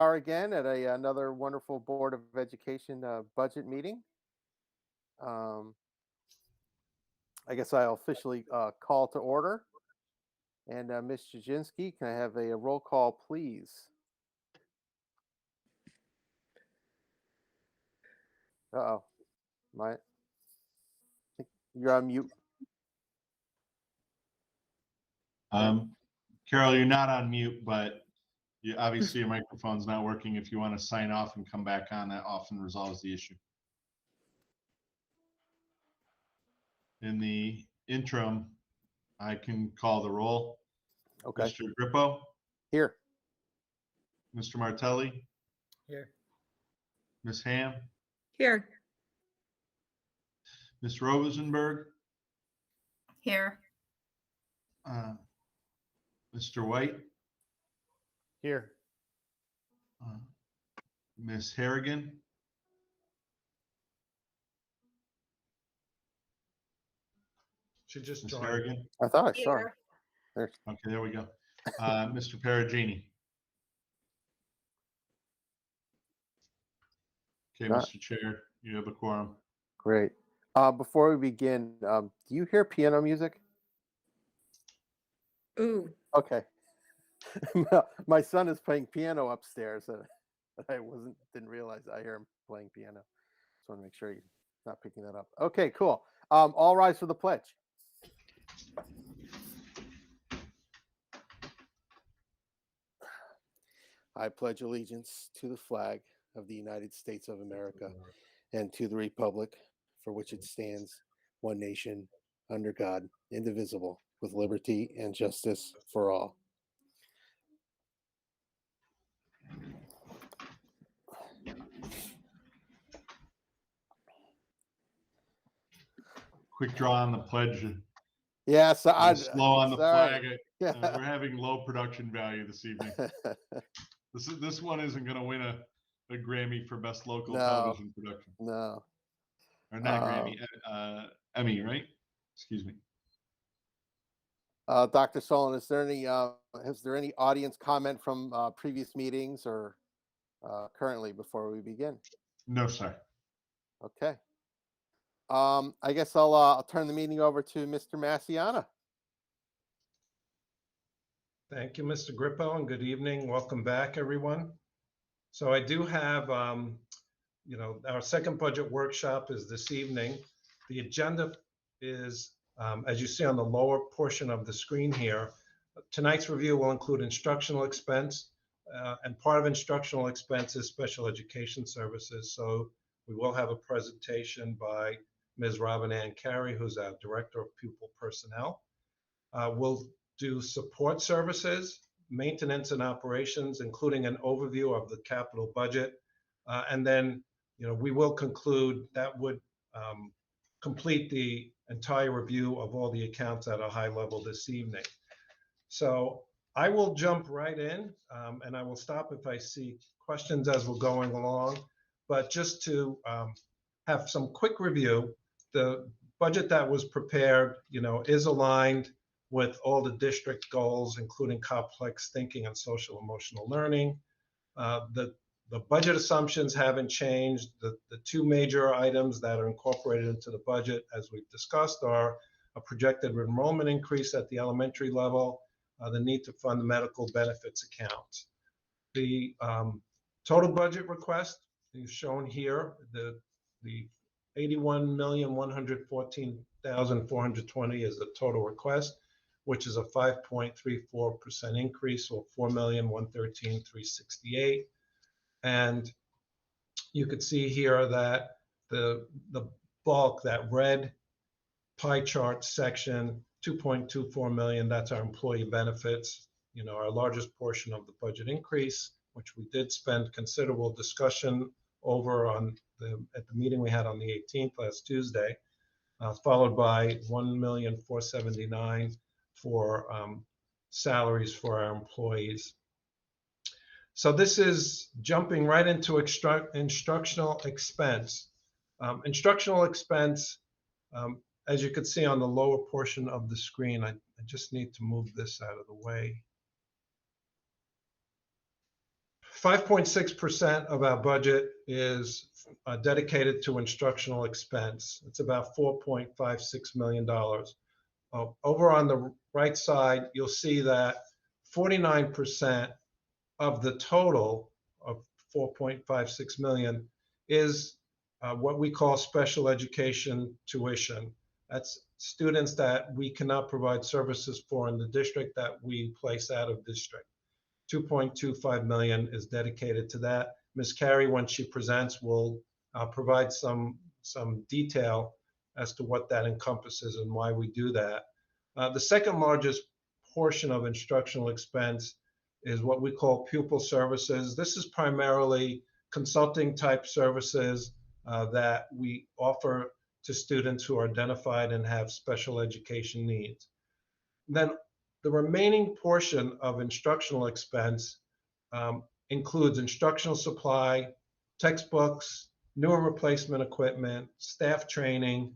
are again at another wonderful Board of Education budget meeting. Um, I guess I'll officially call to order. And Ms. Jazinski, can I have a roll call, please? Uh-oh. I think you're on mute. Carol, you're not on mute, but obviously your microphone's not working. If you want to sign off and come back on, that often resolves the issue. In the interim, I can call the roll. Okay. Mr. Grippo, Here. Mr. Martelli, Here. Ms. Ham, Here. Ms. Rosenberg, Here. Mr. White, Here. Ms. Harrigan, She just Ms. joined. Harrigan. I thought I saw her. Here. Okay, there we go. Mr. Perugini. Okay, Got- Mr. Chair, you have a quorum. Great. Before we begin, do you hear piano music? Ooh. Okay. My son is playing piano upstairs. I didn't realize I hear him playing piano. Just want to make sure he's not picking that up. Okay, cool. All rise for the pledge. I pledge allegiance to the flag of the United States of America and to the republic for which it stands, one nation, under God, indivisible, with liberty and justice for all. Quick draw on the pledge. Yeah, so Slow on the sorry. flag. Yeah. We're having low production value this evening. This one isn't going to win a Grammy for best local television production. No. Or not Grammy, Emmy, right? Excuse me. Dr. Solon, is there any audience comment from previous meetings or currently before we begin? No, sir. Okay. I guess I'll turn the meeting over to Mr. Massiana. Thank you, Mr. Grippo, and good evening. Welcome back, everyone. So I do have, our second budget workshop is this evening. The agenda is, as you see on the lower portion of the screen here, tonight's review will include instructional expense, and part of instructional expense is special education services. So we will have a presentation by Ms. Robin Ann Carey, who's our Director of Pupil Personnel. We'll do support services, maintenance and operations, including an overview of the capital budget. And then, we will conclude that would complete the entire review of all the accounts at a high level this evening. So I will jump right in, and I will stop if I see questions as we're going along. But just to have some quick review, the budget that was prepared, is aligned with all the district goals, including complex thinking and social emotional learning. The budget assumptions haven't changed. The two major items that are incorporated into the budget, as we've discussed, are a projected enrollment increase at the elementary level, the need to fund the medical benefits account. The total budget request is shown here. The $81,114,420 is the total request, which is a 5.34% increase, or $4,113,368. And you could see here that the bulk, that red pie chart section, 2.24 million, that's our employee benefits, our largest portion of the budget increase, which we did spend considerable discussion over at the meeting we had on the 18th last Tuesday, followed by 1,479,000 for salaries for our employees. So this is jumping right into instructional expense. Instructional expense, as you can see on the lower portion of the screen, I just need to move this out of the way. 5.6% of our budget is dedicated to instructional expense. It's about $4.56 million. Over on the right side, you'll see that 49% of the total of 4.56 million is what we call special education tuition. That's students that we cannot provide services for in the district that we place out of district. 2.25 million is dedicated to that. Ms. Carey, when she presents, will provide some detail as to what that encompasses and why we do that. The second largest portion of instructional expense is what we call Pupil Services. This is primarily consulting type services that we offer to students who are identified and have special education needs. Then the remaining portion of instructional expense includes instructional supply, textbooks, new and replacement equipment, staff training,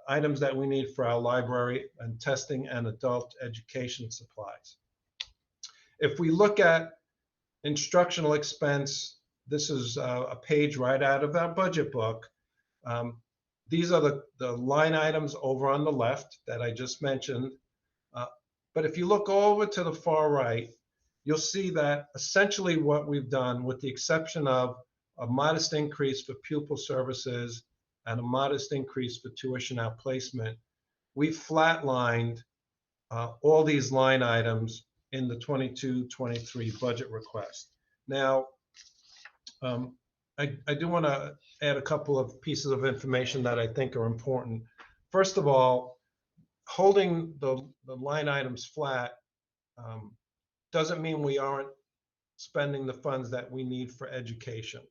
items that we need for our library, and testing and adult education supplies. If we look at instructional expense, this is a page right out of our budget book. These are the line items over on the left that I just mentioned. But if you look over to the far right, you'll see that essentially what we've done, with the exception of a modest increase for Pupil Services and a modest increase for tuition outplacement, we've flatlined all these line items in the 22-23 budget request. Now, I do want to add a couple of pieces of information that I think are important. First of all, holding the line items flat doesn't mean we aren't spending the funds that we need for education.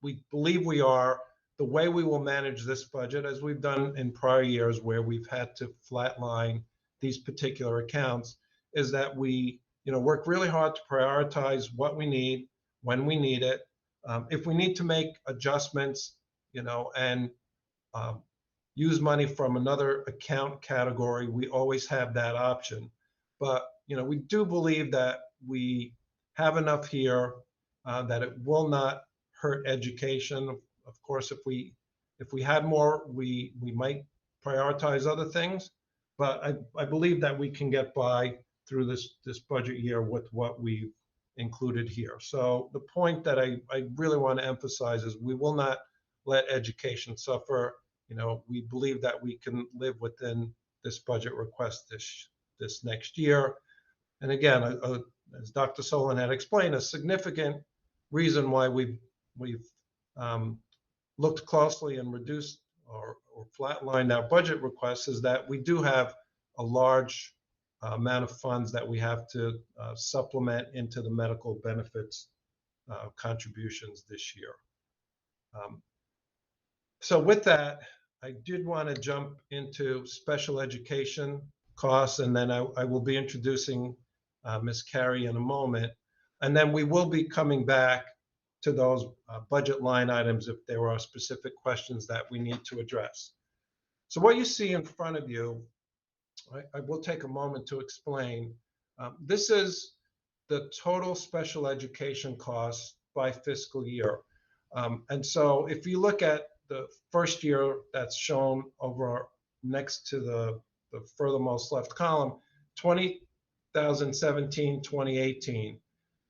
We believe we are. The way we will manage this budget, as we've done in prior years where we've had to flatline these particular accounts, is that we work really hard to prioritize what we need when we need it. If we need to make adjustments, and use money from another account category, we always have that option. But we do believe that we have enough here that it will not hurt education. Of course, if we had more, we might prioritize other things. But I believe that we can get by through this budget year with what we've included here. So the point that I really want to emphasize is we will not let education suffer. We believe that we can live within this budget request this next year. And again, as Dr. Solon had explained, a significant reason why we've looked closely and reduced or flatlined our budget requests is that we do have a large amount of funds that we have to supplement into the medical benefits contributions this year. So with that, I did want to jump into special education costs, and then I will be introducing Ms. Carey in a moment. And then we will be coming back to those budget line items if there are specific questions that we need to address. So what you see in front of you, I will take a moment to explain. This is the total special education costs by fiscal year. And so if you look at the first year that's shown over next to the furthermost left column, 2017, 2018,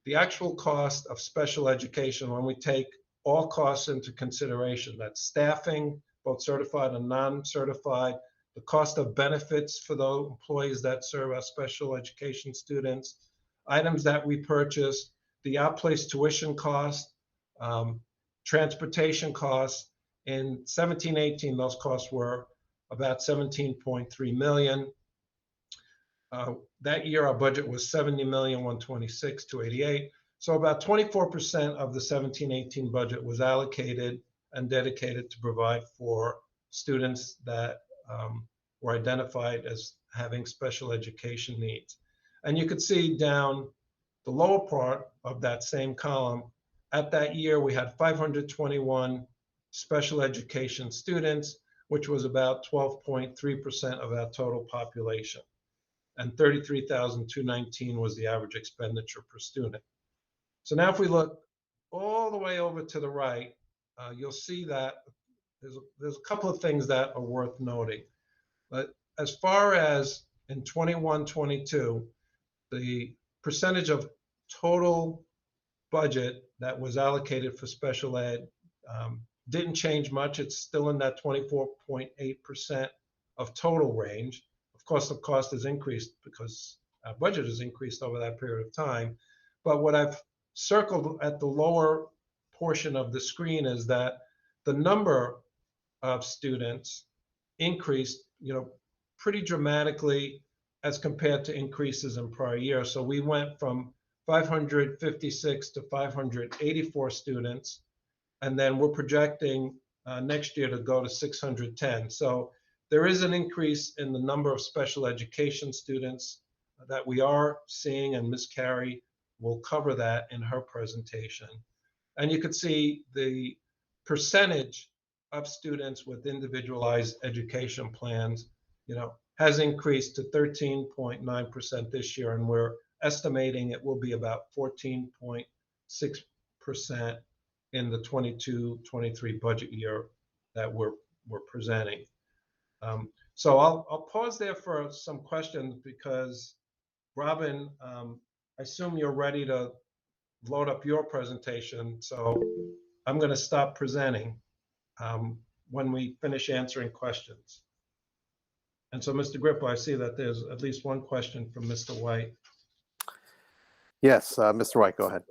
the actual cost of special education, when we take all costs into consideration, that's staffing, both certified and non-certified, the cost of benefits for the employees that serve our special education students, items that we purchase, the outplaced tuition cost, transportation costs. In 17-18, those costs were about 17.3 million. That year, our budget was 70,126,288. So about 24% of the 17-18 budget was allocated and dedicated to provide for students that were identified as having special education needs. And you could see down the lower part of that same column, at that year, we had 521 special education students, which was about 12.3% of our total population. And 33,219 was the average expenditure per student. So now if we look all the way over to the right, you'll see that there's a couple of things that are worth noting. But as far as in 21-22, the percentage of total budget that was allocated for special ed didn't change much. It's still in that 24.8% of total range. Of course, the cost has increased because our budget has increased over that period of time. But what I've circled at the lower portion of the screen is that the number of students increased, pretty dramatically as compared to increases in prior years. So we went from 556 to 584 students, and then we're projecting next year to go to 610. So there is an increase in the number of special education students that we are seeing, and Ms. Carey will cover that in her presentation. And you can see the percentage of students with individualized education plans, has increased to 13.9% this year, and we're estimating it will be about 14.6% in the 22-23 budget year that we're presenting. So I'll pause there for some questions because, Robin, I assume you're ready to load up your presentation. So I'm going to stop presenting when we finish answering questions. And so, Mr. Grippo, I see that there's at least one question from Mr. White. Yes, Mr. White, go ahead.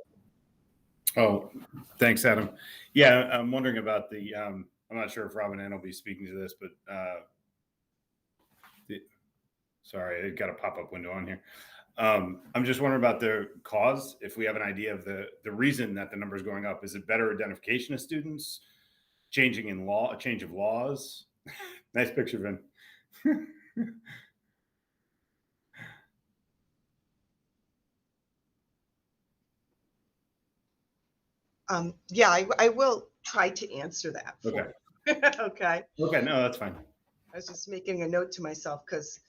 Oh, thanks, Adam. Yeah, I'm wondering about the, I'm not sure if Robin Ann will be speaking to this, but sorry, I got a pop-up window on here. I'm just wondering about the cause, if we have an idea of the reason that the number is going up. Is it better identification of students, changing in law, a change of laws? Nice picture, Vin. Yeah, I will try to answer that. Okay. Okay. Okay, no, that's fine. I was just making a note to myself because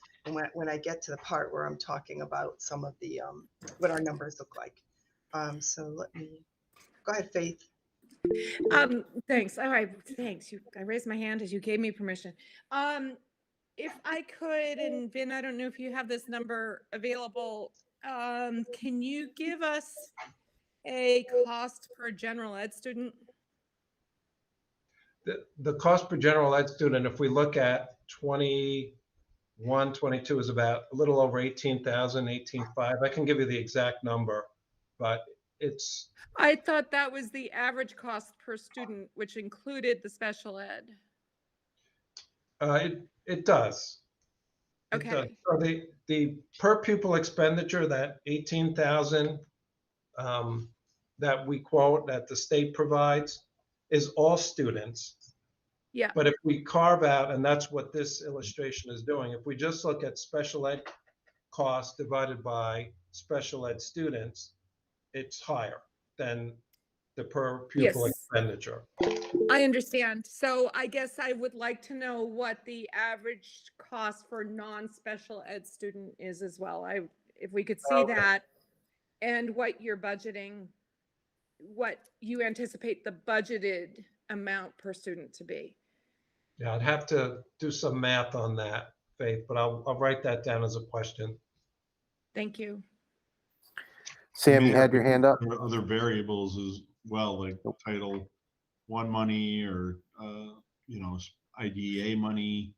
when I get to the part where I'm talking about some of the what our numbers look like. So let me go ahead, Faith. Thanks. All right. Thanks. I raised my hand as you gave me permission. If I could, and Vin, I don't know if you have this number available. Can you give us a cost per general ed student? The cost per general ed student, if we look at 21, 22, is about a little over 18,000, 18,500. I can give you the exact number, but it's. I thought that was the average cost per student, which included the special ed. It does. Okay. It does. So the per pupil expenditure, that 18,000 that we quote that the state provides, is all students. Yeah. But if we carve out, and that's what this illustration is doing, if we just look at special ed cost divided by special ed students, it's higher than the per pupil expenditure. I understand. So I guess I would like to know what the average cost for non-special ed student is as well. If we could see that, and what you're budgeting, what you anticipate the budgeted amount per student to be. Yeah, I'd have to do some math on that, Faith, but I'll write that down as a question. Thank you. Sam, you had your hand up? There are other variables as well, like Title I money or, IDEA money,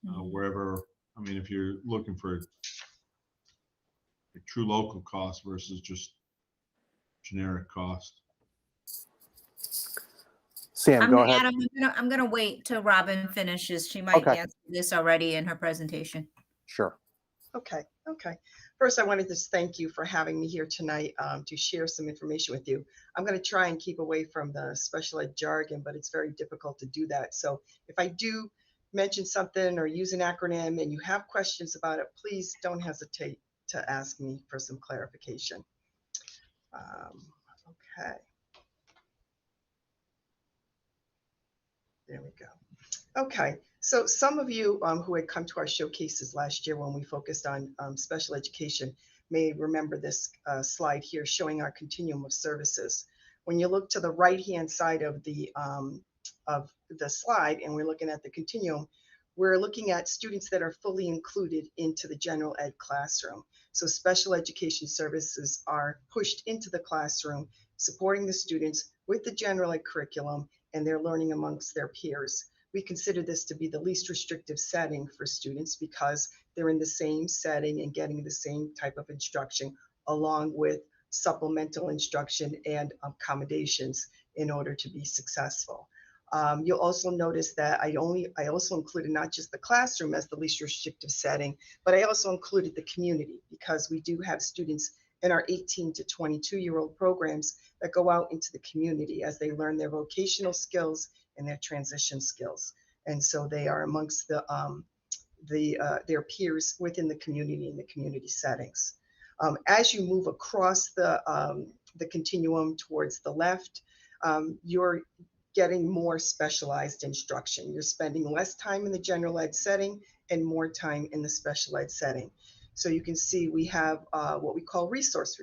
wherever. I mean, if you're looking for a true local cost versus just generic cost. Sam, go ahead. Adam, I'm gonna wait till Robin finishes. She might Okay. answer this already in her presentation. Sure. Okay. First, I wanted to thank you for having me here tonight to share some information with you. I'm going to try and keep away from the special ed jargon, but it's very difficult to do that. So if I do mention something or use an acronym and you have questions about it, please don't hesitate to ask me for some clarification. Okay. There we go. Okay, so some of you who had come to our showcases last year when we focused on special education may remember this slide here showing our continuum of services. When you look to the right-hand side of the slide and we're looking at the continuum, we're looking at students that are fully included into the general ed classroom. So special education services are pushed into the classroom, supporting the students with the general ed curriculum, and they're learning amongst their peers. We consider this to be the least restrictive setting for students because they're in the same setting and getting the same type of instruction along with supplemental instruction and accommodations in order to be successful. You'll also notice that I also included not just the classroom as the least restrictive setting, but I also included the community because we do have students in our 18 to 22-year-old programs that go out into the community as they learn their vocational skills and their transition skills. And so they are amongst their peers within the community in the community settings. As you move across the continuum towards the left, you're getting more specialized instruction. You're spending less time in the general ed setting and more time in the special ed setting. So you can see we have what we call resource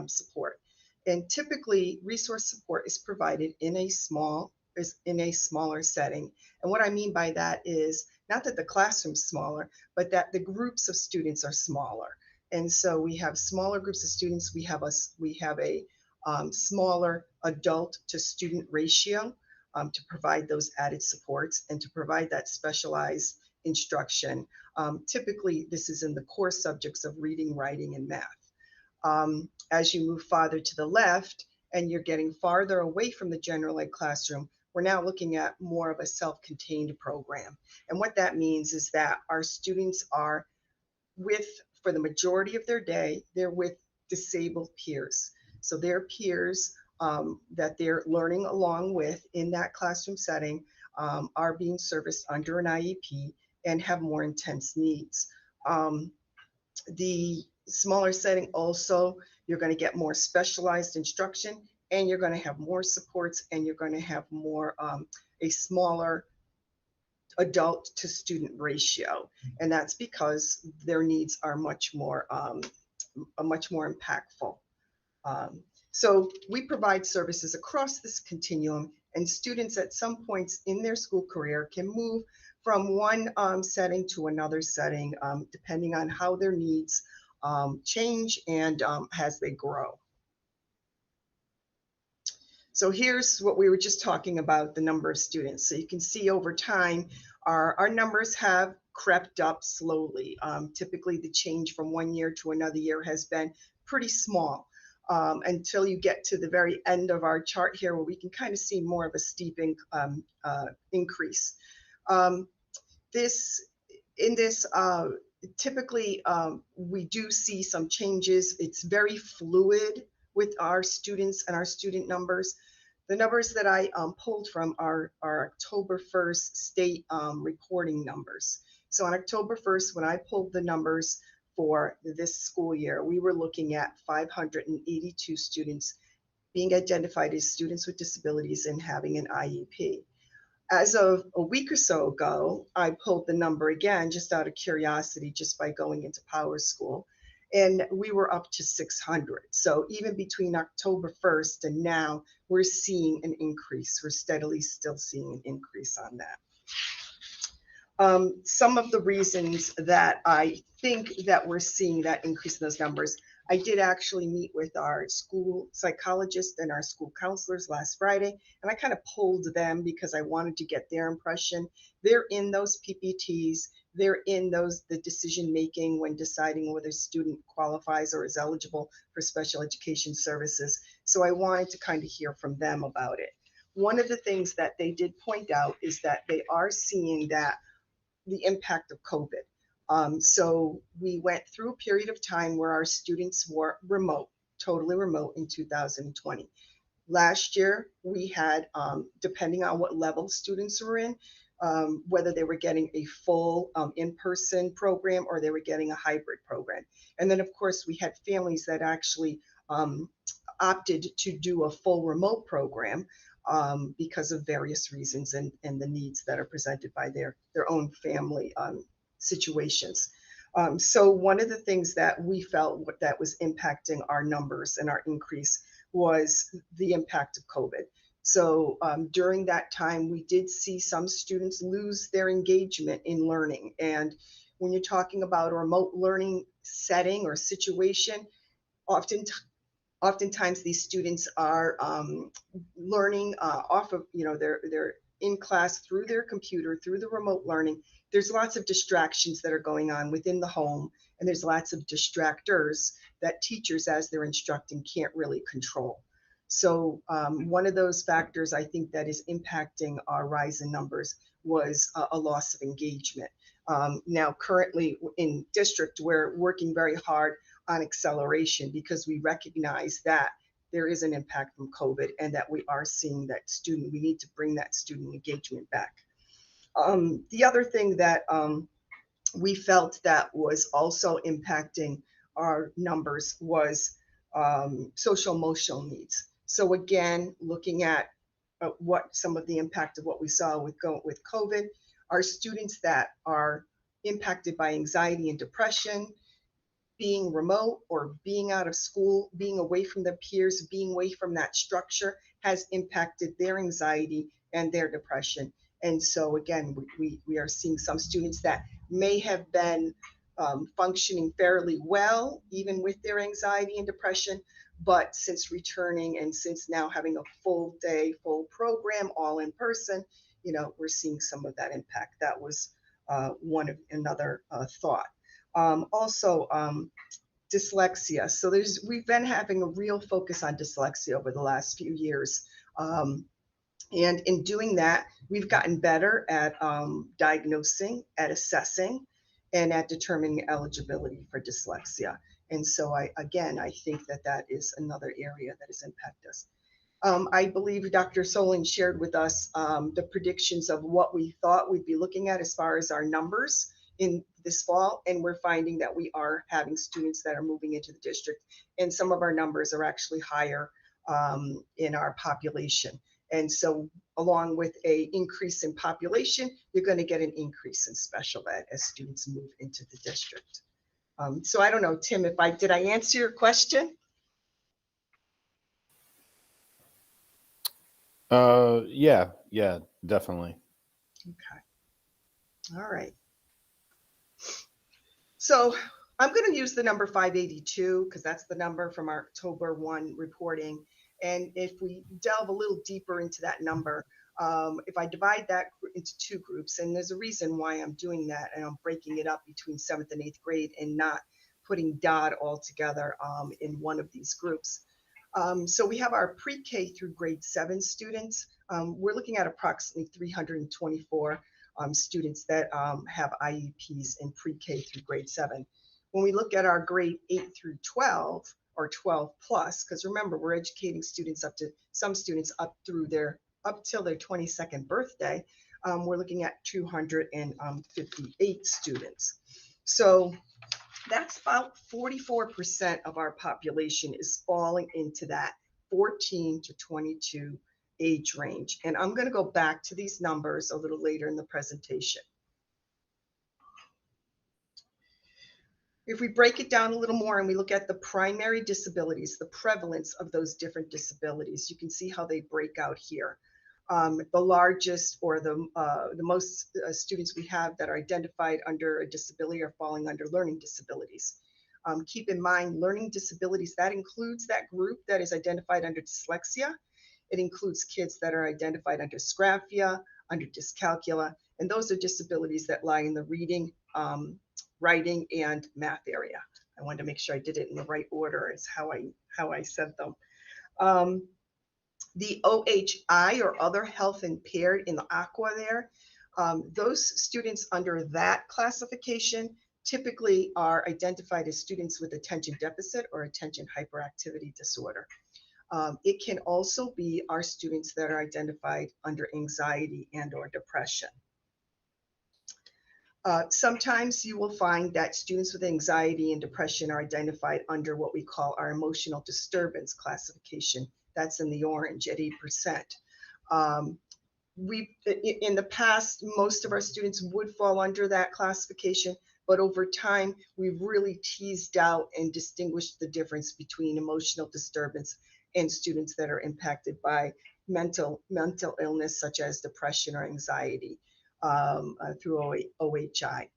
support. And typically resource support is provided in a smaller setting. And what I mean by that is not that the classroom's smaller, but that the groups of students are smaller. And so we have smaller groups of students. We have a smaller adult to student ratio to provide those added supports and to provide that specialized instruction. Typically, this is in the core subjects of reading, writing, and math. As you move farther to the left and you're getting farther away from the general ed classroom, we're now looking at more of a self-contained program. And what that means is that our students are for the majority of their day, they're with disabled peers. So their peers that they're learning along with in that classroom setting are being serviced under an IEP and have more intense needs. The smaller setting also, you're going to get more specialized instruction and you're going to have more supports and you're going to have more a smaller adult to student ratio. And that's because their needs are much more impactful. So we provide services across this continuum, and students at some points in their school career can move from one setting to another setting, depending on how their needs change and as they grow. So here's what we were just talking about, the number of students. So you can see over time, our numbers have crept up slowly. Typically the change from one year to another year has been pretty small. Until you get to the very end of our chart here where we can kind of see more of a steep increase. Typically we do see some changes. It's very fluid with our students and our student numbers. The numbers that I pulled from are October 1st state reporting numbers. So on October 1st, when I pulled the numbers for this school year, we were looking at 582 students being identified as students with disabilities and having an IEP. As of a week or so ago, I pulled the number again, just out of curiosity, just by going into Power School, and we were up to 600. So even between October 1st and now, we're seeing an increase. We're steadily still seeing an increase on that. Some of the reasons that I think that we're seeing that increase in those numbers, I did actually meet with our school psychologist and our school counselors last Friday, and I kind of polled them because I wanted to get their impression. They're in those PPTs, they're in the decision making when deciding whether a student qualifies or is eligible for special education services. So I wanted to kind of hear from them about it. One of the things that they did point out is that they are seeing that the impact of COVID. So we went through a period of time where our students were remote, totally remote in 2020. Last year, we had, depending on what level students were in, whether they were getting a full in-person program or they were getting a hybrid program. And then of course we had families that actually opted to do a full remote program because of various reasons and the needs that are presented by their own family situations. So one of the things that we felt that was impacting our numbers and our increase was the impact of COVID. So during that time, we did see some students lose their engagement in learning. And when you're talking about a remote learning setting or situation, oftentimes these students are learning off of, they're in class through their computer, through the remote learning. There's lots of distractions that are going on within the home, and there's lots of distractors that teachers, as they're instructing, can't really control. So one of those factors I think that is impacting our rise in numbers was a loss of engagement. Now, currently in district, we're working very hard on acceleration because we recognize that there is an impact from COVID and that we are seeing that we need to bring that student engagement back. The other thing that we felt that was also impacting our numbers was social emotional needs. So again, looking at what some of the impact of what we saw with COVID, are students that are impacted by anxiety and depression, being remote or being out of school, being away from their peers, being away from that structure has impacted their anxiety and their depression. And so again, we are seeing some students that may have been functioning fairly well, even with their anxiety and depression, but since returning and since now having a full day, full program, all in person, we're seeing some of that impact. That was another thought. Also, dyslexia. So we've been having a real focus on dyslexia over the last few years. And in doing that, we've gotten better at diagnosing, at assessing, and at determining eligibility for dyslexia. And so I think that is another area that has impacted us. I believe Dr. Solin shared with us the predictions of what we thought we'd be looking at as far as our numbers in this fall, and we're finding that we are having students that are moving into the district, and some of our numbers are actually higher in our population. And so along with an increase in population, you're going to get an increase in special ed as students move into the district. So I don't know, Tim, did I answer your question? Yeah, definitely. Okay. All right. So I'm going to use the number 582 because that's the number from our October 1 reporting. And if we delve a little deeper into that number, if I divide that into two groups, and there's a reason why I'm doing that, and I'm breaking it up between 7th and 8th grade and not putting DOD all together in one of these groups. So we have our pre-K through grade 7 students. We're looking at approximately 324 students that have IEPs in pre-K through grade 7. When we look at our grade 8 through 12 or 12 plus, because remember, we're educating students up till their 22nd birthday, we're looking at 258 students. So that's about 44% of our population is falling into that 14 to 22 age range. And I'm going to go back to these numbers a little later in the presentation. If we break it down a little more and we look at the primary disabilities, the prevalence of those different disabilities, you can see how they break out here. The largest or the most students we have that are identified under a disability are falling under learning disabilities. Keep in mind, learning disabilities, that includes that group that is identified under dyslexia. It includes kids that are identified under sgraphia, under dyscalculia, and those are disabilities that lie in the reading, writing, and math area. I wanted to make sure I did it in the right order as how I said them. The OHI or other health impaired in the aqua there, those students under that classification typically are identified as students with attention deficit or attention hyperactivity disorder. It can also be our students that are identified under anxiety and or depression. Sometimes you will find that students with anxiety and depression are identified under what we call our emotional disturbance classification. That's in the orange at 8%. In the past, most of our students would fall under that classification, but over time, we've really teased out and distinguished the difference between emotional disturbance and students that are impacted by mental illness, such as depression or anxiety through OHI.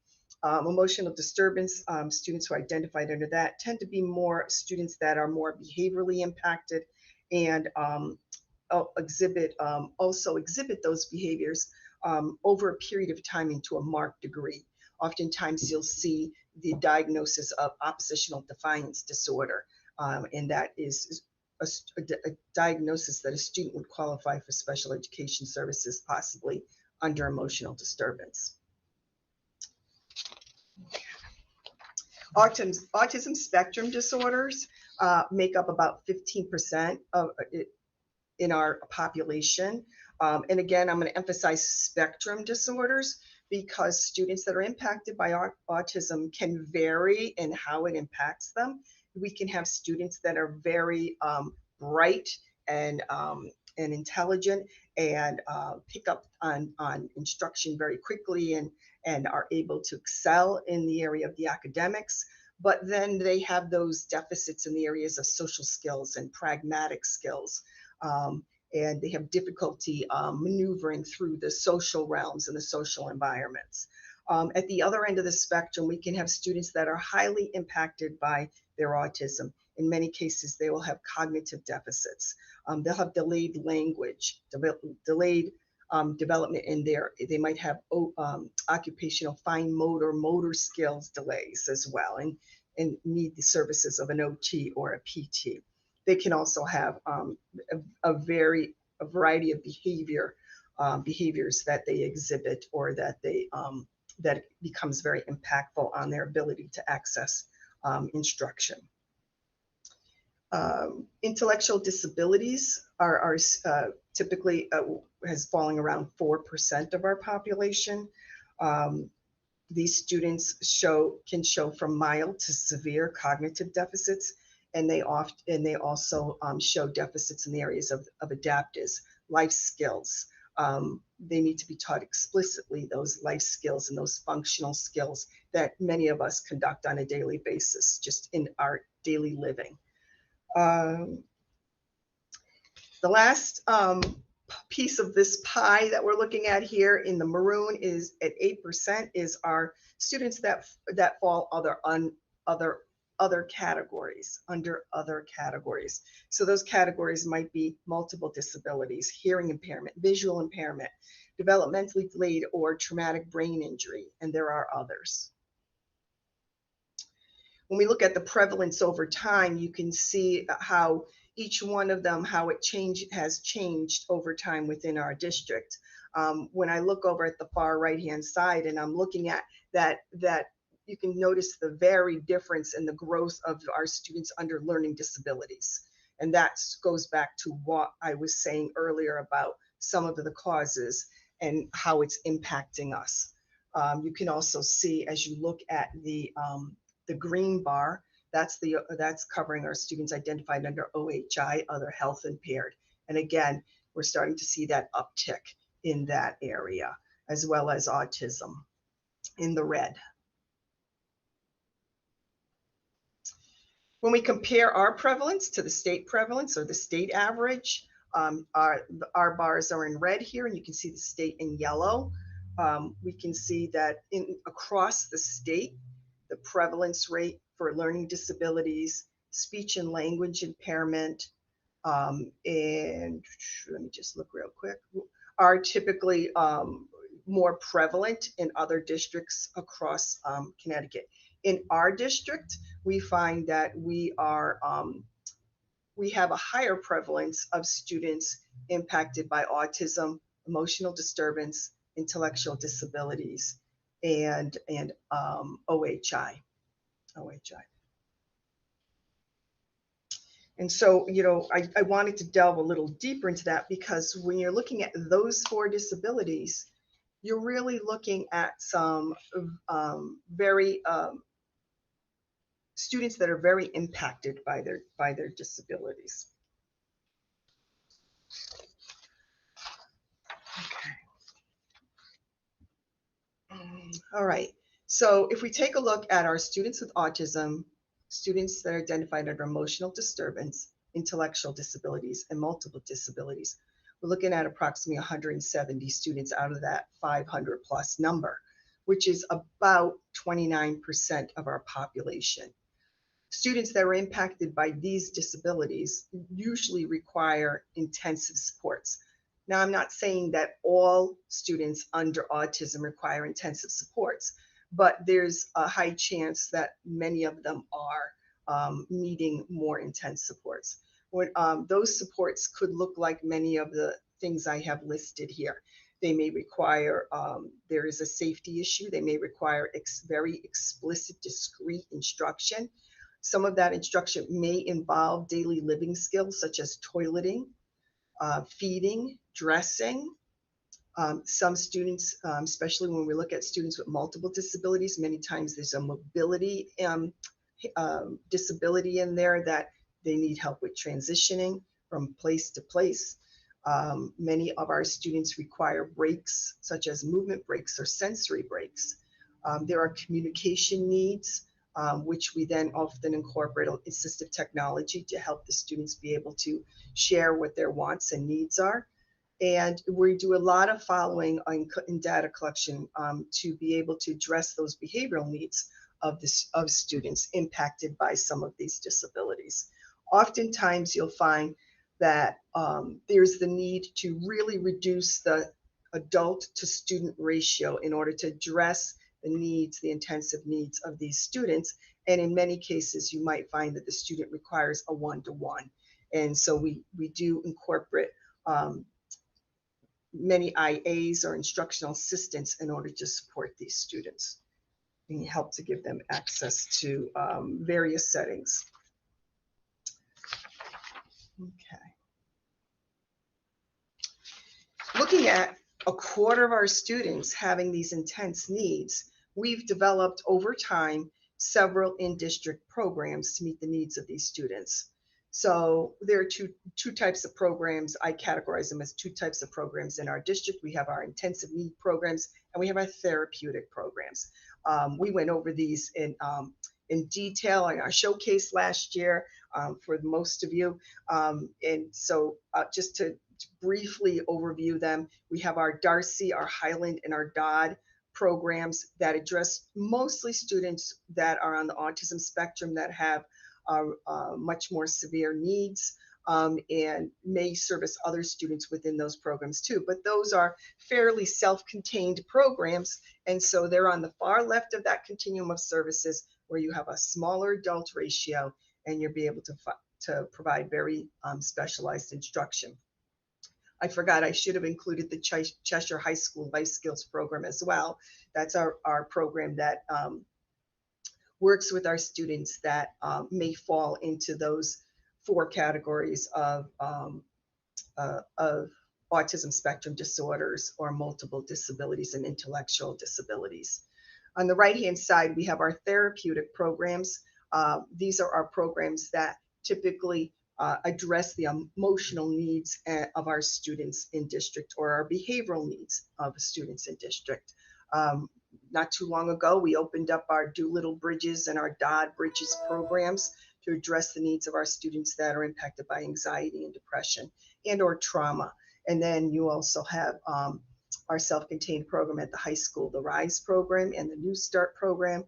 Emotional disturbance, students who are identified under that tend to be more students that are more behaviorally impacted and also exhibit those behaviors over a period of time and to a marked degree. Oftentimes you'll see the diagnosis of oppositional defiance disorder, and that is a diagnosis that a student would qualify for special education services, possibly under emotional disturbance. Autism spectrum disorders make up about 15% of it in our population. And again, I'm going to emphasize spectrum disorders because students that are impacted by autism can vary in how it impacts them. We can have students that are very bright and intelligent and pick up on instruction very quickly and are able to excel in the area of the academics. But then they have those deficits in the areas of social skills and pragmatic skills. And they have difficulty maneuvering through the social realms and the social environments. At the other end of the spectrum, we can have students that are highly impacted by their autism. In many cases, they will have cognitive deficits. They'll have delayed language, delayed development in they might have occupational fine motor skills delays as well, and need the services of an OT or a PT. They can also have a variety of behaviors that they exhibit or that that becomes very impactful on their ability to access instruction. Intellectual disabilities are typically has falling around 4% of our population. These students can show from mild to severe cognitive deficits, and they also show deficits in the areas of adaptives, life skills. They need to be taught explicitly those life skills and those functional skills that many of us conduct on a daily basis, just in our daily living. The last piece of this pie that we're looking at here in the maroon is at 8% is our students that fall under other categories. So those categories might be multiple disabilities, hearing impairment, visual impairment, developmentally delayed or traumatic brain injury, and there are others. When we look at the prevalence over time, you can see how each one of them, how it has changed over time within our district. When I look over at the far right-hand side and I'm looking at that you can notice the very difference in the growth of our students under learning disabilities. And that goes back to what I was saying earlier about some of the causes and how it's impacting us. You can also see as you look at the green bar, that's covering our students identified under OHI, other health impaired. And again, we're starting to see that uptick in that area, as well as autism in the red. When we compare our prevalence to the state prevalence or the state average, our bars are in red here, and you can see the state in yellow. We can see that across the state, the prevalence rate for learning disabilities, speech and language impairment, and let me just look real quick, are typically more prevalent in other districts across Connecticut. In our district, we find that we have a higher prevalence of students impacted by autism, emotional disturbance, intellectual disabilities, and OHI. And so, I wanted to delve a little deeper into that because when you're looking at those 4 disabilities, you're really looking at some very students that are very impacted by their disabilities. Okay. All right. So if we take a look at our students with autism, students that are identified under emotional disturbance, intellectual disabilities, and multiple disabilities, we're looking at approximately 170 students out of that 500 plus number, which is about 29% of our population. Students that are impacted by these disabilities usually require intensive supports. Now, I'm not saying that all students under autism require intensive supports, but there's a high chance that many of them are needing more intense supports. Those supports could look like many of the things I have listed here. They may require, there is a safety issue. They may require very explicit, discrete instruction. Some of that instruction may involve daily living skills such as toileting, feeding, dressing. Some students, especially when we look at students with multiple disabilities, many times there's a mobility disability in there that they need help with transitioning from place to place. Many of our students require breaks, such as movement breaks or sensory breaks. There are communication needs, which we then often incorporate assistive technology to help the students be able to share what their wants and needs are. And we do a lot of following in data collection to be able to address those behavioral needs of students impacted by some of these disabilities. Oftentimes you'll find that there's the need to really reduce the adult to student ratio in order to address the needs, the intensive needs of these students. And in many cases, you might find that the student requires a one-to-one. And so we do incorporate many IAs or instructional assistants in order to support these students and help to give them access to various settings. Okay. Looking at a quarter of our students having these intense needs, we've developed over time several in-district programs to meet the needs of these students. So there are two types of programs. I categorize them as two types of programs in our district. We have our intensive need programs and we have our therapeutic programs. We went over these in detail in our showcase last year for most of you. And so just to briefly overview them, we have our Darcy, our Highland, and our Dodd programs that address mostly students that are on the autism spectrum that have much more severe needs and may service other students within those programs too. But those are fairly self-contained programs. And so they're on the far left of that continuum of services where you have a smaller adult ratio and you'll be able to provide very specialized instruction. I forgot, I should have included the Cheshire High School Life Skills Program as well. That's our program that works with our students that may fall into those four categories of autism spectrum disorders or multiple disabilities and intellectual disabilities. On the right-hand side, we have our therapeutic programs. These are our programs that typically address the emotional needs of our students in district or our behavioral needs of students in district. Not too long ago, we opened up our Doolittle Bridges and our Dodd Bridges programs to address the needs of our students that are impacted by anxiety and depression and or trauma. And then you also have our self-contained program at the high school, the RISE program and the New Start program.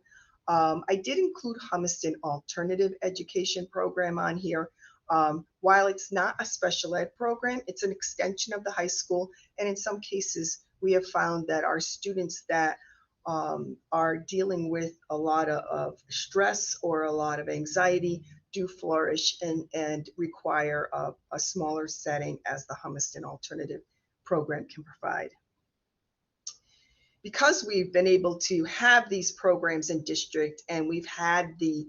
I did include Humiston Alternative Education Program on here. While it's not a special ed program, it's an extension of the high school. And in some cases, we have found that our students that are dealing with a lot of stress or a lot of anxiety do flourish and require a smaller setting as the Humiston Alternative Program can provide. Because we've been able to have these programs in district and we've had the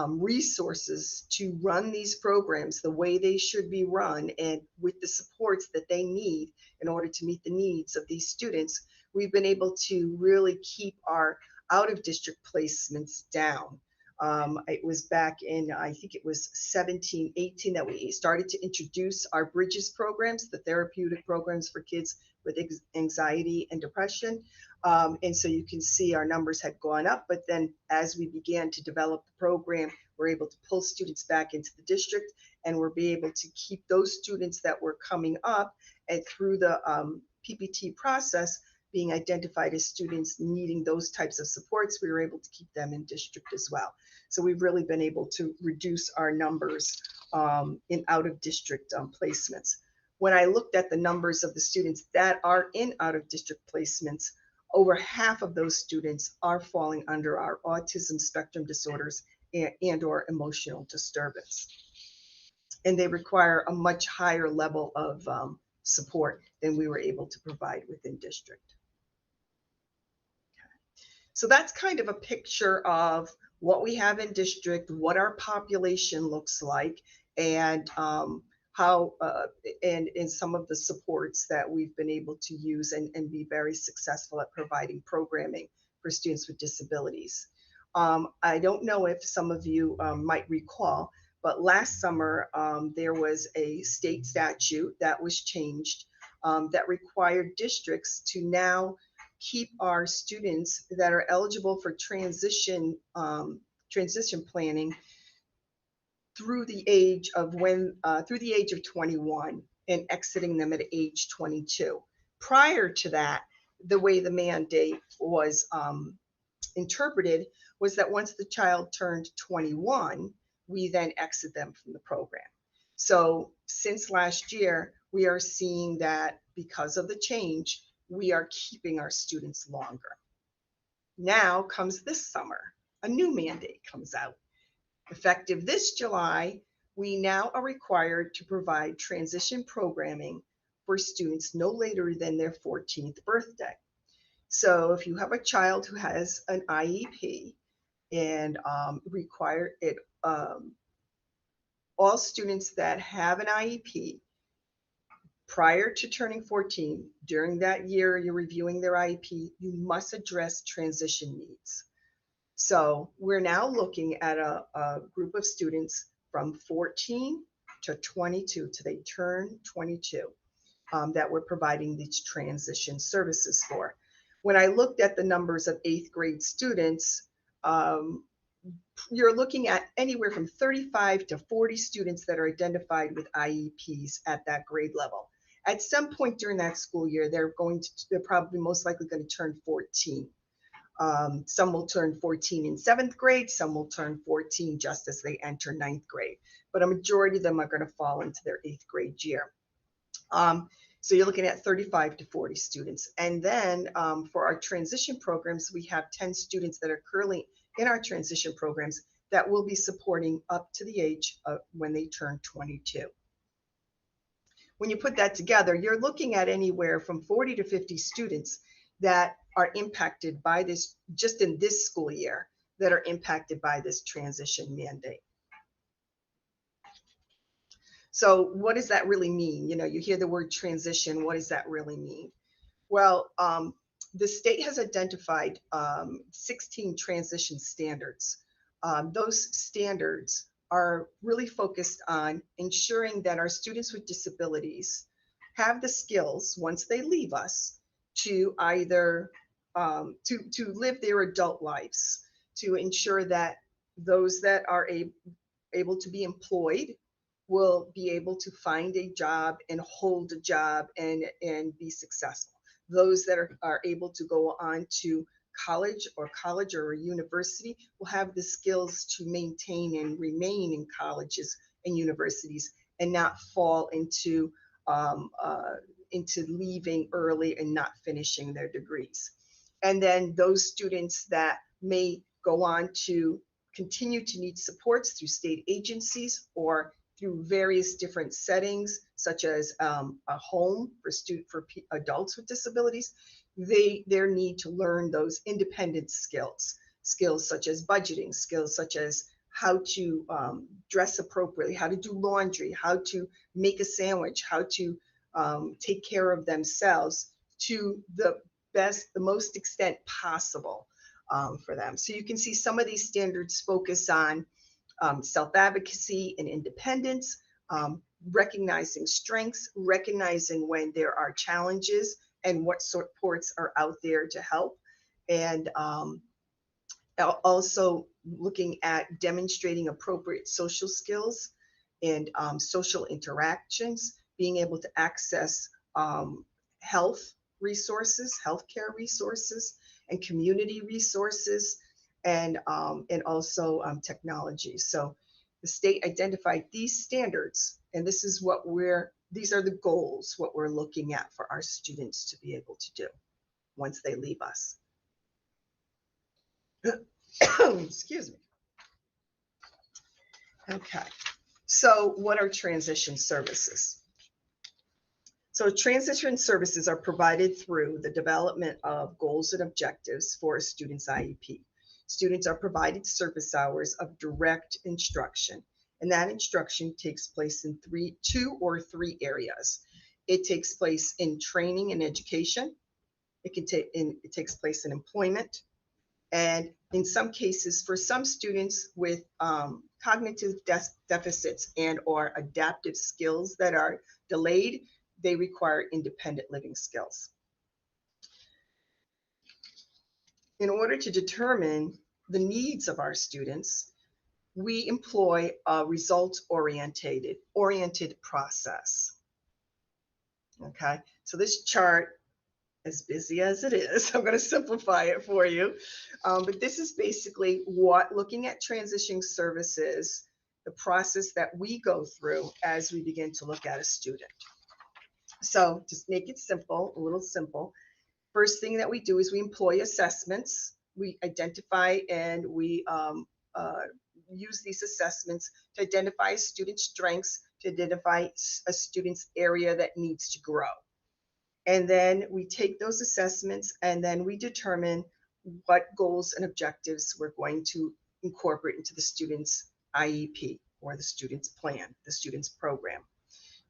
resources to run these programs the way they should be run and with the supports that they need in order to meet the needs of these students, we've been able to really keep our out of district placements down. It was back in, I think it was 17, 18 that we started to introduce our Bridges programs, the therapeutic programs for kids with anxiety and depression. And so you can see our numbers had gone up, but then as we began to develop the program, we're able to pull students back into the district, and we're be able to keep those students that were coming up and through the PPT process being identified as students needing those types of supports. We were able to keep them in district as well. So we've really been able to reduce our numbers in out of district placements. When I looked at the numbers of the students that are in out of district placements, over half of those students are falling under our autism spectrum disorders and or emotional disturbance. And they require a much higher level of support than we were able to provide within district. So that's kind of a picture of what we have in district, what our population looks like, and how and some of the supports that we've been able to use and be very successful at providing programming for students with disabilities. I don't know if some of you might recall, but last summer there was a state statute that was changed that required districts to now keep our students that are eligible for transition planning through the age of 21 and exiting them at age 22. Prior to that, the way the mandate was interpreted was that once the child turned 21, we then exit them from the program. So since last year, we are seeing that because of the change, we are keeping our students longer. Now comes this summer, a new mandate comes out. Effective this July, we now are required to provide transition programming for students no later than their 14th birthday. So if you have a child who has an IEP and require it, all students that have an IEP prior to turning 14, during that year you're reviewing their IEP, you must address transition needs. So we're now looking at a group of students from 14 to 22 till they turn 22 that we're providing these transition services for. When I looked at the numbers of 8th grade students, you're looking at anywhere from 35 to 40 students that are identified with IEPs at that grade level. At some point during that school year, they're probably most likely going to turn 14. Some will turn 14 in 7th grade, some will turn 14 just as they enter 9th grade, but a majority of them are going to fall into their 8th grade year. So you're looking at 35 to 40 students. And then for our transition programs, we have 10 students that are currently in our transition programs that will be supporting up to the age of when they turn 22. When you put that together, you're looking at anywhere from 40 to 50 students that are impacted by this, just in this school year, that are impacted by this transition mandate. So what does that really mean? You know, you hear the word transition, what does that really mean? Well, the state has identified 16 transition standards. Those standards are really focused on ensuring that our students with disabilities have the skills once they leave us to either to live their adult lives, to ensure that those that are able to be employed will be able to find a job and hold a job and be successful. Those that are able to go on to college or a university will have the skills to maintain and remain in colleges and universities and not fall into leaving early and not finishing their degrees. And then those students that may go on to continue to need supports through state agencies or through various different settings, such as a home for adults with disabilities, their need to learn those independent skills such as budgeting, skills such as how to dress appropriately, how to do laundry, how to make a sandwich, how to take care of themselves to the most extent possible. for them. So you can see some of these standards focus on self-advocacy and independence, recognizing strengths, recognizing when there are challenges and what supports are out there to help. And also looking at demonstrating appropriate social skills and social interactions, being able to access health resources, healthcare resources, and community resources, and also technology. So the state identified these standards, and this is what these are the goals, what we're looking at for our students to be able to do once they leave us. Excuse me. Okay, so what are transition services? So transition services are provided through the development of goals and objectives for a student's IEP. Students are provided service hours of direct instruction, and that instruction takes place in two or three areas. It takes place in training and education. It takes place in employment, and in some cases, for some students with cognitive deficits and or adaptive skills that are delayed, they require independent living skills. In order to determine the needs of our students, we employ a results-oriented process. Okay, so this chart, as busy as it is, I'm going to simplify it for you. But this is basically looking at transition services, the process that we go through as we begin to look at a student. So just make it simple, a little simple. First thing that we do is we employ assessments. We identify and we use these assessments to identify a student's strengths, to identify a student's area that needs to grow. And then we take those assessments and then we determine what goals and objectives we're going to incorporate into the student's IEP or the student's plan, the student's program.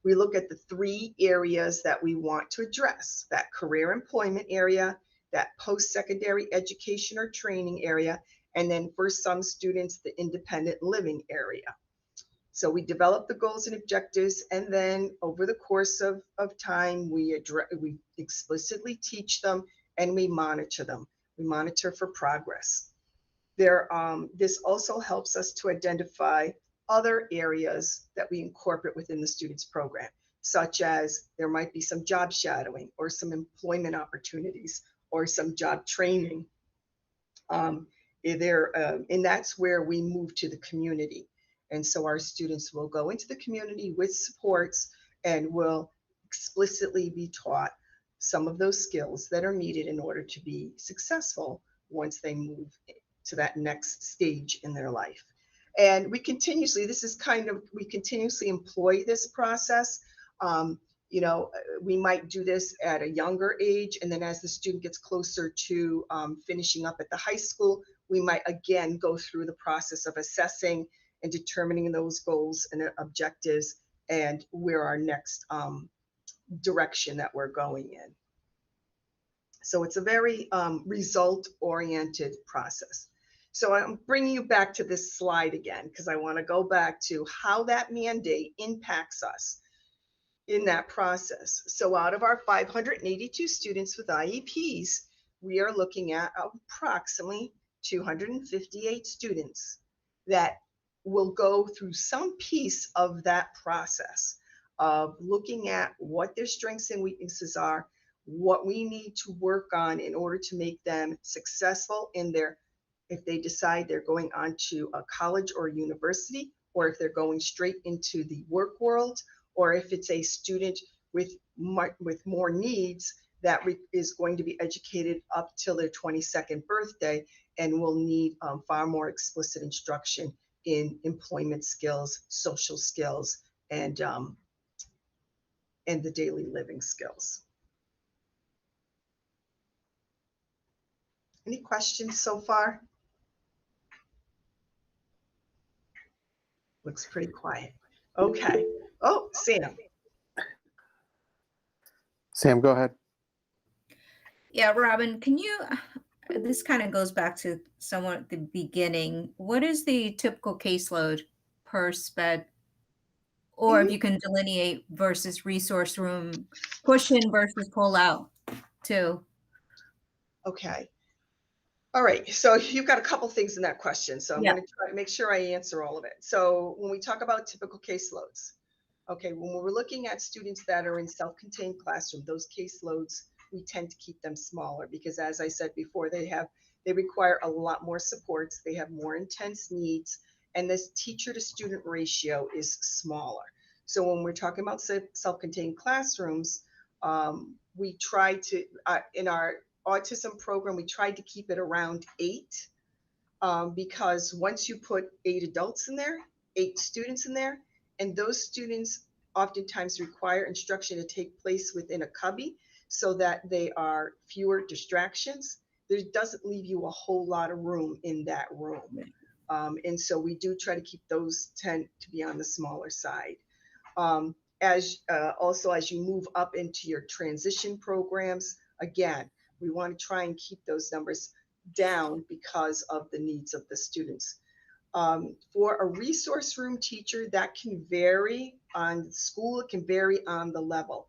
We look at the three areas that we want to address: that career employment area, that post-secondary education or training area, and then for some students, the independent living area. So we develop the goals and objectives, and then over the course of time, we explicitly teach them and we monitor them. We monitor for progress. This also helps us to identify other areas that we incorporate within the student's program, such as there might be some job shadowing or some employment opportunities or some job training. And that's where we move to the community. And so our students will go into the community with supports and will explicitly be taught some of those skills that are needed in order to be successful once they move to that next stage in their life. And we continuously employ this process. We might do this at a younger age, and then as the student gets closer to finishing up at the high school, we might again go through the process of assessing and determining those goals and objectives and where our next direction that we're going in. So it's a very result-oriented process. So I'm bringing you back to this slide again, because I want to go back to how that mandate impacts us in that process. So out of our 582 students with IEPs, we are looking at approximately 258 students that will go through some piece of that process of looking at what their strengths and weaknesses are, what we need to work on in order to make them successful in their, if they decide they're going on to a college or university, or if they're going straight into the work world, or if it's a student with more needs that is going to be educated up till their 22nd birthday and will need far more explicit instruction in employment skills, social skills, and the daily living skills. Any questions so far? Looks pretty quiet. Okay. Oh, Sam. Sam, go ahead. Yeah, Robin, can you, this kind of goes back to somewhat at the beginning. What is the typical caseload per sped? Or if you can delineate versus resource room, push in versus pull out too. Okay. All right, so you've got a couple things in that question, so I'm Yeah. going to try to make sure I answer all of it. So when we talk about typical caseloads, okay, when we're looking at students that are in self-contained classroom, those caseloads, we tend to keep them smaller because, as I said before, they require a lot more supports, they have more intense needs, and this teacher to student ratio is smaller. So when we're talking about self-contained classrooms, we try to, in our autism program, we tried to keep it around 8 because once you put 8 adults in there, 8 students in there, and those students oftentimes require instruction to take place within a cubby so that they are fewer distractions, there doesn't leave you a whole lot of room in that room. And so we do try to keep those tend to be on the smaller side. Also, as you move up into your transition programs, again, we want to try and keep those numbers down because of the needs of the students. For a resource room teacher, that can vary on school, it can vary on the level.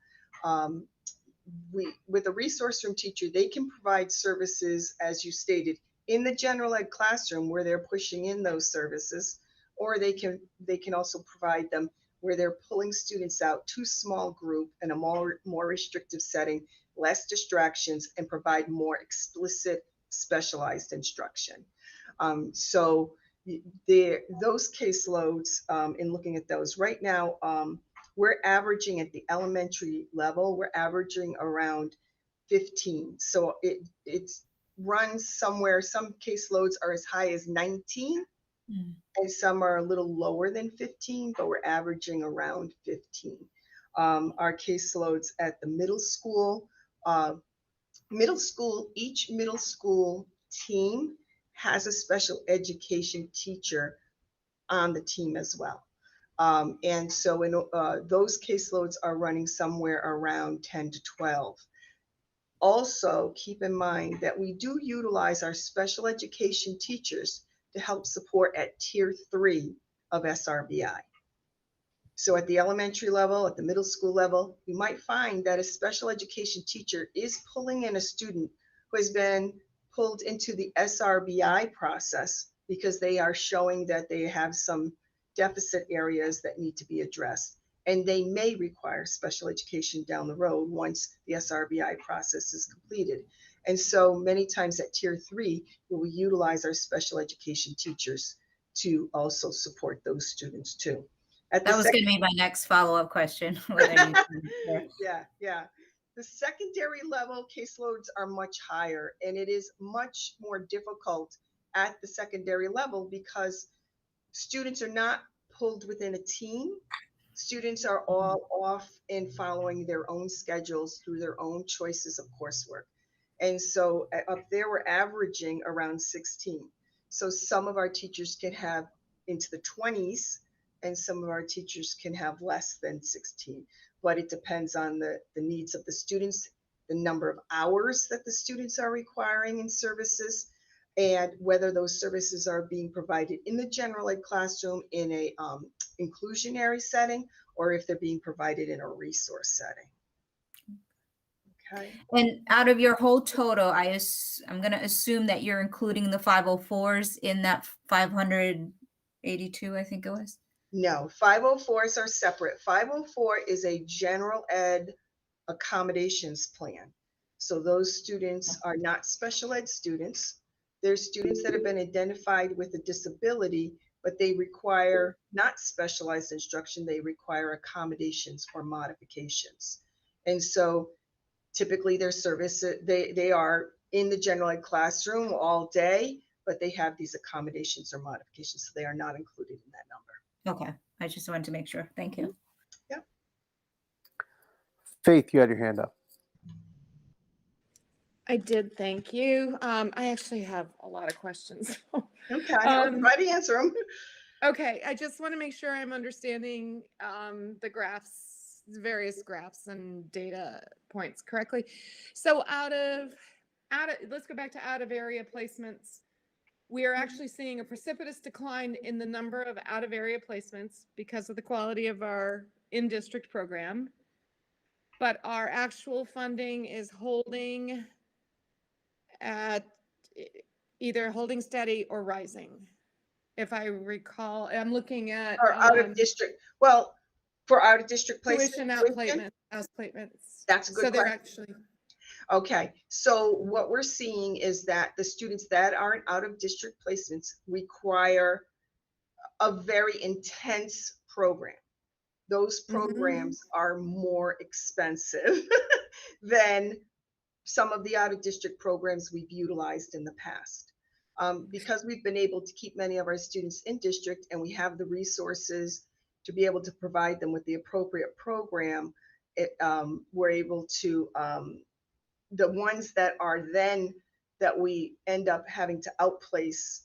With a resource room teacher, they can provide services, as you stated, in the general ed classroom where they're pushing in those services, or they can also provide them where they're pulling students out to small group in a more restrictive setting, less distractions, and provide more explicit specialized instruction. So those caseloads, in looking at those right now, we're averaging at the elementary level, we're averaging around 15. So it runs somewhere, some caseloads are as high as 19. And some are a little lower than 15, but we're averaging around 15. Our caseloads at the middle school, each middle school team has a special education teacher on the team as well. And so those caseloads are running somewhere around 10 to 12. Also, keep in mind that we do utilize our special education teachers to help support at tier 3 of SRBI. So at the elementary level, at the middle school level, you might find that a special education teacher is pulling in a student who has been pulled into the SRBI process because they are showing that they have some deficit areas that need to be addressed. And they may require special education down the road once the SRBI process is completed. And so many times at tier 3, we will utilize our special education teachers to also support those students too. That was going to be my next follow-up question. Yeah. The secondary level caseloads are much higher, and it is much more difficult at the secondary level because students are not pulled within a team. Students are all off and following their own schedules through their own choices of coursework. And so up there, we're averaging around 16. So some of our teachers can have into the 20s, and some of our teachers can have less than 16. But it depends on the needs of the students, the number of hours that the students are requiring in services, and whether those services are being provided in the general ed classroom in a inclusionary setting, or if they're being provided in a resource setting. Okay. And out of your whole total, I'm going to assume that you're including the 504s in that 582, I think it was. No, 504s are separate. 504 is a general ed accommodations plan. So those students are not special ed students. They're students that have been identified with a disability, but they require not specialized instruction, they require accommodations or modifications. And so typically their services, they are in the general ed classroom all day, but they have these accommodations or modifications, so they are not included in that number. Okay, I just wanted to make sure. Thank you. Yeah. Faith, you had your hand up. I did, thank you. I actually have a lot of questions. Okay, I'll try to answer them. Okay, I just want to make sure I'm understanding the graphs, various graphs and data points correctly. So out of let's go back to out of area placements. We are actually seeing a precipitous decline in the number of out of area placements because of the quality of our in-district program. But our actual funding is holding at either holding steady or rising. If I recall, I'm looking at Or out of district, well, for out of district tuition placement. out placements, house placements. That's a good So they're question. actually, Okay, so what we're seeing is that the students that aren't out of district placements require a very intense program. Those programs are more expensive than some of the out of district programs we've utilized in the past. Because we've been able to keep many of our students in district and we have the resources to be able to provide them with the appropriate program, we're able to, the ones that are then that we end up having to outplace,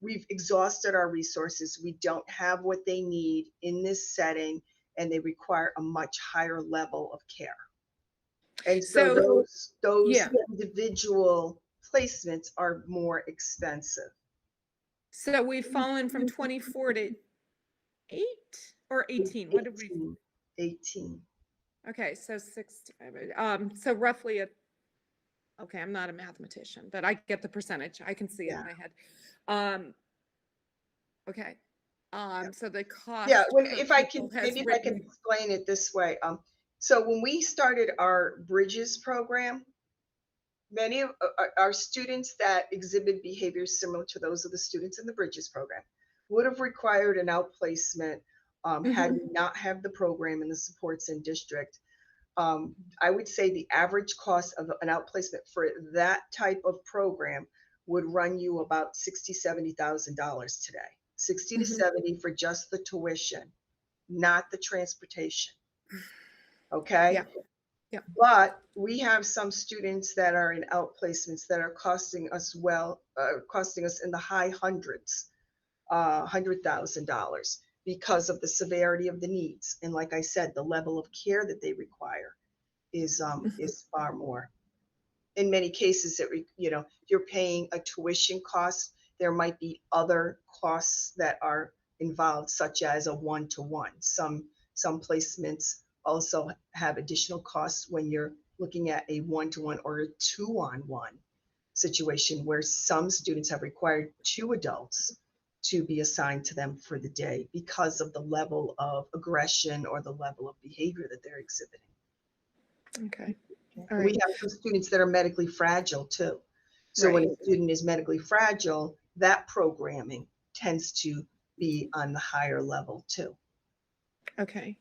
we've exhausted our resources. We don't have what they need in this setting, and they require a much higher level of care. And so those yeah. individual placements are more expensive. So we've fallen from 24 to 8 or 18. What did we? 18. Okay, so 16. So roughly okay, I'm not a mathematician, but I get the percentage. I can see it in my head. Okay. So the cost. Yeah, if I can explain it this way. So when we started our Bridges program, many of our students that exhibit behaviors similar to those of the students in the Bridges program would have required an outplacement had we not have the program and the supports in district. I would say the average cost of an outplacement for that type of program would run you about $60,000 to $70,000 today. 60 to 70 for just the tuition, not the transportation. Okay. Yeah. Yeah. But we have some students that are in outplacements that are costing us in the high hundreds, $100,000 because of the severity of the needs. And like I said, the level of care that they require is far more. In many cases, if you're paying a tuition cost, there might be other costs that are involved, such as a one-to-one. Some placements also have additional costs when you're looking at a one-to-one or a two-on-one situation where some students have required 2 adults to be assigned to them for the day because of the level of aggression or the level of behavior that they're exhibiting. Okay. All We right. have some students that are medically fragile too. So when a student is medically fragile, that programming tends to be on the higher level too. Okay.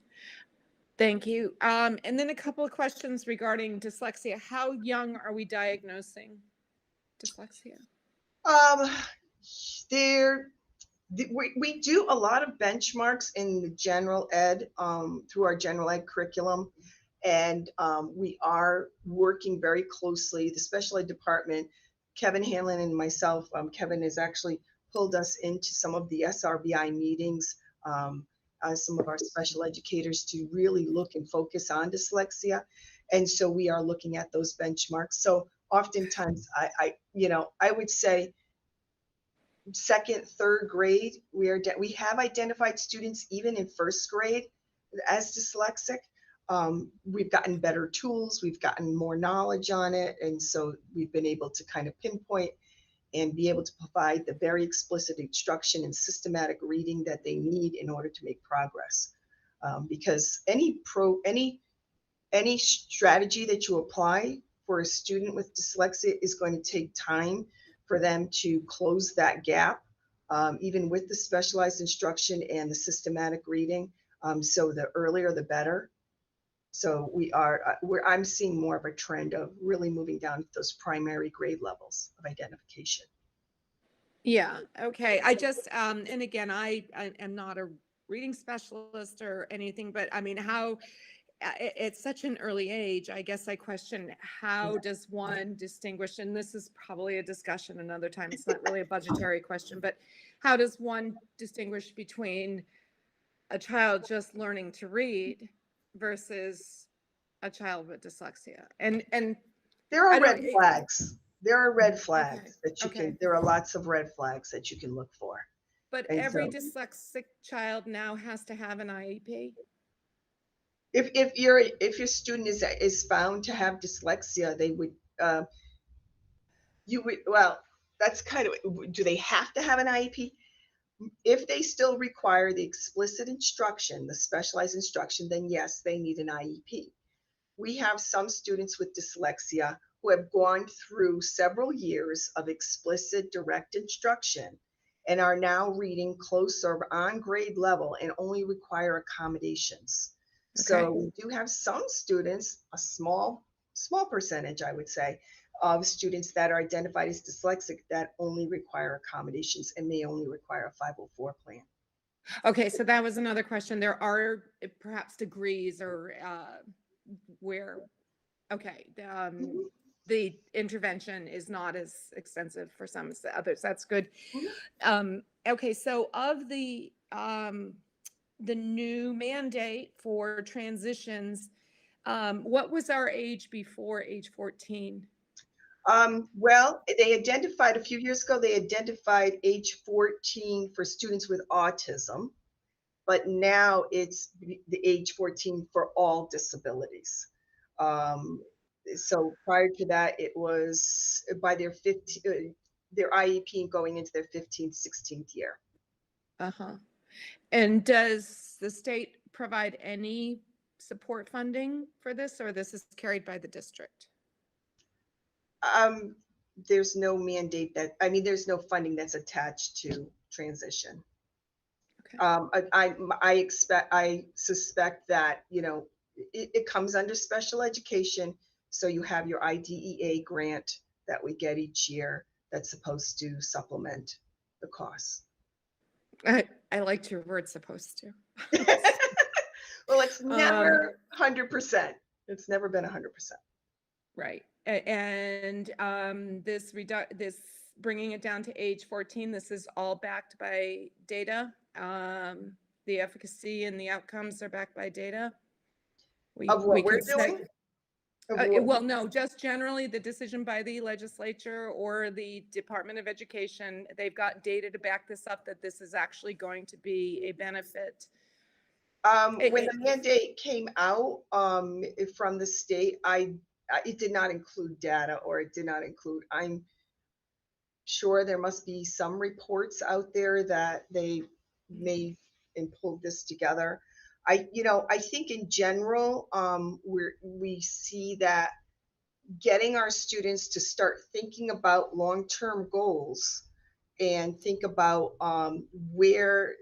Thank you. And then a couple of questions regarding dyslexia. How young are we diagnosing dyslexia? We do a lot of benchmarks in the general ed through our general ed curriculum. And we are working very closely, the special ed department, Kevin Hanlon and myself. Kevin has actually pulled us into some of the SRBI meetings, some of our special educators to really look and focus on dyslexia. And so we are looking at those benchmarks. So oftentimes I would say 2nd, 3rd grade, we have identified students even in 1st grade as dyslexic. We've gotten better tools, we've gotten more knowledge on it. And so we've been able to kind of pinpoint and be able to provide the very explicit instruction and systematic reading that they need in order to make progress. Because any strategy that you apply for a student with dyslexia is going to take time for them to close that gap, even with the specialized instruction and the systematic reading. So the earlier, the better. So I'm seeing more of a trend of really moving down to those primary grade levels of identification. Yeah. Okay. I just, and again, I am not a reading specialist or anything, but I mean, it's such an early age. I guess I question, how does one distinguish, and this is probably a discussion another time, it's not really a budgetary question, but how does one distinguish between a child just learning to read versus a child with dyslexia? And there are red flags. There are red flags that you okay. can, there are lots of red flags that you can look for. But And every so- dyslexic child now has to have an IEP? If your student is found to have dyslexia, they would, you would, well, that's kind of, do they have to have an IEP? If they still require the explicit instruction, the specialized instruction, then yes, they need an IEP. We have some students with dyslexia who have gone through several years of explicit direct instruction and are now reading closer on grade level and only require accommodations. So we do have some students, a small percentage, I would say, of students that are identified as dyslexic that only require accommodations and may only require a 504 plan. Okay, so that was another question. There are perhaps degrees or where, okay, the intervention is not as extensive for some as the others. That's good. Okay, so of the new mandate for transitions, what was our age before age 14? Well, they identified a few years ago, they identified age 14 for students with autism, but now it's the age 14 for all disabilities. So prior to that, it was by their IEP going into their 15th, 16th year. Uh-huh. And does the state provide any support funding for this, or this is carried by the district? There's no mandate that, I mean, there's no funding that's attached to transition. Okay. I suspect that, you know, it comes under special education. So you have your IDEA grant that we get each year that's supposed to supplement the costs. I liked your word "supposed to." Well, it's never 100%. It's never been 100%. Right. And this bringing it down to age 14, this is all backed by data. The efficacy and the outcomes are backed by data. Of what we're could say- doing? Of what- well, no, just generally the decision by the legislature or the Department of Education, they've got data to back this up, that this is actually going to be a benefit. When the mandate came out from the state, it did not include data, or it did not include, I'm sure there must be some reports out there that they made and pulled this together. I think in general, we see that getting our students to start thinking about long-term goals and think about where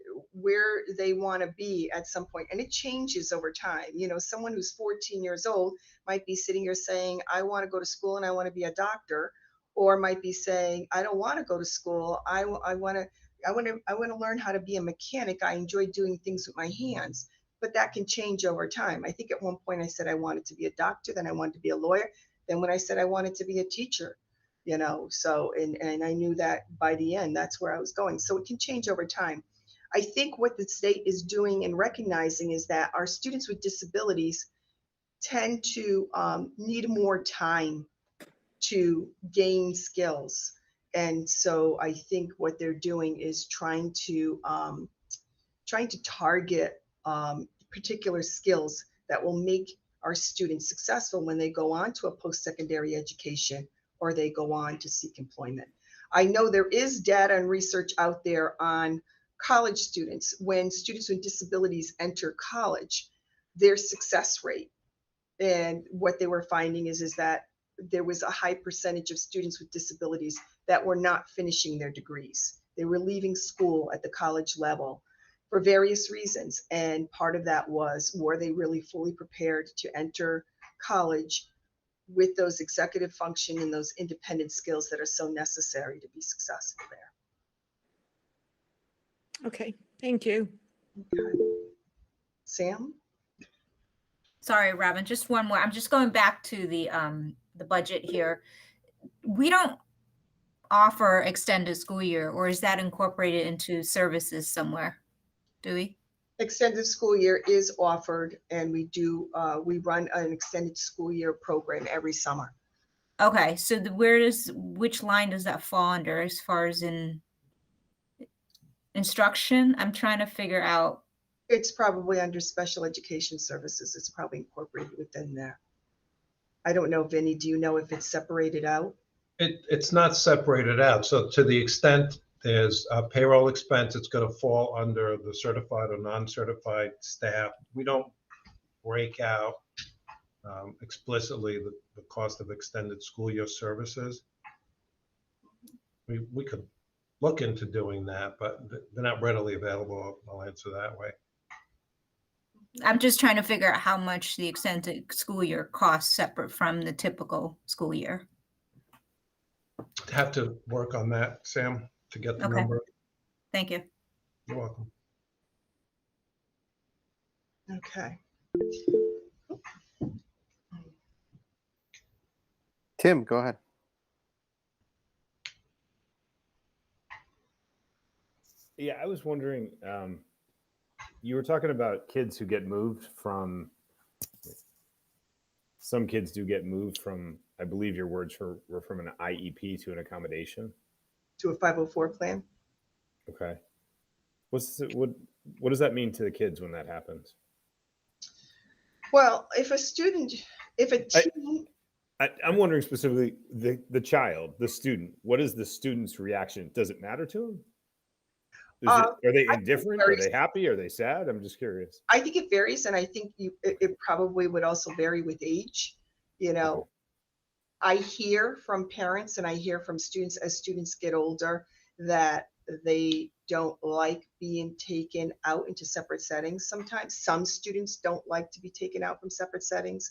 they want to be at some point, and it changes over time. You know, someone who's 14 years old might be sitting here saying, I want to go to school and I want to be a doctor, or might be saying, I don't want to go to school. I want to learn how to be a mechanic. I enjoy doing things with my hands. But that can change over time. I think at one point I said I wanted to be a doctor, then I wanted to be a lawyer. Then when I said I wanted to be a teacher, you know, so, and I knew that by the end, that's where I was going. So it can change over time. I think what the state is doing and recognizing is that our students with disabilities tend to need more time to gain skills. And so I think what they're doing is trying to target particular skills that will make our students successful when they go on to a post-secondary education or they go on to seek employment. I know there is data and research out there on college students. When students with disabilities enter college, their success rate, and what they were finding is that there was a high percentage of students with disabilities that were not finishing their degrees. They were leaving school at the college level for various reasons. And part of that was, were they really fully prepared to enter college with those executive function and those independent skills that are so necessary to be successful there? Okay, thank you. Okay. Sam? Sorry, Robin, just one more. I'm just going back to the budget here. We don't offer extended school year, or is that incorporated into services somewhere? Do we? Extended school year is offered, and we run an extended school year program every summer. Okay, so which line does that fall under as far as in instruction? I'm trying to figure out. It's probably under special education services. It's probably incorporated within there. I don't know, Vinny, do you know if it's separated out? It's not separated out. So to the extent there's a payroll expense, it's going to fall under the certified or non-certified staff. We don't break out explicitly the cost of extended school year services. We could look into doing that, but they're not readily available. I'll answer that way. I'm just trying to figure out how much the extended school year costs separate from the typical school year. Have to work on that, Sam, to get the Okay. number. Thank you. You're welcome. Okay. Tim, go ahead. Yeah, I was wondering, you were talking about kids who get moved from, some kids do get moved from, I believe your words were from an IEP to an accommodation. To a 504 plan? Okay. What does that mean to the kids when that happens? Well, if a teen, I'm wondering specifically the child, the student. What is the student's reaction? Does it matter to them? Are they indifferent? Are they happy? Are they sad? I'm just curious. I think it varies, and I think it probably would also vary with age. You know, Okay. I hear from parents and I hear from students as students get older that they don't like being taken out into separate settings. Sometimes some students don't like to be taken out from separate settings.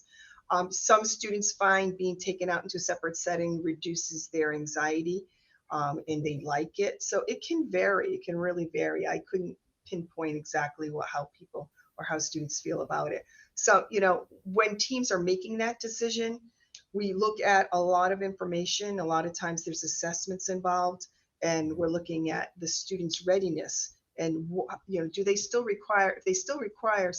Some students find being taken out into a separate setting reduces their anxiety, and they like it. So it can vary. It can really vary. I couldn't pinpoint exactly how people or how students feel about it. So, you know, when teams are making that decision, we look at a lot of information. A lot of times there's assessments involved, and we're looking at the student's readiness and, you know, do they still require, if they still require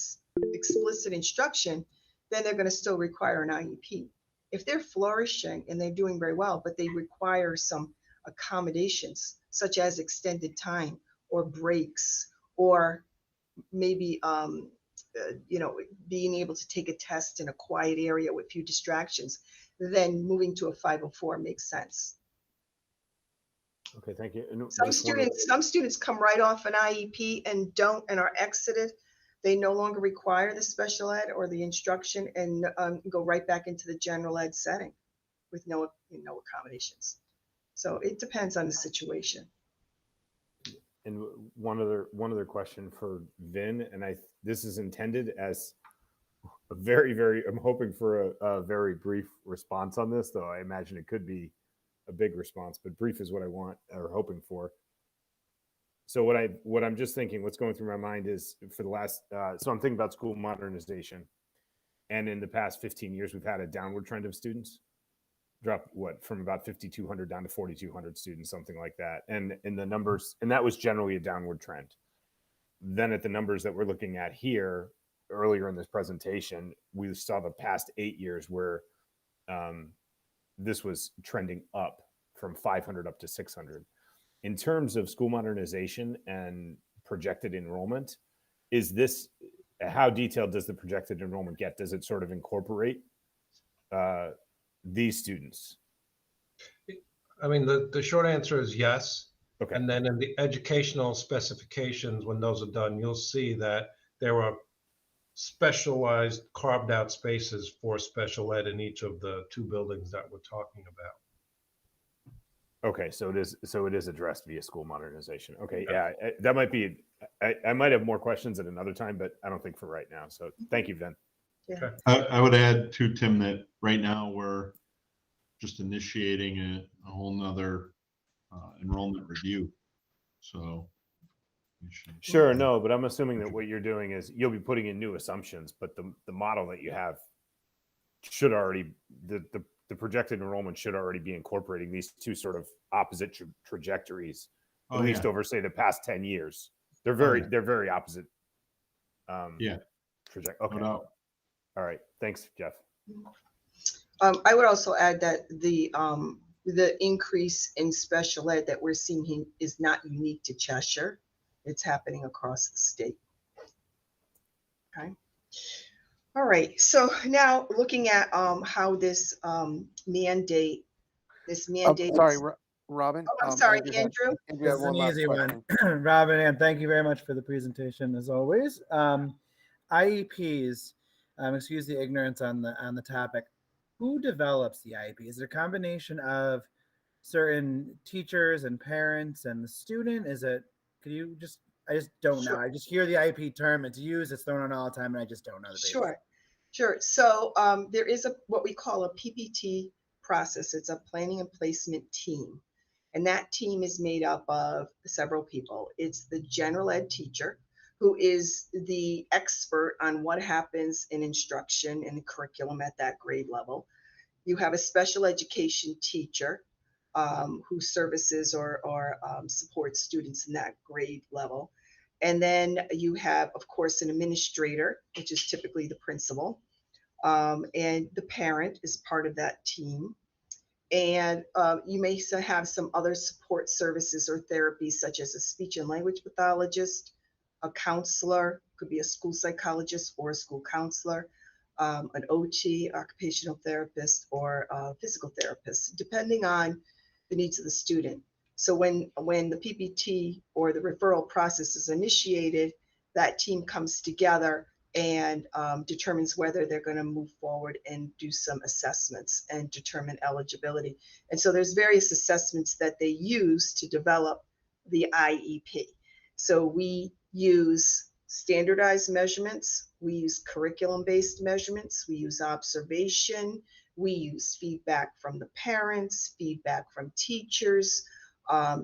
explicit instruction, then they're going to still require an IEP. If they're flourishing and they're doing very well, but they require some accommodations such as extended time or breaks, or maybe you know, being able to take a test in a quiet area with few distractions, then moving to a 504 makes sense. Okay, thank you. And Some students come right off an IEP and are exited. They no longer require the special ed or the instruction and go right back into the general ed setting with no accommodations. So it depends on the situation. And one other question for Vin, and this is intended as a very, I'm hoping for a very brief response on this, though I imagine it could be a big response, but brief is what I want or hoping for. So what I'm just thinking, what's going through my mind is for the last, so I'm thinking about school modernization. And in the past 15 years, we've had a downward trend of students. Drop from about 5,200 down to 4,200 students, something like that. And in the numbers, and that was generally a downward trend. Then at the numbers that we're looking at here earlier in this presentation, we saw the past 8 years where this was trending up from 500 up to 600. In terms of school modernization and projected enrollment, how detailed does the projected enrollment get? Does it sort of incorporate these students? I mean, the short answer is yes. Okay. And then in the educational specifications, when those are done, you'll see that there are specialized carved out spaces for special ed in each of the 2 buildings that we're talking about. Okay, so it is addressed via school modernization. Okay, yeah, that might be. I might have more questions at another time, but I don't think for right now. So thank you, Vin. Yeah. I would add to Tim that right now we're just initiating a whole nother enrollment review. So Sure, no, but I'm assuming that what you're doing is you'll be putting in new assumptions, but the model that you have should already the projected enrollment should already be incorporating these 2 sort of opposite trajectories, at least over say the past 10 years. They're very opposite. Yeah. Trajectory. Okay. No doubt. All right. Thanks, Jeff. I would also add that the increase in special ed that we're seeing is not unique to Cheshire. It's happening across the state. Okay. All right. So now looking at how this mandate, Sorry, Robin. Oh, I'm sorry, Andrew Andrew. Andrew This had is one an last easy question. one. Robin, and thank you very much for the presentation as always. IEPs, excuse the ignorance on the topic. Who develops the IEP? Is it a combination of certain teachers and parents and the student? Is it, could you just, I just don't know. Sure. I just hear the IEP term, it's used, it's thrown on all the time, and I just don't know the basics. Sure. So there is what we call a PPT process. It's a planning and placement team. And that team is made up of several people. It's the general ed teacher, who is the expert on what happens in instruction and the curriculum at that grade level. You have a special education teacher who services or supports students in that grade level. And then you have, of course, an administrator, which is typically the principal. And the parent is part of that team. And you may have some other support services or therapies, such as a speech and language pathologist, a counselor, could be a school psychologist or a school counselor, an OT, occupational therapist, or a physical therapist, depending on the needs of the student. So when the PPT or the referral process is initiated, that team comes together and determines whether they're going to move forward and do some assessments and determine eligibility. And so there's various assessments that they use to develop the IEP. So we use standardized measurements, we use curriculum-based measurements, we use observation, we use feedback from the parents, feedback from teachers.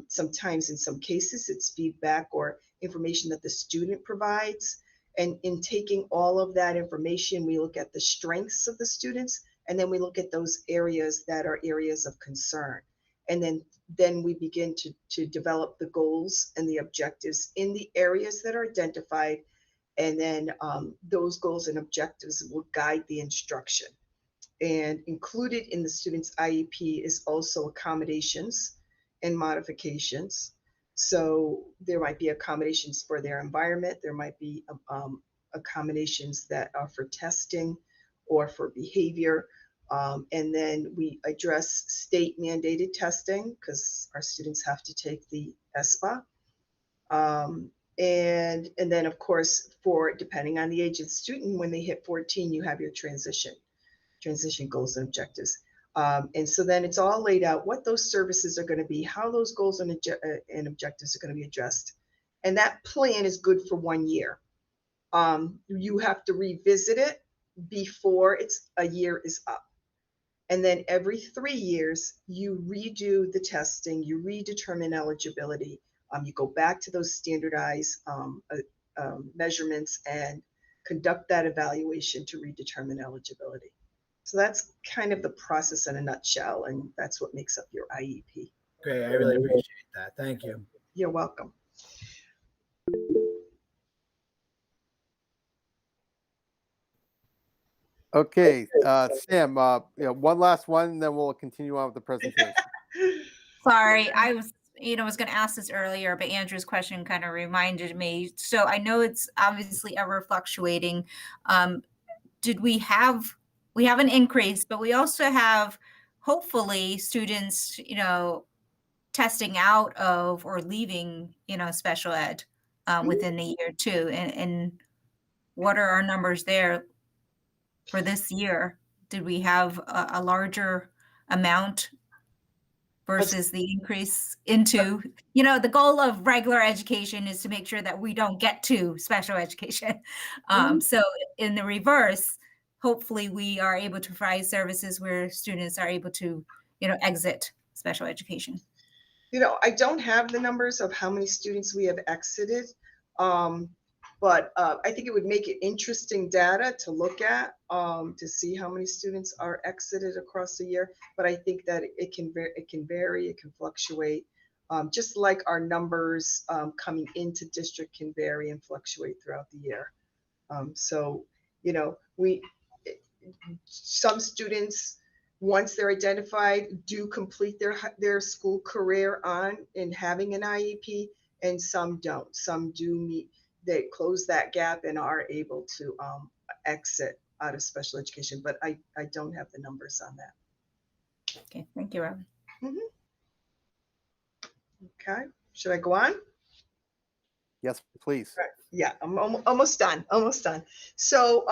Sometimes in some cases it's feedback or information that the student provides. And in taking all of that information, we look at the strengths of the students, and then we look at those areas that are areas of concern. And then we begin to develop the goals and the objectives in the areas that are identified. And then those goals and objectives will guide the instruction. And included in the student's IEP is also accommodations and modifications. So there might be accommodations for their environment. There might be accommodations that are for testing or for behavior. And then we address state mandated testing because our students have to take the ESPA. And then of course, depending on the age of the student, when they hit 14, you have your transition goals and objectives. And so then it's all laid out what those services are going to be, how those goals and objectives are going to be addressed. And that plan is good for 1 year. You have to revisit it before a year is up. And then every 3 years, you redo the testing, you redetermine eligibility. You go back to those standardized measurements and conduct that evaluation to redetermine eligibility. So that's kind of the process in a nutshell, and that's what makes up your IEP. Great, I really appreciate that. Thank you. You're welcome. Okay, Sam, one last one, and then we'll continue on with the presentation. Sorry, I was going to ask this earlier, but Andrew's question kind of reminded me. So I know it's obviously ever fluctuating. We have an increase, but we also have hopefully students, testing out of or leaving, special ed within the year too. And what are our numbers there for this year? Did we have a larger amount versus the increase into, the goal of regular education is to make sure that we don't get to special education. So in the reverse, hopefully we are able to provide services where students are able to, exit special education. I don't have the numbers of how many students we have exited, but I think it would make it interesting data to look at to see how many students are exited across the year. But I think that it can vary, it can fluctuate, just like our numbers coming into district can vary and fluctuate throughout the year. So some students once they're identified, do complete their school career on in having an IEP, and some don't. Some do meet, they close that gap and are able to exit out of special education, but I don't have the numbers on that. Okay, thank you, Robin. Okay, should I go on? Yes, please. Yeah, I'm almost done. So,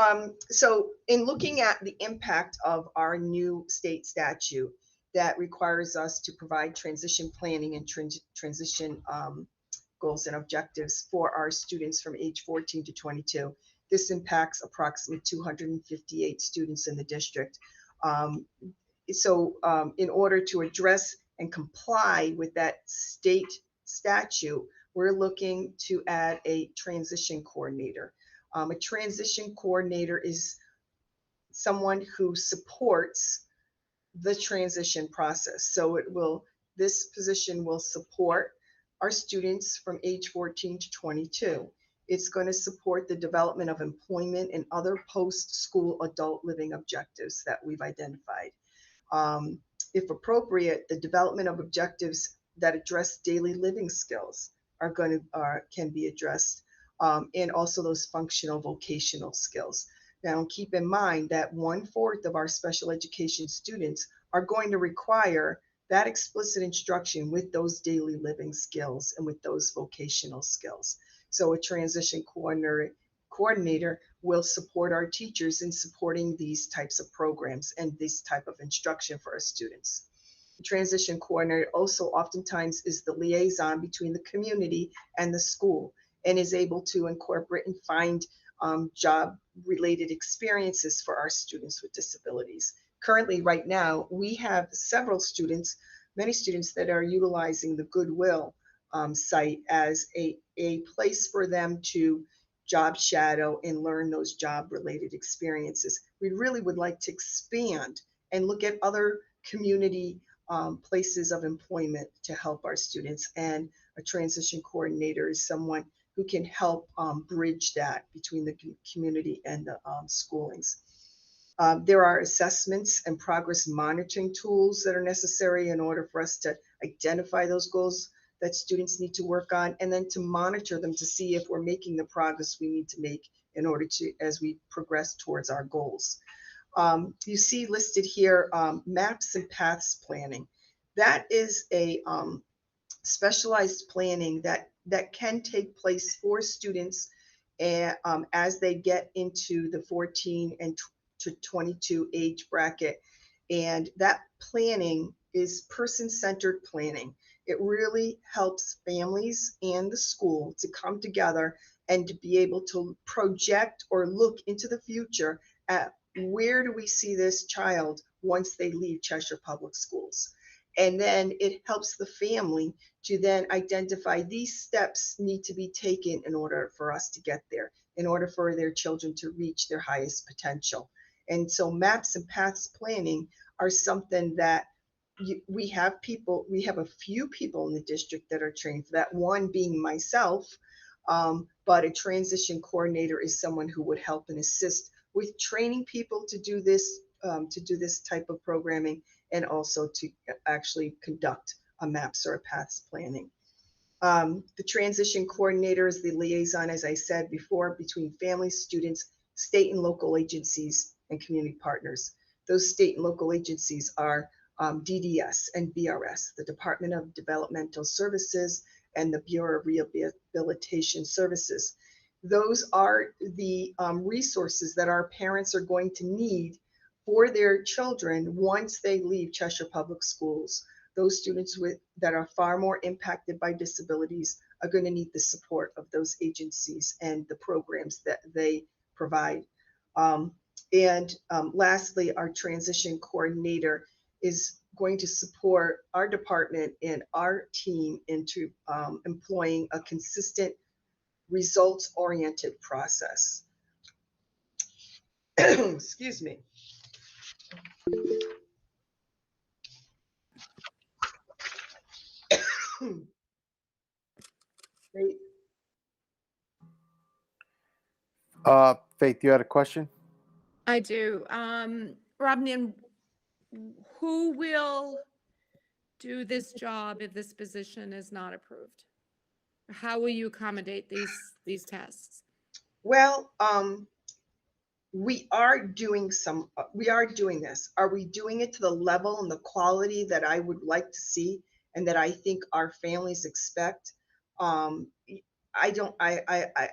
so in looking at the impact of our new state statute that requires us to provide transition planning and transition goals and objectives for our students from age 14 to 22, this impacts approximately 258 students in the district. In order to address and comply with that state statute, we're looking to add a transition coordinator. A transition coordinator is someone who supports the transition process. So this position will support our students from age 14 to 22. It's going to support the development of employment and other post-school adult living objectives that we've identified. If appropriate, the development of objectives that address daily living skills can be addressed, and also those functional vocational skills. Now, keep in mind that 1/4 of our special education students are going to require that explicit instruction with those daily living skills and with those vocational skills. So a transition coordinator will support our teachers in supporting these types of programs and this type of instruction for our students. The transition coordinator also oftentimes is the liaison between the community and the school, and is able to incorporate and find job-related experiences for our students with disabilities. Currently, right now, we have many students that are utilizing the Goodwill site as a place for them to job shadow and learn those job-related experiences. We really would like to expand and look at other community places of employment to help our students, and a transition coordinator is someone who can help bridge that between the community and the schoolings. There are assessments and progress monitoring tools that are necessary in order for us to identify those goals that students need to work on, and then to monitor them to see if we're making the progress we need to make in order to, as we progress towards our goals. You see listed here, maps and paths planning. That is a specialized planning that can take place for students as they get into the 14 and to 22 age bracket. And that planning is person-centered planning. It really helps families and the school to come together and to be able to project or look into the future at where do we see this child once they leave Cheshire Public Schools. And then it helps the family to then identify these steps need to be taken in order for us to get there, in order for their children to reach their highest potential. And so maps and paths planning are something that we have a few people in the district that are trained for that, one being myself, but a transition coordinator is someone who would help and assist with training people to do this type of programming, and also to actually conduct a maps or a paths planning. The transition coordinator is the liaison, as I said before, between families, students, state and local agencies, and community partners. Those state and local agencies are DDS and BRS, the Department of Developmental Services and the Bureau of Rehabilitation Services. Those are the resources that our parents are going to need for their children once they leave Cheshire Public Schools. Those students that are far more impacted by disabilities are going to need the support of those agencies and the programs that they provide. Lastly, our transition coordinator is going to support our department and our team into employing a consistent, results-oriented process. Excuse me. Faith, you had a question? I do. Robin, who will do this job if this position is not approved? How will you accommodate these tasks? Well, we are doing this. Are we doing it to the level and the quality that I would like to see and that I think our families expect?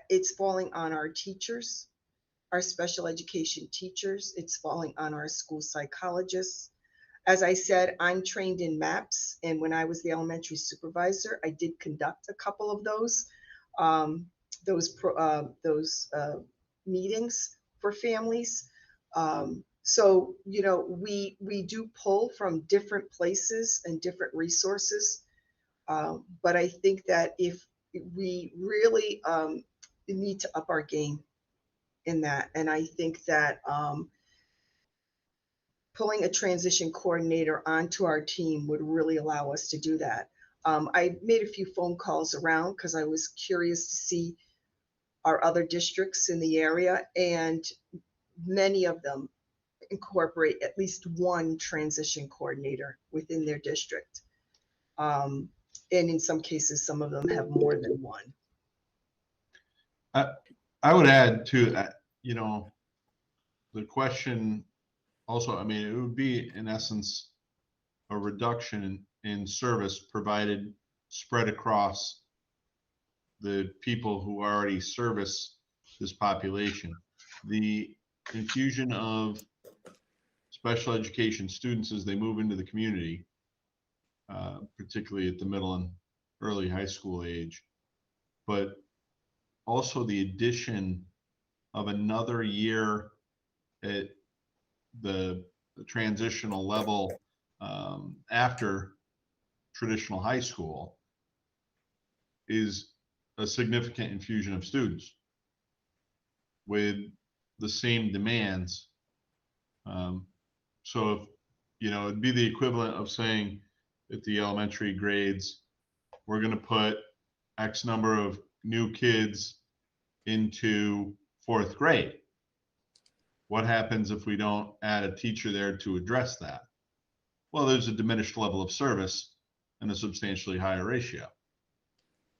It's falling on our teachers, our special education teachers. It's falling on our school psychologists. As I said, I'm trained in MAPS, and when I was the elementary supervisor, I did conduct a couple of those meetings for families. So, you know, we do pull from different places and different resources. But I think that if we really need to up our game in that, and I think that pulling a transition coordinator onto our team would really allow us to do that. I made a few phone calls around because I was curious to see our other districts in the area, and many of them incorporate at least one transition coordinator within their district. And in some cases, some of them have more than one. I would add to that, you know, the question also, I mean, it would be in essence a reduction in service provided spread across the people who already service this population. The infusion of special education students as they move into the community, particularly at the middle and early high school age, but also the addition of another year at the transitional level after traditional high school is a significant infusion of students with the same demands. So if, you know, it'd be the equivalent of saying at the elementary grades, we're going to put X number of new kids into 4th grade. What happens if we don't add a teacher there to address that? Well, there's a diminished level of service and a substantially higher ratio.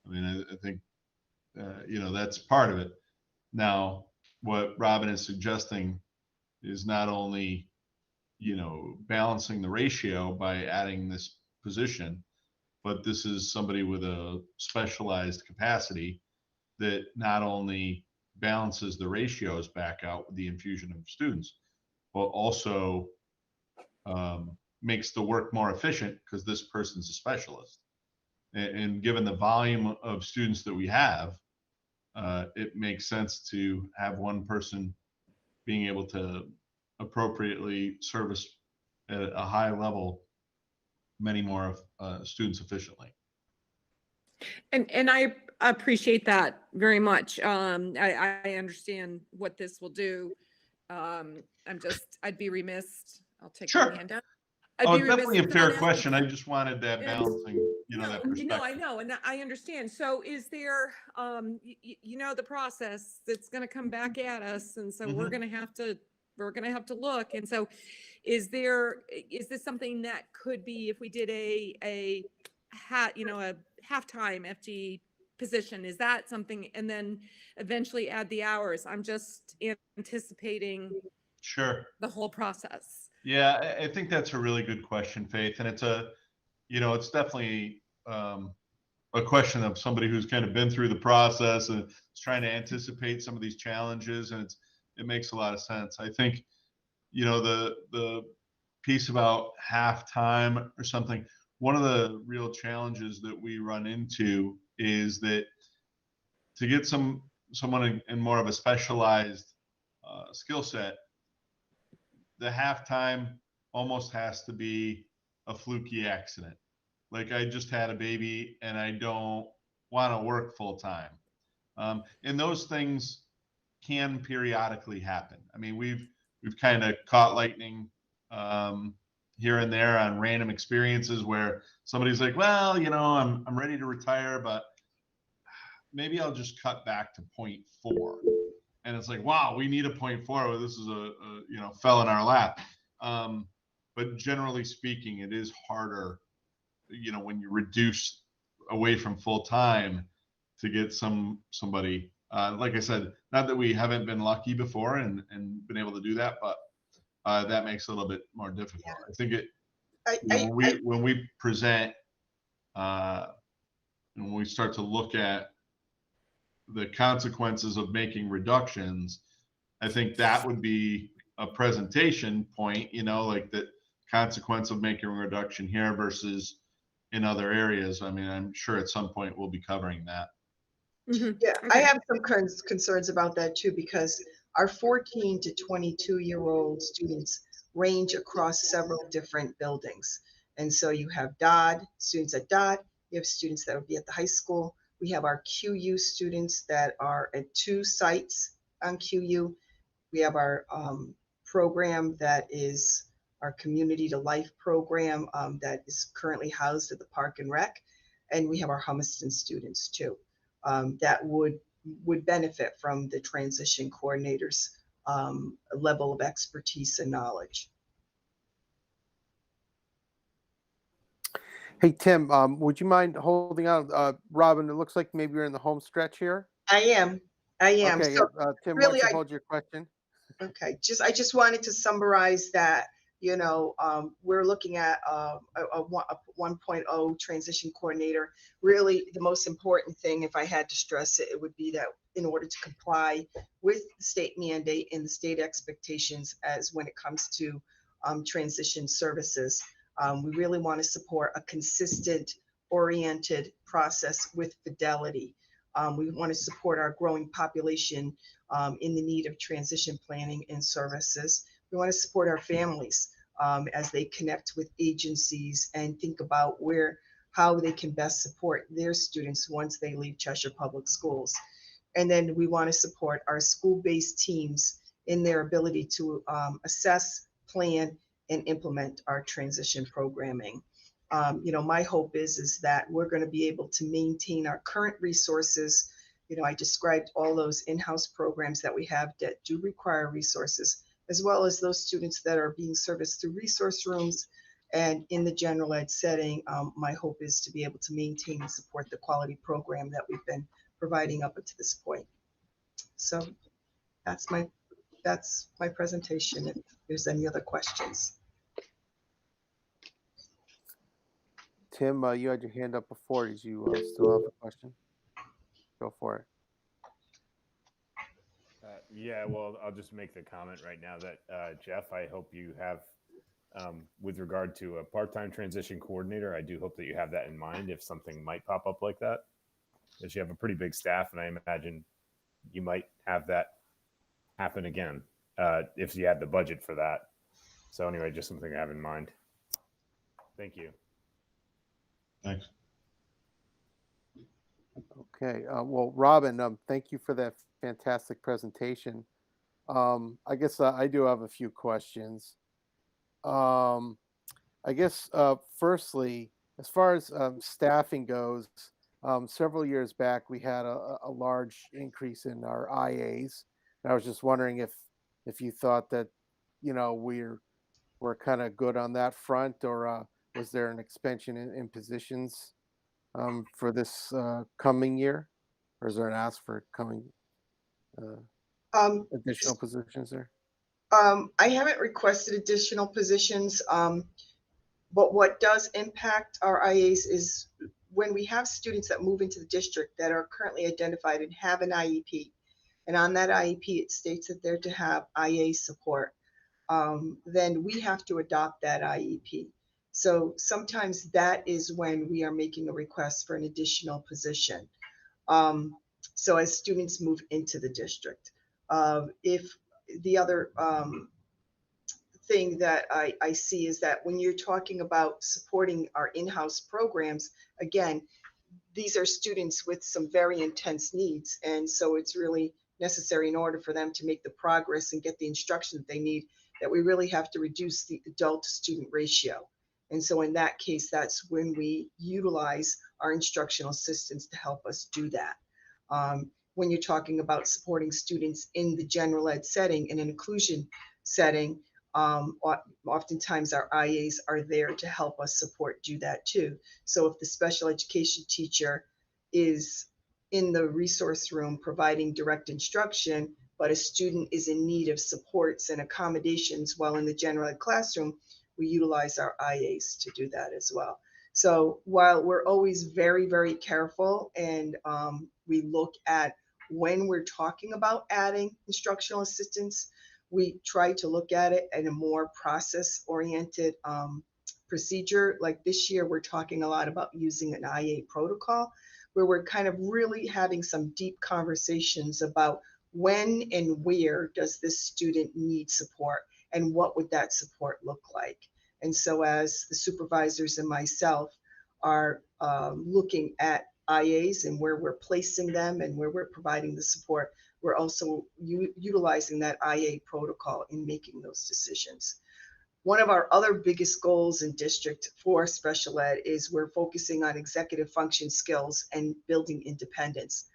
I mean, I think, you know, that's part of it. Now, what Robin is suggesting is not only, you know, balancing the ratio by adding this position, but this is somebody with a specialized capacity that not only balances the ratios back out with the infusion of students, but also makes the work more efficient because this person's a specialist. And given the volume of students that we have, it makes sense to have one person being able to appropriately service at a high level many more students efficiently. And I appreciate that very much. I understand what this will do. I'd be remiss. I'll take Sure. my hand down. Oh, it's definitely a fair question. I just wanted that Yeah. balancing, you know, that perspective. No, I know, and I understand. So is there, you know, the process that's going to come back at us, and so we're going to have to look. And so, is this something that could be, if we did a halftime FT position, is that something, and then eventually add the hours? I'm just anticipating Sure. the whole process. Yeah, I think that's a really good question, Faith. And it's it's definitely a question of somebody who's kind of been through the process and is trying to anticipate some of these challenges. And it makes a lot of sense. I think, you know, the piece about halftime or something, one of the real challenges that we run into is that to get someone in more of a specialized skill set, the halftime almost has to be a fluky accident. Like, I just had a baby and I don't want to work full time. And those things can periodically happen. I mean, we've kind of caught lightning here and there on random experiences where somebody's like, well, you know, I'm ready to retire, but maybe I'll just cut back to 0.4. And it's like, wow, we need a 0.4. This is fell in our lap. but generally speaking, it is harder, you know, when you reduce away from full time to get somebody. Like I said, not that we haven't been lucky before and been able to do that, but that makes it a little bit more difficult. Yeah. I think it, I, you know, I, when we present, and when we start to look at the consequences of making reductions, I think that would be a presentation point, you know, like the consequence of making a reduction here versus in other areas. I mean, I'm sure at some point we'll be covering that. Mhm. Yeah, I Okay. have some concerns about that too, because our 14 to 22-year-old students range across several different buildings. And so you have DOD, students at DOD, you have students that would be at the high school. We have our QU students that are at 2 sites on QU. We have our program that is our Community to Life program that is currently housed at the Park and Rec. And we have our Humiston students too. That would benefit from the transition coordinators' level of expertise and knowledge. Hey, Tim, would you mind holding on? Robin, it looks like maybe you're in the home stretch here. I am. Okay, So yeah, Tim, why really, don't you hold your question? okay, I just wanted to summarize that, you know, we're looking at a 1.0 transition coordinator. Really, the most important thing, if I had to stress it, it would be that in order to comply with the state mandate and the state expectations as when it comes to transition services, we really want to support a consistent, oriented process with fidelity. We want to support our growing population in the need of transition planning and services. We want to support our families as they connect with agencies and think about how they can best support their students once they leave Cheshire Public Schools. And then we want to support our school-based teams in their ability to assess, plan, and implement our transition programming. You know, my hope is that we're going to be able to maintain our current resources. You know, I described all those in-house programs that we have that do require resources, as well as those students that are being serviced through resource rooms. And in the general ed setting, my hope is to be able to maintain and support the quality program that we've been providing up to this point. So that's my presentation. If there's any other questions. Tim, you had your hand up before. Did you still have a question? Go for it. Yeah, well, I'll just make the comment right now that Jeff, I hope you have, with regard to a part-time transition coordinator, I do hope that you have that in mind if something might pop up like that. Because you have a pretty big staff, and I imagine you might have that happen again if you had the budget for that. So anyway, just something to have in mind. Thank you. Thanks. Okay, well, Robin, thank you for that fantastic presentation. I guess I do have a few questions. I guess firstly, as far as staffing goes, several years back we had a large increase in our IAs, and I was just wondering if you thought that, you know, we're kind of good on that front, or was there an expansion in positions for this coming year, or is there an ask for coming additional positions there? I haven't requested additional positions, but what does impact our IAs is when we have students that move into the district that are currently identified and have an IEP, and on that IEP it states that they're to have IA support, then we have to adopt that IEP. So sometimes that is when we are making a request for an additional position. So as students move into the district, if the other thing that I see is that when you're talking about supporting our in-house programs, again, these are students with some very intense needs. And so it's really necessary in order for them to make the progress and get the instruction that they need, that we really have to reduce the adult to student ratio. And so in that case, that's when we utilize our instructional assistants to help us do that. When you're talking about supporting students in the general ed setting, in an inclusion setting, Oftentimes our IAs are there to help us do that too. So if the special education teacher is in the resource room providing direct instruction, but a student is in need of supports and accommodations while in the general ed classroom, we utilize our IAs to do that as well. So while we're always very, very careful and we look at when we're talking about adding instructional assistants, we try to look at it in a more process-oriented procedure. Like this year, we're talking a lot about using an IA protocol, where we're kind of really having some deep conversations about when and where does this student need support and what would that support look like. And so as the supervisors and myself are looking at IAs and where we're placing them and where we're providing the support, we're also utilizing that IA protocol in making those decisions. One of our other biggest goals in district for special ed is we're focusing on executive function skills and building independence.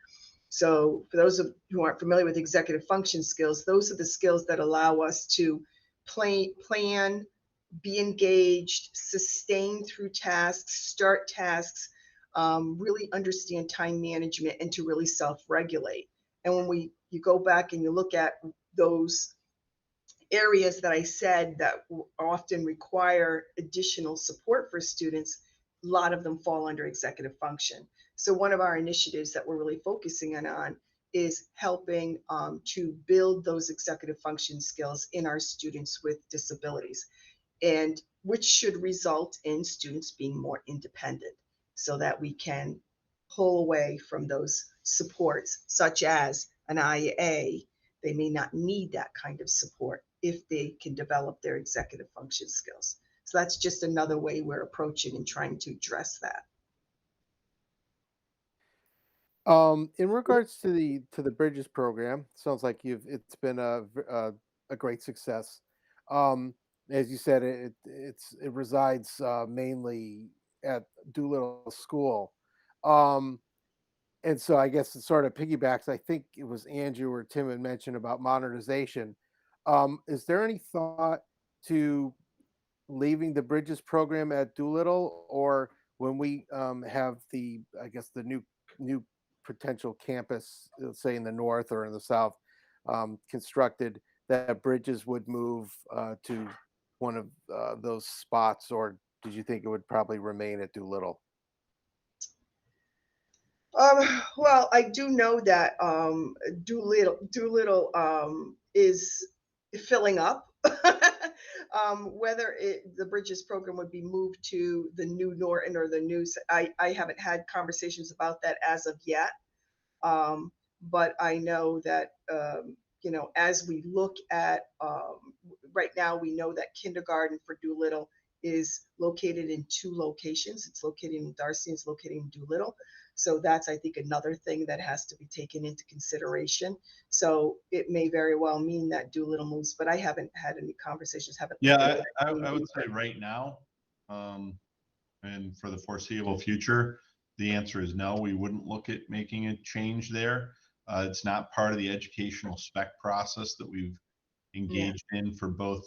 So for those who aren't familiar with executive function skills, those are the skills that allow us to plan, be engaged, sustain through tasks, start tasks, really understand time management, and to really self-regulate. And when you go back and you look at those areas that I said that often require additional support for students, a lot of them fall under executive function. So one of our initiatives that we're really focusing on is helping to build those executive function skills in our students with disabilities, and which should result in students being more independent so that we can pull away from those supports, such as an IA. They may not need that kind of support if they can develop their executive function skills. So that's just another way we're approaching and trying to address that. In regards to the Bridges program, sounds like it's been a great success. As you said, it resides mainly at Doolittle School. And so I guess it sort of piggybacks. I think it was Andrew or Tim had mentioned about modernization. Is there any thought to leaving the Bridges program at Doolittle, or when we have the new potential campus, let's say in the north or in the south, constructed, that Bridges would move to one of those spots, or did you think it would probably remain at Doolittle? Well, I do know that Doolittle is filling up. Whether the Bridges program would be moved to the new Norton or the new, I haven't had conversations about that as of yet. But I know that, as we look at, right now, we know that kindergarten for Doolittle is located in 2 locations. It's located in Darcy, it's located in Doolittle. So that's, I think, another thing that has to be taken into consideration. So it may very well mean that Doolittle moves, but I haven't had any conversations. Yeah, I would say right now, and for the foreseeable future, the answer is no. We wouldn't look at making a change there. It's not part of the educational spec process that we've engaged in for both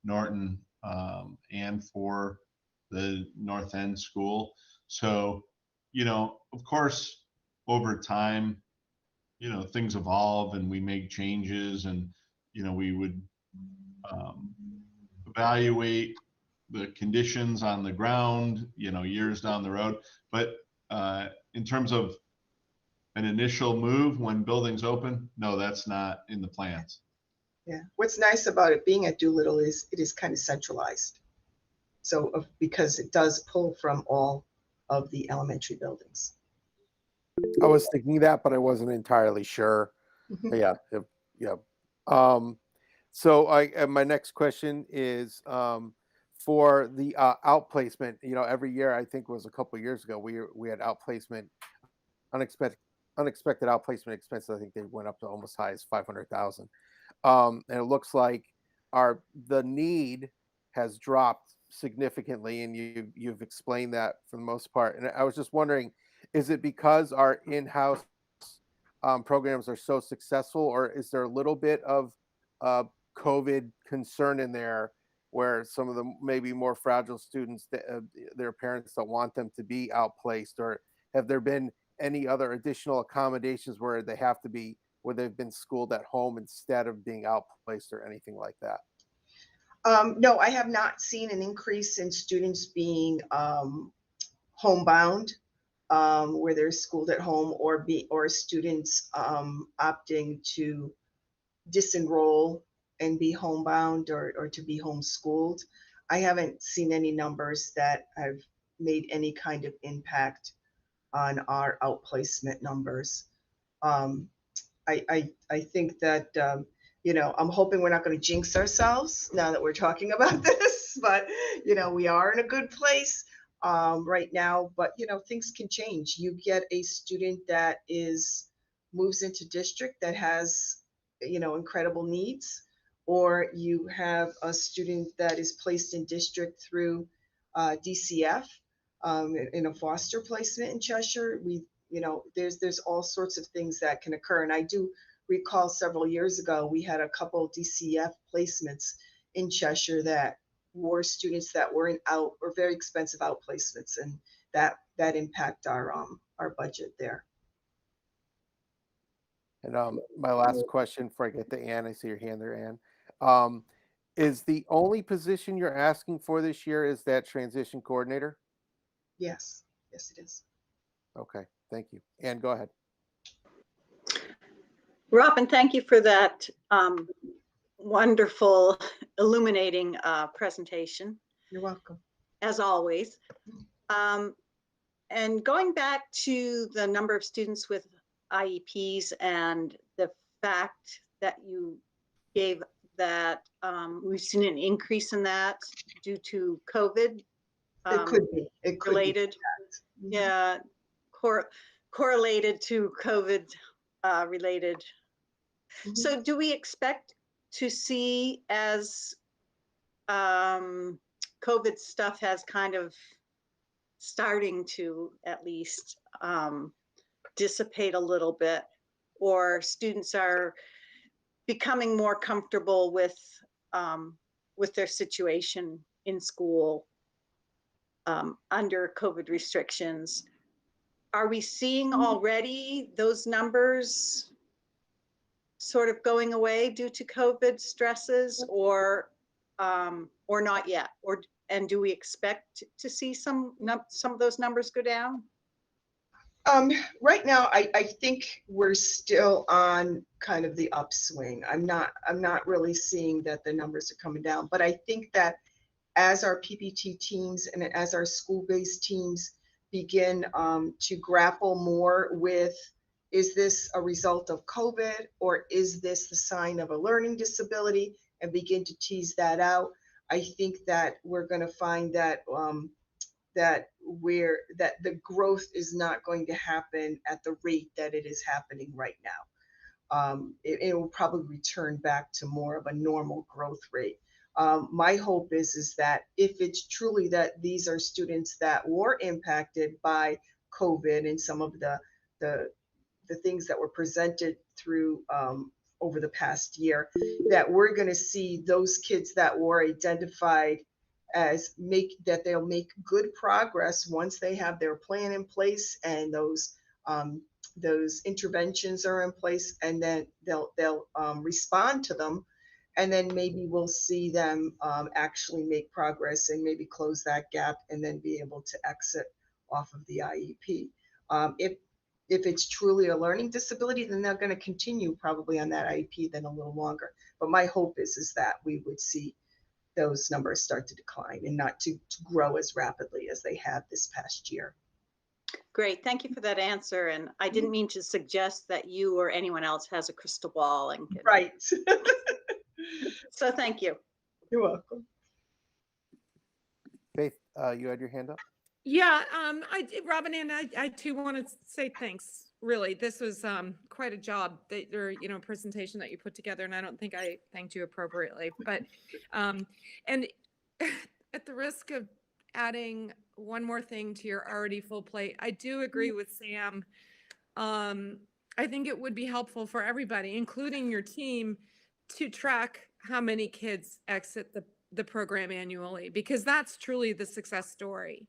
Norton and for the North End School. So, of course, over time, things evolve and we make changes, and, we would evaluate the conditions on the ground, years down the road. But in terms of an initial move when buildings open, no, that's not in the plans. Yeah. What's nice about it being at Doolittle is it is kind of centralized. So because it does pull from all of the elementary buildings. I was thinking that, but I wasn't entirely sure. Mhm. But yeah. So my next question is for the outplacement. Every year, I think it was a couple of years ago, we had outplacement, unexpected outplacement expenses. I think they went up to almost high as 500,000. And it looks like the need has dropped significantly, and you've explained that for the most part. And I was just wondering, is it because our in-house programs are so successful, or is there a little bit of COVID concern in there where some of the maybe more fragile students, their parents don't want them to be outplaced? Or have there been any other additional accommodations where they have to be, where they've been schooled at home instead of being outplaced or anything like that? No, I have not seen an increase in students being homebound, where they're schooled at home, or students opting to disenroll and be homebound, or to be homeschooled. I haven't seen any numbers that have made any kind of impact on our outplacement numbers. I think that, I'm hoping we're not going to jinx ourselves now that we're talking about this, but, we are in a good place right now, but, things can change. You get a student that moves into district that has, incredible needs, or you have a student that is placed in district through DCF in a foster placement in Cheshire. There's all sorts of things that can occur. And I do recall several years ago, we had a couple DCF placements in Cheshire that were students that were or very expensive out placements, and that impact our budget there. And my last question before I get to Ann, I see your hand there, Ann. Is the only position you're asking for this year is that transition coordinator? Yes, it is. Okay, thank you. Ann, go ahead. Robin, thank you for that wonderful, illuminating presentation. You're welcome. As always. And going back to the number of students with IEPs and the fact that you gave that we've seen an increase in that due to COVID. It could be. Related. Be. Yeah, correlated to COVID related. Mm-hmm. So do we expect to see, as COVID stuff has kind of starting to at least dissipate a little bit, or students are becoming more comfortable with their situation in school under COVID restrictions? Are we seeing already those numbers sort of going away due to COVID stresses, or not yet? And do we expect to see some of those numbers go down? Right now, I think we're still on kind of the upswing. I'm not really seeing that the numbers are coming down, but I think that as our PPT teams and as our school-based teams begin to grapple more with, is this a result of COVID, or is this the sign of a learning disability, and begin to tease that out, I think that we're going to find that that the growth is not going to happen at the rate that it is happening right now. It will probably return back to more of a normal growth rate. My hope is that if it's truly that these are students that were impacted by COVID and some of the things that were presented through over the past year, that we're going to see those kids that were identified as they'll make good progress once they have their plan in place and those interventions are in place, and then they'll respond to them, and then maybe we'll see them actually make progress and maybe close that gap and then be able to exit off of the IEP. If it's truly a learning disability, then they're going to continue probably on that IEP then a little longer. But my hope is that we would see those numbers start to decline and not to grow as rapidly as they have this past year. Great, thank you for that answer. And I didn't mean to suggest that you or anyone else has a crystal ball. And right. So thank you. You're welcome. Faith, you had your hand up? Yeah, Robin, and I too want to say thanks. Really, this was quite a job presentation that you put together, and I don't think I thanked you appropriately. But and at the risk of adding one more thing to your already full plate, I do agree with Sam. I think it would be helpful for everybody, including your team, to track how many kids exit the program annually, because that's truly the success story.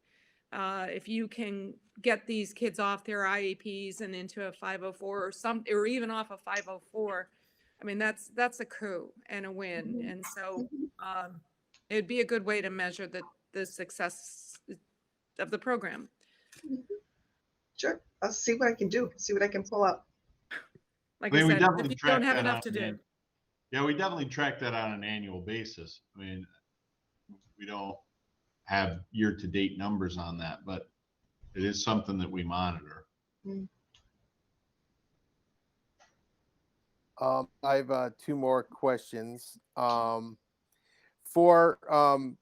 If you can get these kids off their IEPs and into a 504 or even off a 504, I mean, that's a coup and a win. And so it'd be a good way to measure the success of the program. Sure, I'll see what I can do, see what I can pull up. Like I mean, I we said, definitely if you track don't have that enough on to an do. an- Yeah, we definitely track that on an annual basis. I mean, we don't have year-to-date numbers on that, but it is something that we monitor. I have 2 more questions. For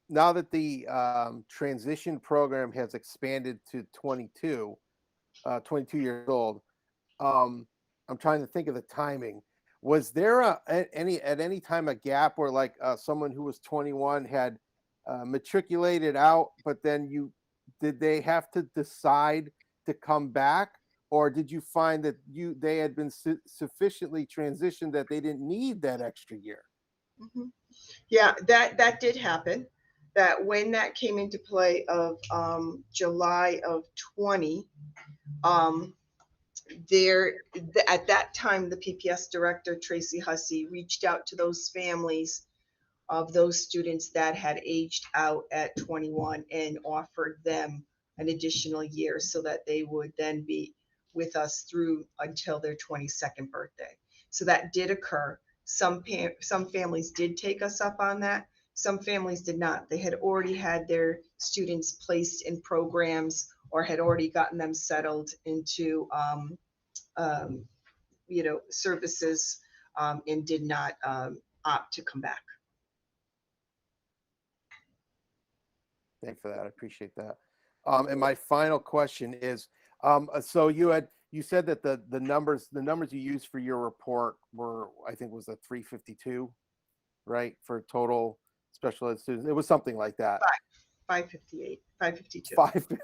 now that the transition program has expanded to 22 years old, I'm trying to think of the timing. Was there at any time a gap where like someone who was 21 had matriculated out, but then did they have to decide to come back, or did you find that they had been sufficiently transitioned that they didn't need that extra year? Mhm. Yeah, that did happen. That when that came into play of July of 20, at that time the PPS director Tracy Hussey reached out to those families of those students that had aged out at 21 and offered them an additional year so that they would then be with us through until their 22nd birthday. So that did occur. Some families did take us up on that. Some families did not. They had already had their students placed in programs or had already gotten them settled into services and did not opt to come back. Thank you for that. I appreciate that. And my final question is, so you said that the numbers you used for your report were, I think, was a 352, right, for total special ed students. It was something like that. 558, 552.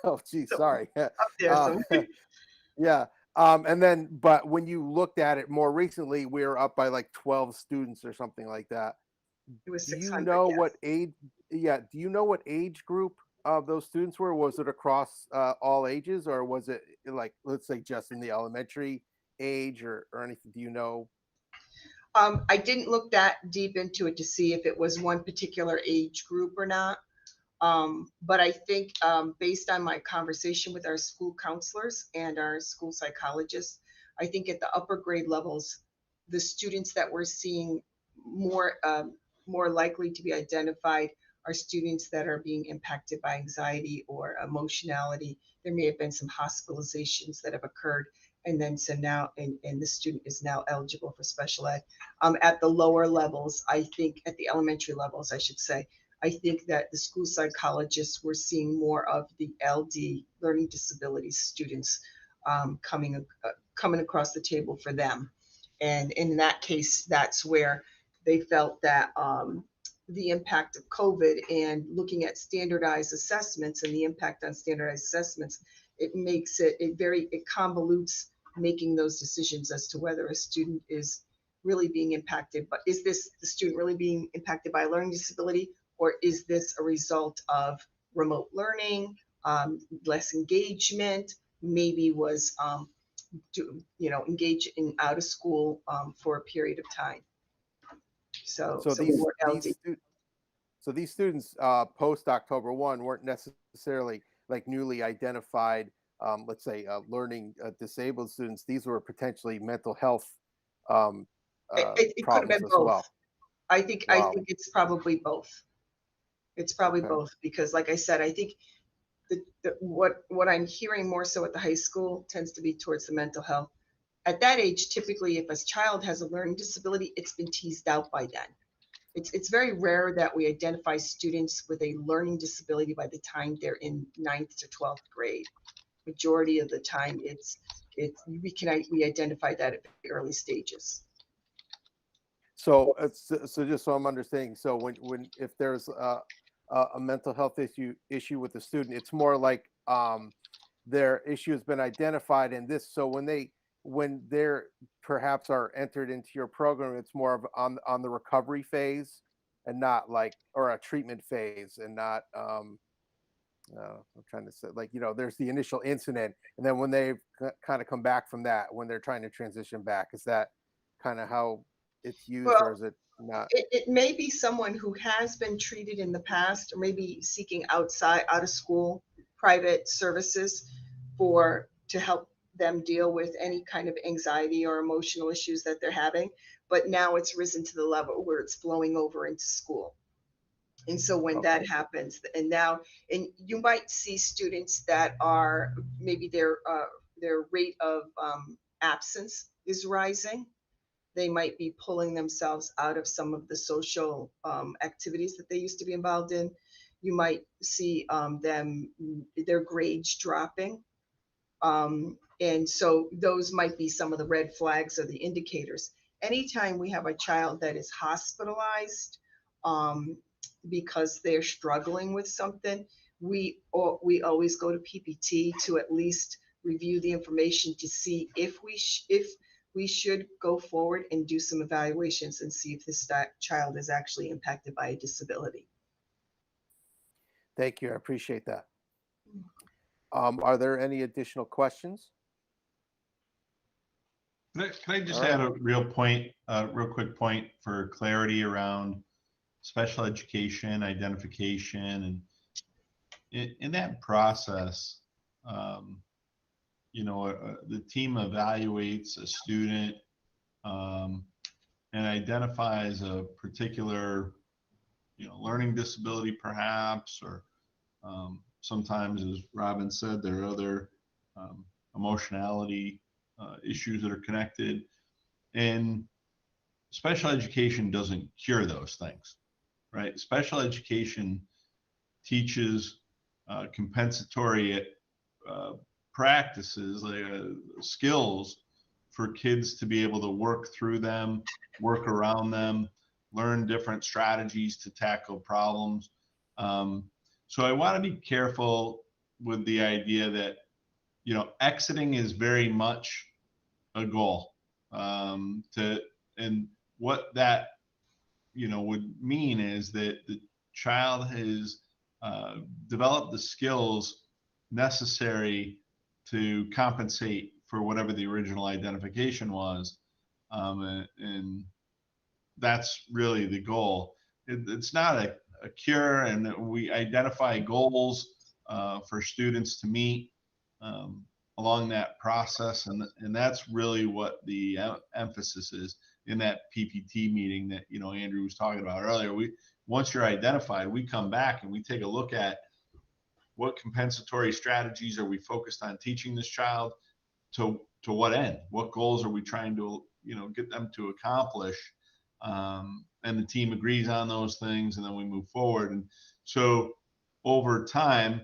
Oh, geez, So, sorry. Up there, so Yeah. And then, but when you looked at it more recently, we were up by like 12 students or something like that. it was Do you 600. know Yes. what age? Yeah. Do you know what age group of those students were? Was it across all ages, or was it like, let's say, just in the elementary age or anything? Do you know? I didn't look that deep into it to see if it was one particular age group or not. But I think based on my conversation with our school counselors and our school psychologists, I think at the upper grade levels, the students that we're seeing more likely to be identified are students that are being impacted by anxiety or emotionality. There may have been some hospitalizations that have occurred. And then so now, and the student is now eligible for special ed. At the lower levels, I think at the elementary levels, I should say, I think that the school psychologists were seeing more of the LD, learning disabilities students coming across the table for them. And in that case, that's where they felt that the impact of COVID and looking at standardized assessments and the impact on standardized assessments, it convolutes making those decisions as to whether a student is really being impacted. But is the student really being impacted by a learning disability? Or is this a result of remote learning, less engagement, maybe was engaged in out of school for a period of time? So these students post October 1 weren't necessarily like newly identified, let's say, learning disabled students. These were potentially mental health it could have problems been as both. well. I think it's probably both. It's probably Okay. both because, like I said, I think what I'm hearing more so at the high school tends to be towards the mental health. At that age, typically, if a child has a learning disability, it's been teased out by then. It's very rare that we identify students with a learning disability by the time they're in 9th to 12th grade. Majority of the time, we identify that at the early stages. So just so I'm understanding, so if there's a mental health issue with the student, it's more like their issue has been identified in this. So when they when they're perhaps are entered into your program, it's more of on the recovery phase and not like, or a treatment phase and not, I'm trying to say, like, there's the initial incident, and then when they kind of come back from that, when they're trying to transition back, is that kind of how it's used, or Well, is it not? it may be someone who has been treated in the past, or maybe seeking out of school private services to help them deal with any kind of anxiety or emotional issues that they're having. But now it's risen to the level where it's blowing over into school. And so when Okay. that happens, and you might see students that are maybe their rate of absence is rising. They might be pulling themselves out of some of the social activities that they used to be involved in. You might see their grades dropping. And so those might be some of the red flags or the indicators. Anytime we have a child that is hospitalized because they're struggling with something, we always go to PPT to at least review the information to see if we should go forward and do some evaluations and see if this child is actually impacted by a disability. Thank you. I appreciate that. Are there any additional questions? Can I just All right. add a real quick point for clarity around special education identification, and in that process, the team evaluates a student and identifies a particular, learning disability perhaps, or sometimes, as Robin said, there are other emotionality issues that are connected. And special education doesn't cure those things, right? Special education teaches compensatory practices, skills for kids to be able to work through them, work around them, learn different strategies to tackle problems. So I want to be careful with the idea that, exiting is very much a goal. And what that, would mean is that the child has developed the skills necessary to compensate for whatever the original identification was. And that's really the goal. It's not a cure, and we identify goals for students to meet along that process, and that's really what the emphasis is in that PPT meeting that Andrew was talking about earlier. Once you're identified, we come back and we take a look at what compensatory strategies are we focused on teaching this child, to what end, what goals are we trying to get them to accomplish, and the team agrees on those things, and then we move forward. And so over time,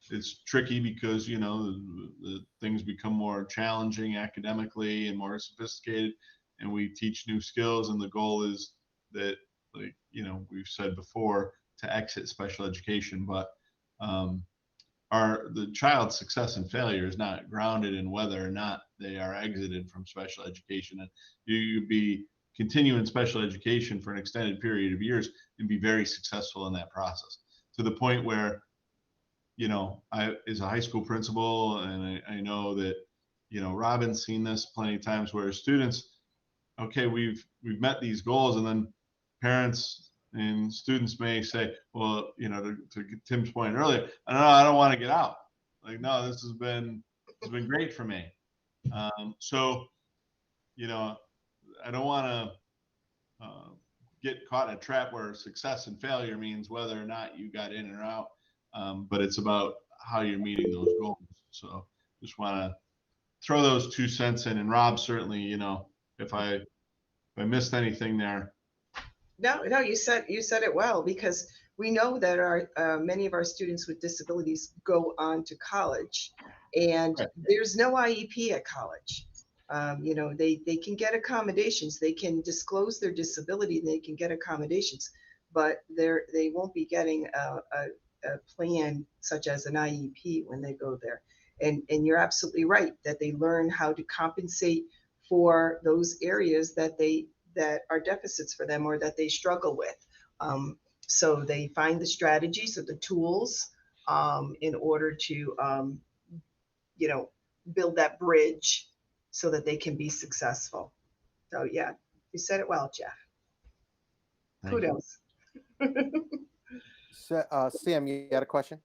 it's tricky because the things become more challenging academically and more sophisticated, and we teach new skills, and the goal is that, like we've said before, to exit special education. But the child's success and failure is not grounded in whether or not they are exited from special education. And you be continuing special education for an extended period of years and be very successful in that process, to the point where, I, as a high school principal, and I know that, Robin's seen this plenty of times, where students, okay, we've met these goals, and then parents and students may say, well, to Tim's point earlier, I don't want to get out. Like, no, this has been great for me. So, I don't want to get caught in a trap where success and failure means whether or not you got in or out. But it's about how you're meeting those goals. So just want to throw those 2 cents in. And Rob, certainly, if I missed anything there. No, you said it well, because we know that many of our students with disabilities go on to college, and Right. there's no IEP at college. They can get accommodations. They can disclose their disability. They can get accommodations, but they won't be getting a plan such as an IEP when they go there. And you're absolutely right that they learn how to compensate for those areas that are deficits for them or that they struggle with. So they find the strategies or the tools in order to, build that bridge so that they can be successful. So yeah, you said it well, Jeff. Thank you. Kudos. Sam, you got a question?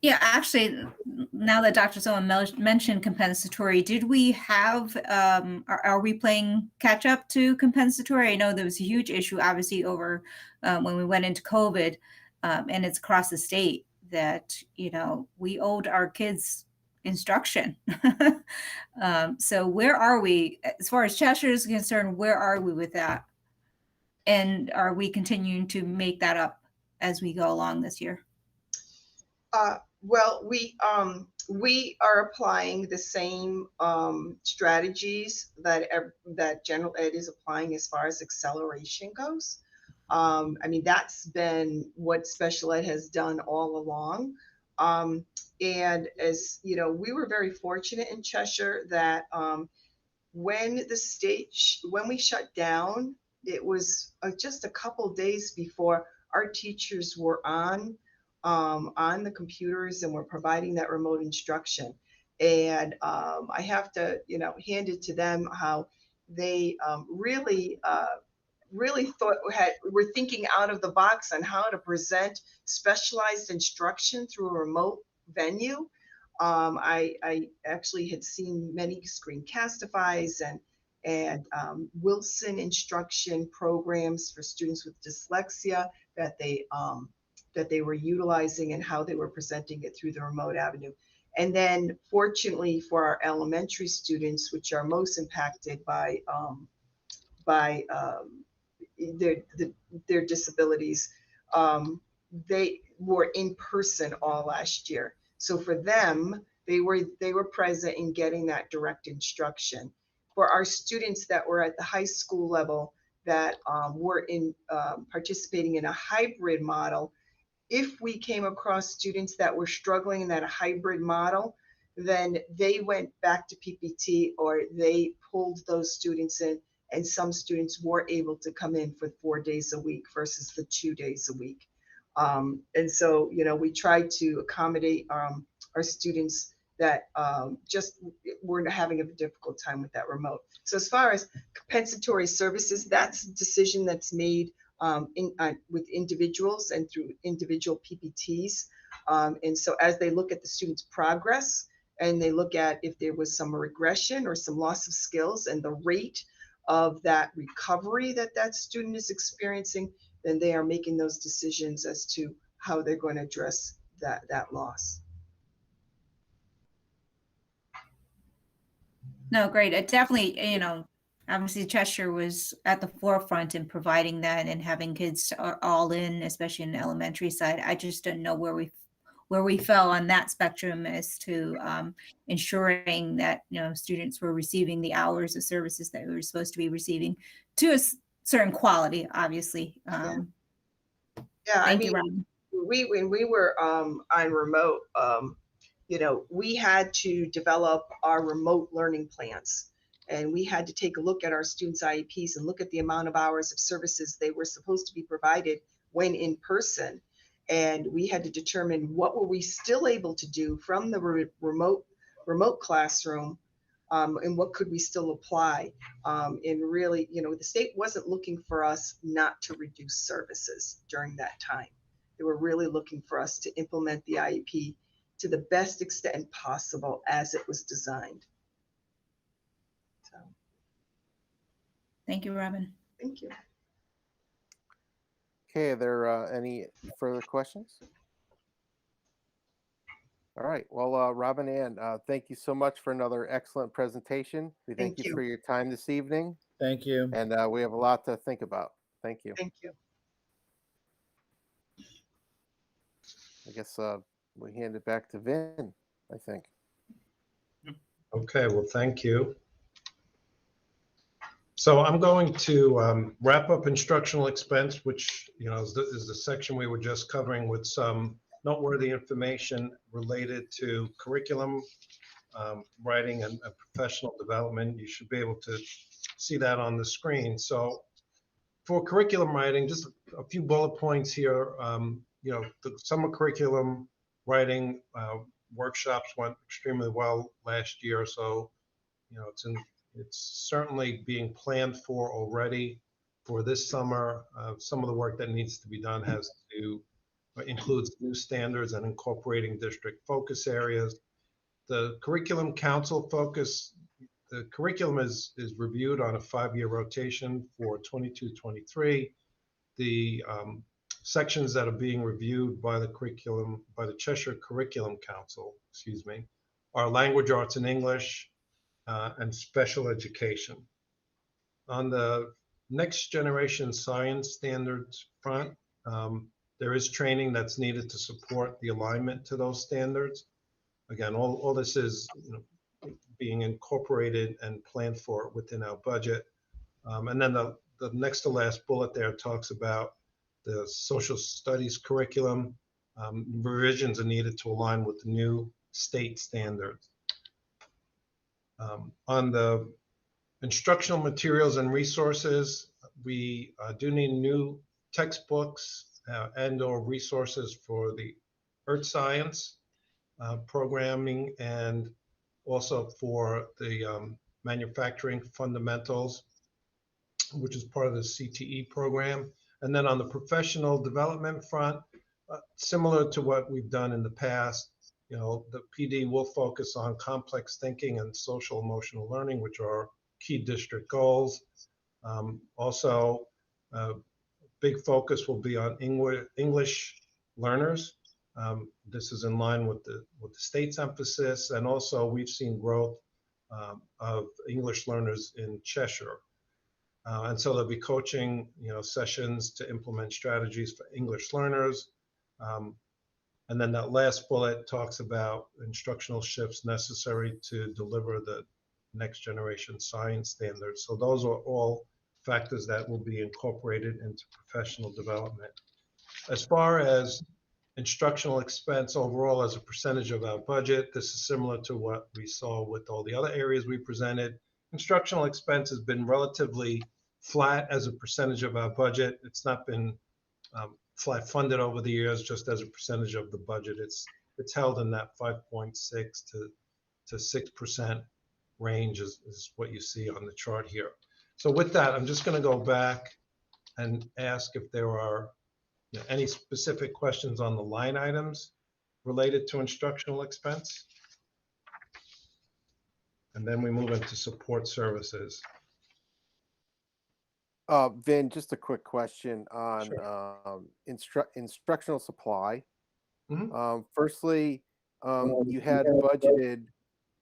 Yeah, actually, now that Dr. Zola mentioned compensatory, did we have, are we playing catch up to compensatory? I know there was a huge issue, obviously, over when we went into COVID, and it's across the state that, we owed our kids instruction. So where are we, as far as Cheshire is concerned, where are we with that? And are we continuing to make that up as we go along this year? Well, we are applying the same strategies that general ed is applying as far as acceleration goes. I mean, that's been what special ed has done all along. And as you know, we were very fortunate in Cheshire that when we shut down, it was just a couple days before our teachers were on the computers and were providing that remote instruction. And I have to, hand it to them how they really were thinking out of the box on how to present specialized instruction through a remote venue. I actually had seen many Screencastify's and Wilson instruction programs for students with dyslexia that they were utilizing and how they were presenting it through the remote avenue. And then fortunately for our elementary students, which are most impacted by their disabilities, they were in person all last year. So for them, they were present in getting that direct instruction. For our students that were at the high school level that were participating in a hybrid model, if we came across students that were struggling in that hybrid model, then they went back to PPT or they pulled those students in, and some students were able to come in for 4 days a week versus the 2 days a week. And so, we tried to accommodate our students that just were having a difficult time with that remote. So as far as compensatory services, that's a decision that's made with individuals and through individual PPTs. And so as they look at the student's progress and they look at if there was some regression or some loss of skills and the rate of that recovery that student is experiencing, then they are making those decisions as to how they're going to address that loss. No, great. It definitely, obviously Cheshire was at the forefront in providing that and having kids all in, especially in the elementary side. I just didn't know where we fell on that spectrum as to ensuring that, students were receiving the hours of services that we were supposed to be receiving to a certain quality, obviously. Yeah, Thank you, Robin. When we were on remote, we had to develop our remote learning plans, and we had to take a look at our students' IEPs and look at the amount of hours of services they were supposed to be provided when in person. And we had to determine what were we still able to do from the remote classroom, and what could we still apply. And really, the state wasn't looking for us not to reduce services during that time. They were really looking for us to implement the IEP to the best extent possible as it was designed. So, Thank you, Robin. thank you. Okay, are there any further questions? All right, well, Robin Ann, thank you so much for another excellent presentation. We thank Thank you you. for your time this evening, Thank you. and we have a lot to think about. Thank you. Thank you. I guess we hand it back to Vin, I think. Okay, well, thank you. So I'm going to wrap up instructional expense, which is the section we were just covering with some noteworthy information related to curriculum writing and professional development. You should be able to see that on the screen. So for curriculum writing, just a few bullet points here. The summer curriculum writing workshops went extremely well last year. So, it's certainly being planned for already for this summer. Some of the work that needs to be done includes new standards and incorporating district focus areas. The curriculum council focus, the curriculum is reviewed on a 5-year rotation for 22-23. The sections that are being reviewed by the Cheshire Curriculum Council, are language arts and English and special education. On the next generation science standards front, there is training that's needed to support the alignment to those standards. Again, all this is being incorporated and planned for within our budget. And then the next to last bullet there talks about the social studies curriculum. Revisions are needed to align with the new state standards. On the instructional materials and resources, we do need new textbooks and/or resources for the earth science programming, and also for the manufacturing fundamentals, which is part of the CTE program. And then on the professional development front, similar to what we've done in the past, the PD will focus on complex thinking and social emotional learning, which are key district goals. Also, big focus will be on English learners. This is in line with the state's emphasis, and also we've seen growth of English learners in Cheshire. And so there'll be coaching, sessions to implement strategies for English learners. And then that last bullet talks about instructional shifts necessary to deliver the next generation science standards. So those are all factors that will be incorporated into professional development. As far as instructional expense overall as a percentage of our budget, this is similar to what we saw with all the other areas we presented. Instructional expense has been relatively flat as a percentage of our budget. It's not been flat funded over the years, just as a percentage of the budget. It's held in that 5.6 to 6% range is what you see on the chart here. So with that, I'm just going to go back and ask if there are any specific questions on the line items related to instructional expense. And then we move into support services. Vin, just a quick question on Sure. instructional supply. Mhm. Firstly, you had budgeted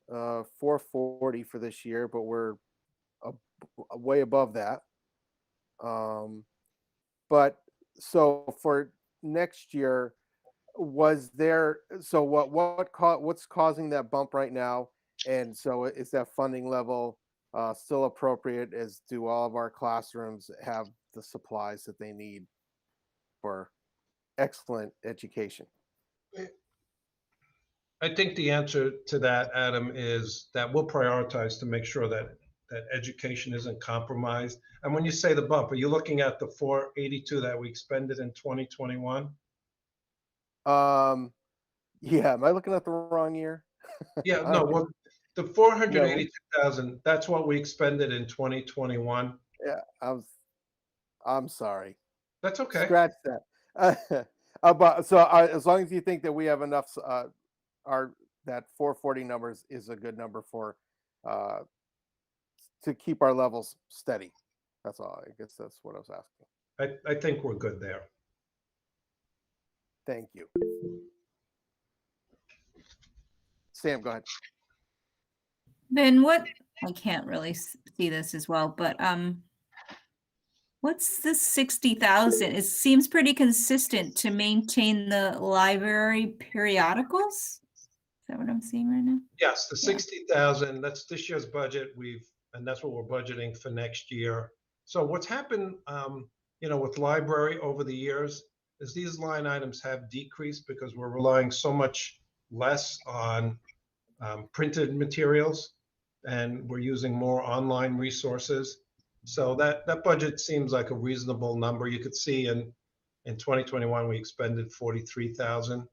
440 for this year, but we're way above that. But so for next year, what's causing that bump right now? And so is that funding level still appropriate? As do all of our classrooms have the supplies that they need for excellent education? I think the answer to that, Adam, is that we'll prioritize to make sure that education isn't compromised. And when you say the bump, are you looking at the 482 that we expended in 2021? Yeah, am I looking at the wrong year? Yeah, no, well, the 482,000, that's what we expended in 2021. Yeah, I'm sorry. That's okay. Scratch that. As long as you think that we have enough, that 440 numbers is a good number for to keep our levels steady. That's all. I guess that's what I was asking. I think we're good there. Thank you. Sam, go ahead. Then I can't really see this as well, but what's this 60,000? It seems pretty consistent to maintain the library periodicals. Is that what I'm seeing right now? Yes, the 60,000, that's this year's budget. And that's what we're budgeting for next year. So what's happened, with library over the years, is these line items have decreased because we're relying so much less on printed materials, and we're using more online resources. So that budget seems like a reasonable number. You could see in 2021 we expended 43,000.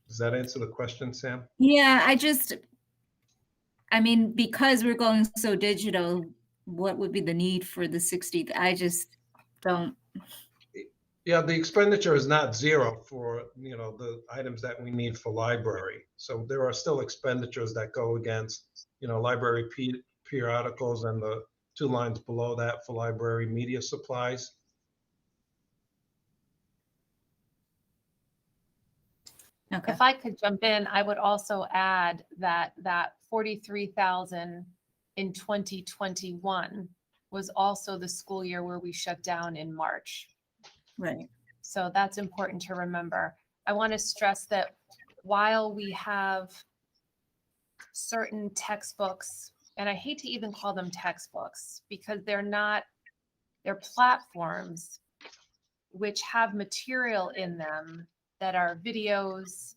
Does that answer the question, Sam? Yeah, I mean, because we're going so digital, what would be the need for the 60? I just don't. Yeah, the expenditure is not zero for, the items that we need for library. So there are still expenditures that go against, library periodicals and the 2 lines below that for library media supplies. Okay. If I could jump in, I would also add that 43,000 in 2021 was also the school year where we shut down in March. Right. So that's important to remember. I want to stress that while we have certain textbooks, and I hate to even call them textbooks because they're platforms which have material in them that are videos,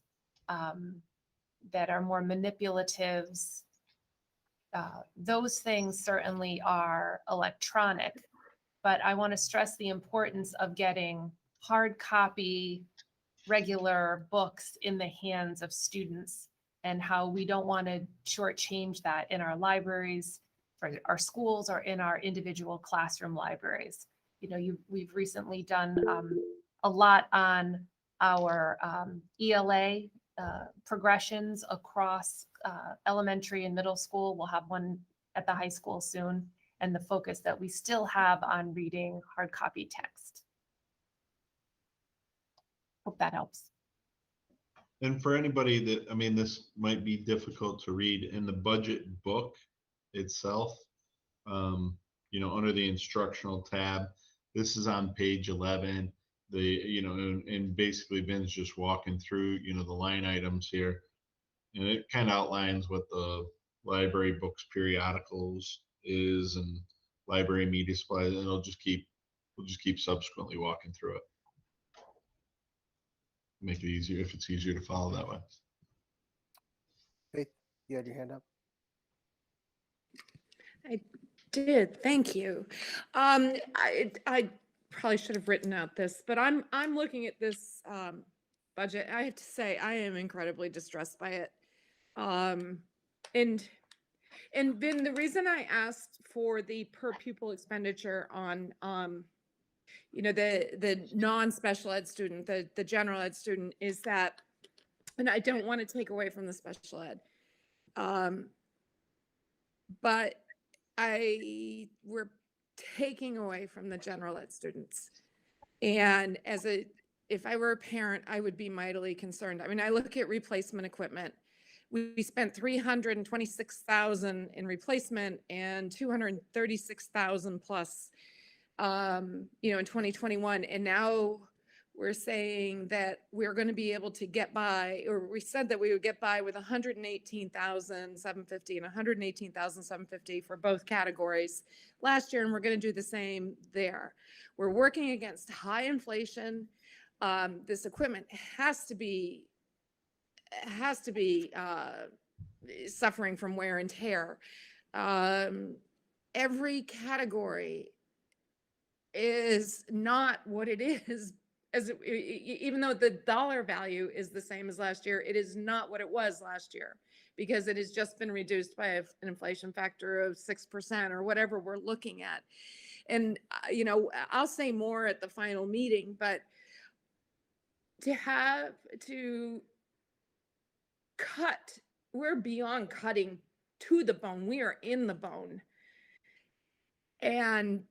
that are more manipulatives. Those things certainly are electronic, but I want to stress the importance of getting hard copy, regular books in the hands of students, and how we don't want to shortchange that in our libraries, for our schools, or in our individual classroom libraries. We've recently done a lot on our ELA progressions across elementary and middle school. We'll have one at the high school soon, and the focus that we still have on reading hard copy text. Hope that helps. And for anybody that, I mean, this might be difficult to read in the budget book itself, under the instructional tab, this is on page 11. And basically Vin's just walking through, the line items here, and it kind of outlines what the library books periodicals is and library media supplies, and we'll just keep subsequently walking through it. Make it easier if it's easier to follow that way. Faith, you had your hand up. I did, thank you. I probably should have written out this, but I'm looking at this budget. I have to say I am incredibly distressed by it. And Ben, the reason I asked for the per pupil expenditure on the non-special ed student, the general ed student, is that, and I don't want to take away from the special ed, but we're taking away from the general ed students. And if I were a parent, I would be mightily concerned. I mean, I look at replacement equipment. We spent $326,000 in replacement and $236,000 plus, in 2021. And now we're saying that we're going to be able to get by, or we said that we would get by with $118,750 and $118,750 for both categories last year, and we're going to do the same there. We're working against high inflation. This equipment has to be suffering from wear and tear. Every category is not what it is, even though the dollar value is the same as last year, it is not what it was last year, because it has just been reduced by an inflation factor of 6% or whatever we're looking at. And, I'll say more at the final meeting, but to cut, we're beyond cutting to the bone. We are in the bone. And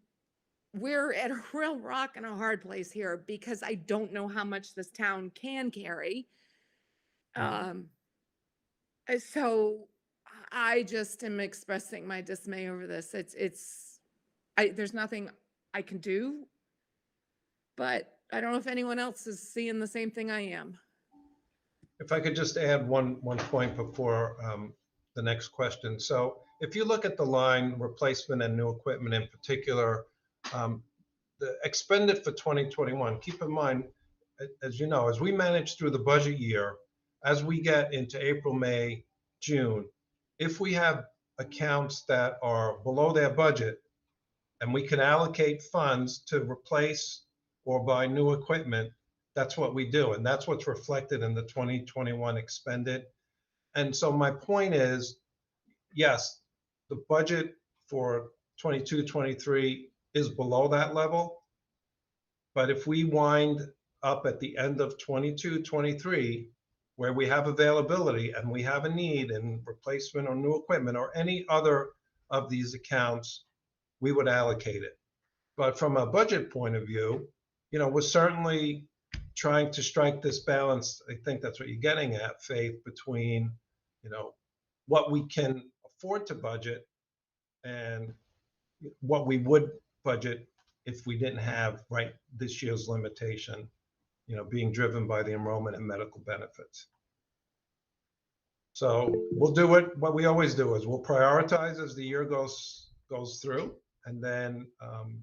we're at a real rock and a hard place here, because I don't know how much this town can carry. So I just am expressing my dismay over this. There's nothing I can do, but I don't know if anyone else is seeing the same thing I am. If I could just add one point before the next question. So if you look at the line replacement and new equipment in particular, the expended for 2021, keep in mind, as you know, as we manage through the budget year, as we get into April, May, June, if we have accounts that are below their budget and we can allocate funds to replace or buy new equipment, that's what we do. And that's what's reflected in the 2021 expended. And so my point is, yes, the budget for 22, 23 is below that level. But if we wind up at the end of 22, 23, where we have availability and we have a need in replacement or new equipment or any other of these accounts, we would allocate it. But from a budget point of view, you know, we're certainly trying to strike this balance. I think that's what you're getting at, Faith, between, you know, what we can afford to budget and what we would budget if we didn't have this year's limitation, you know, being driven by the enrollment and medical benefits. So we'll do what we always do is we'll prioritize as the year goes through, and then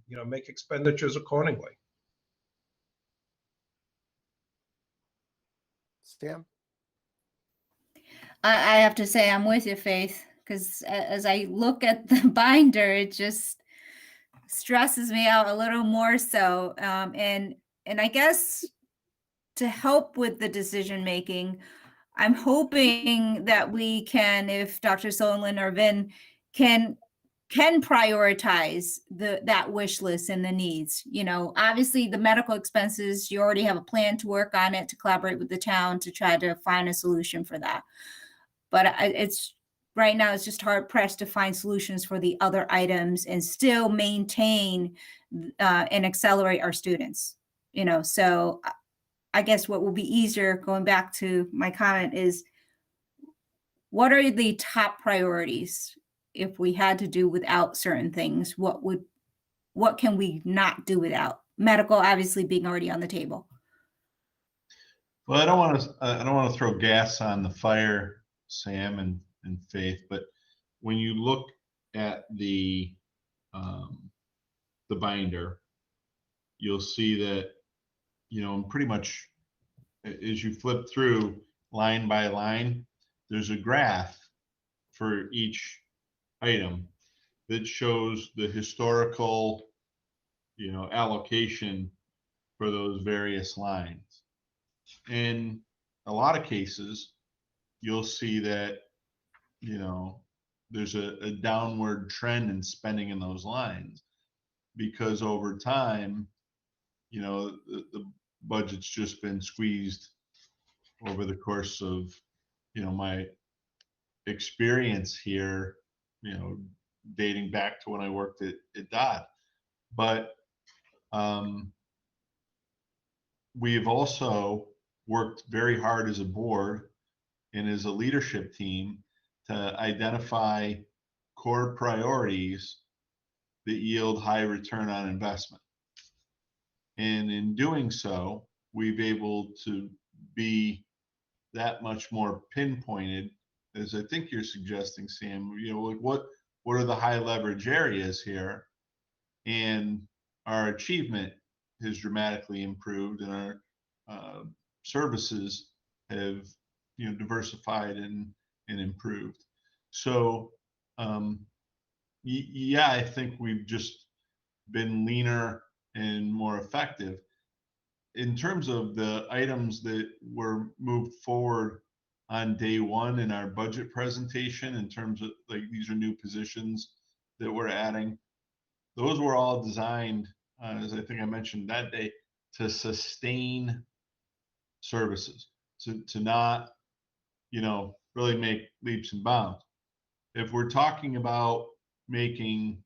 you know, make expenditures accordingly. Sam? I have to say I'm with you, Faith, because as I look at the binder, it just stresses me out a little more so. And I guess to help with the decision making, I'm hoping that we can, if Dr. Solon or Vin can prioritize that wish list and the needs. You know, obviously the medical expenses, you already have a plan to work on it, to collaborate with the town to try to find a solution for that. But it's right now, it's just hard pressed to find solutions for the other items and still maintain and accelerate our students. You know, so I guess what will be easier, going back to my comment, is what are the top priorities? If we had to do without certain things, what can we not do without? Medical obviously being already on the table. Well, I don't want to throw gas on the fire, Sam and Faith, but when you look at the binder, you'll see that, you know, pretty much as you flip through line by line, there's a graph for each item that shows the historical, you know, allocation for those various lines. In a lot of cases, you'll see that, you know, there's a downward trend in spending in those lines because over time, you know, the budget's just been squeezed over the course of, you know, my experience here, you know, dating back to when I worked at DOT. But we've also worked very hard as a board and as a leadership team to identify core priorities that yield high return on investment. And in doing so, we've able to be that much more pinpointed, as I think you're suggesting, Sam. You know, like what are the high leverage areas here? And our achievement has dramatically improved, and our services have, you know, diversified and improved. So yeah, I think we've just been leaner and more effective. In terms of the items that were moved forward on day one in our budget presentation, in terms of like, these are new positions that we're adding, those were all designed, as I think I mentioned that day, to sustain services, to not, you know, really make leaps and bounds. If we're talking about making,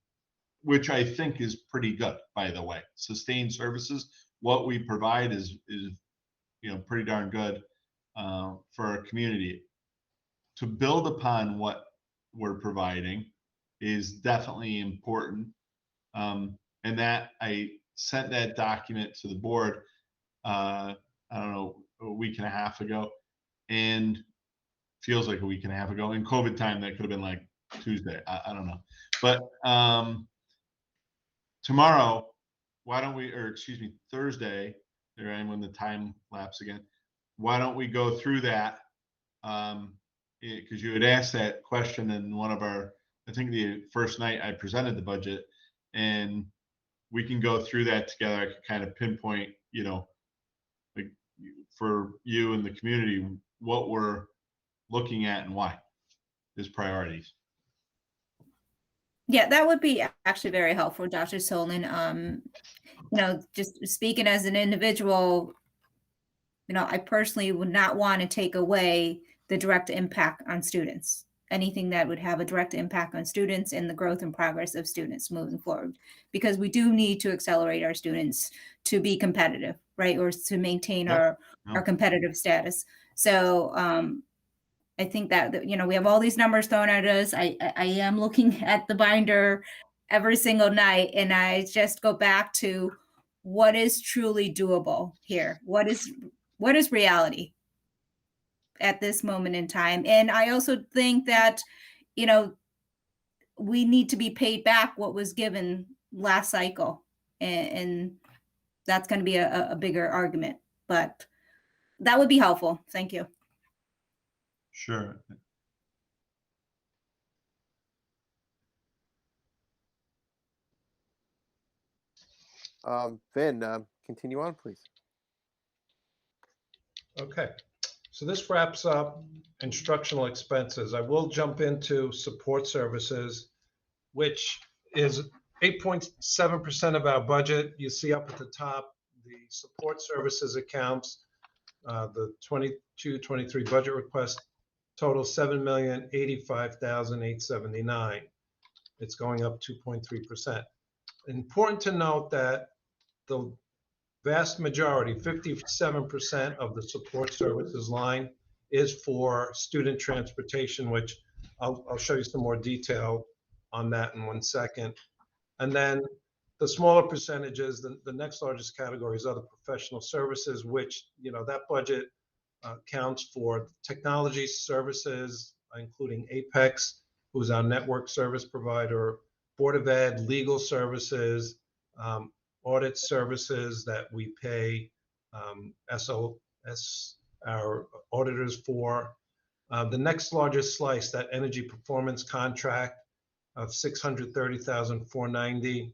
which I think is pretty good, by the way, sustained services, what we provide is you know, pretty darn good for our community. To build upon what we're providing is definitely important. And that I sent that document to the board, I don't know, a week and a half ago, and feels like a week and a half ago. In COVID time, that could have been like Tuesday. I don't know. But tomorrow, why don't we, or excuse me, Thursday, there I am when the time lapse again. Why don't we go through that? Because you had asked that question in one of our, I think the first night I presented the budget, and we can go through that together. I could kind of pinpoint, you know, like for you and the community, what we're looking at and why is priorities. Yeah, that would be actually very helpful, Dr. Solon. You know, just speaking as an individual, you know, I personally would not want to take away the direct impact on students. Anything that would have a direct impact on students and the growth and progress of students moving forward, because we do need to accelerate our students to be competitive, right? Or to maintain our competitive status. So I think that, you know, we have all these numbers thrown at us. I am looking at the binder every single night, and I just go back to what is truly doable here. What is reality at this moment in time? And I also think that, you know, we need to be paid back what was given last cycle. And that's going to be a bigger argument, but that would be helpful. Thank you. Sure. Vin, continue on, please. Okay, so this wraps up instructional expenses. I will jump into support services, which is 8.7% of our budget. You see up at the top, the support services accounts, the 22-23 budget request total $7,085,879. It's going up 2.3%. Important to note that the vast majority, 57% of the support services line is for student transportation, which I'll show you some more detail on that in 1 second. And then the smaller percentages, the next largest category is other professional services, which, you know, that budget counts for technology services, including Apex, who's our network service provider, Board of Ed, legal services, audit services that we pay SOS, our auditors for. The next largest slice, that energy performance contract of $630,490,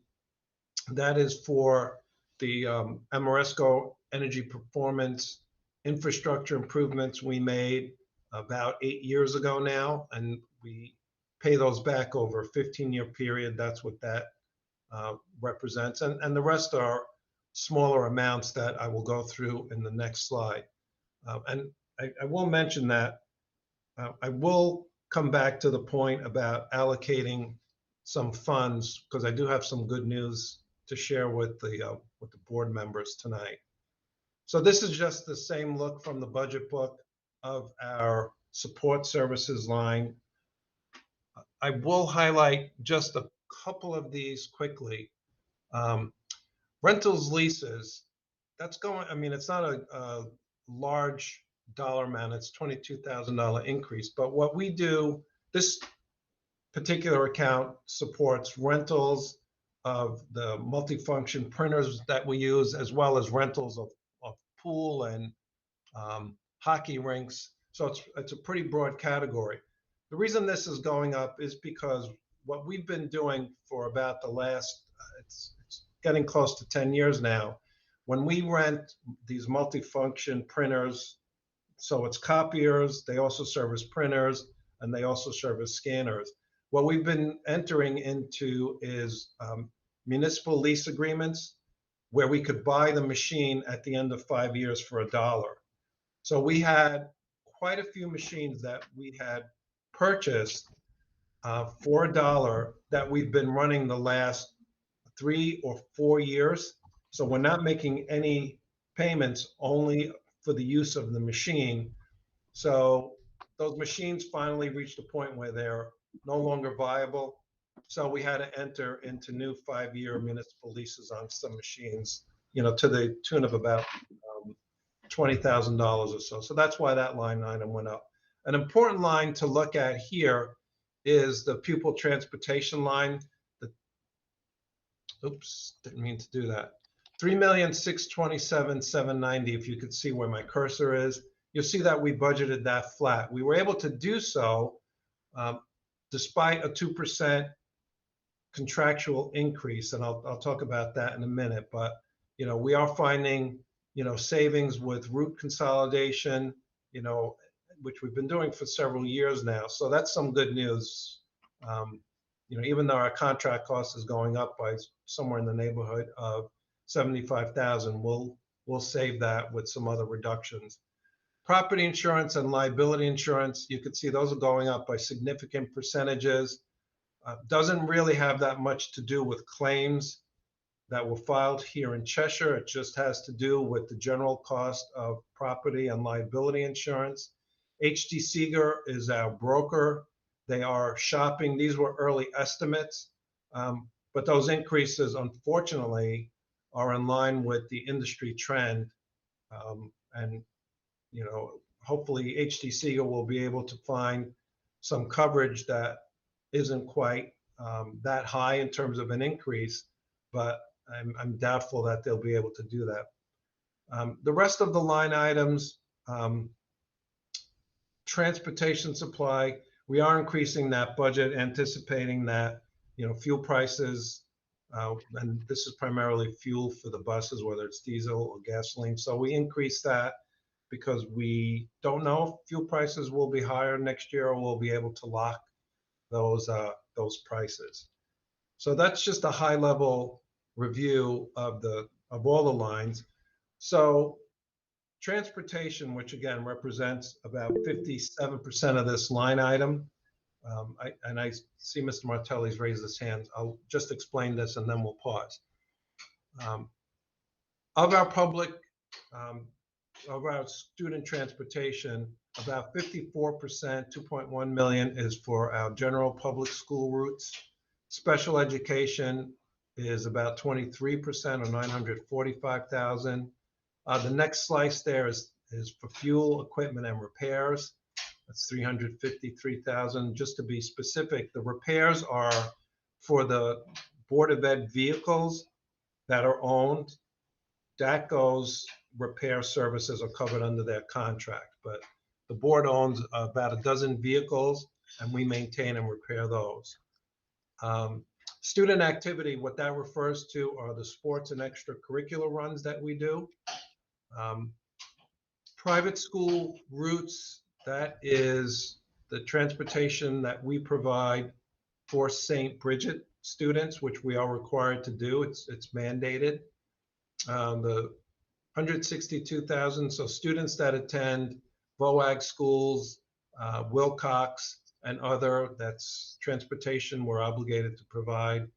that is for the Amoresco energy performance infrastructure improvements we made about 8 years ago now, and we pay those back over a 15-year period. That's what that represents. And the rest are smaller amounts that I will go through in the next slide. And I will mention that I will come back to the point about allocating some funds, because I do have some good news to share with the board members tonight. So this is just the same look from the budget book of our support services line. I will highlight just a couple of these quickly. Rentals, leases, that's going, I mean, it's not a large dollar amount, it's $22,000 increase. But what we do, this particular account supports rentals of the multifunction printers that we use, as well as rentals of pool and hockey rinks. So it's a pretty broad category. The reason this is going up is because what we've been doing for about the last, it's getting close to 10 years now, when we rent these multifunction printers, so it's copiers, they also service printers, and they also service scanners. What we've been entering into is municipal lease agreements where we could buy the machine at the end of 5 years for $1. So we had quite a few machines that we had purchased for $1 that we've been running the last 3 or 4 years. So we're not making any payments, only for the use of the machine. So those machines finally reached a point where they're no longer viable. So we had to enter into new 5-year municipal leases on some machines, you know, to the tune of about $20,000 or so. So that's why that line item went up. An important line to look at here is the Pupil Transportation line. Oops, didn't mean to do that. $3,627,790. If you could see where my cursor is, you'll see that we budgeted that flat. We were able to do so despite a 2% contractual increase, and I'll talk about that in a minute. But we are finding savings with route consolidation, which we've been doing for several years now. So that's some good news. Even though our contract cost is going up by somewhere in the neighborhood of $75,000, we'll save that with some other reductions. Property insurance and liability insurance, you can see those are going up by significant percentages. Doesn't really have that much to do with claims that were filed here in Cheshire. It just has to do with the general cost of property and liability insurance. HD Seeger is our broker. They are shopping. These were early estimates, but those increases, unfortunately, are in line with the industry trend. And hopefully HD Seeger will be able to find some coverage that isn't quite that high in terms of an increase, but I'm doubtful that they'll be able to do that. The rest of the line items, transportation supply, we are increasing that budget, anticipating that fuel prices, and this is primarily fuel for the buses, whether it's diesel or gasoline. So we increase that because we don't know if fuel prices will be higher next year, or we'll be able to lock those prices. So that's just a high level review of all the lines. So transportation, which again represents about 57% of this line item. I see Mr. Martelli's raised his hand. I'll just explain this and then we'll pause. Of our student transportation, about 54%, 2.1 million, is for our general public school routes. Special education is about 23%, or 945,000. The next slice there is for fuel, equipment, and repairs. That's 353,000. Just to be specific, the repairs are for the Board of Ed vehicles that are owned. That goes, repair services are covered under their contract, but the board owns about a dozen vehicles and we maintain and repair those. Student activity, what that refers to are the sports and extracurricular runs that we do. Private school routes, that is the transportation that we provide for St. Bridget students, which we are required to do. It's mandated. The 162,000, so students that attend VOAG schools, Wilcox, and other, that's transportation we're obligated to provide.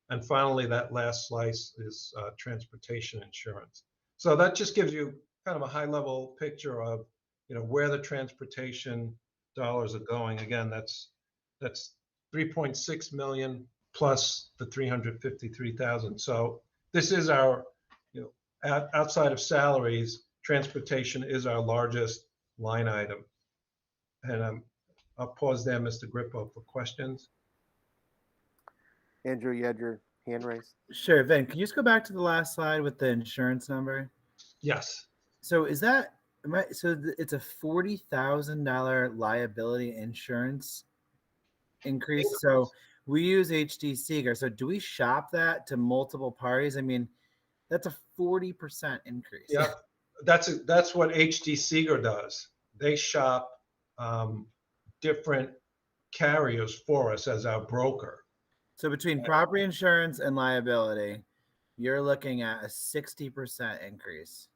And finally, that last slice is transportation insurance. So that just gives you kind of a high level picture of where the transportation dollars are going. Again, that's 3.6 million plus the 353,000. So this is our, outside of salaries, transportation is our largest line item. And I'll pause there, Mr. Grippo, for questions. Andrew, you had your hand raised. Sure, Vin, can you just go back to the last slide with the insurance number? Yes. So is that, it's a $40,000 liability insurance increase. So we use HD Seeger. So do we shop that to multiple parties? I mean, that's a 40% increase. Yeah, that's what HD Seeger does. They shop different carriers for us as our broker. So between property insurance and liability, you're looking at a 60% increase.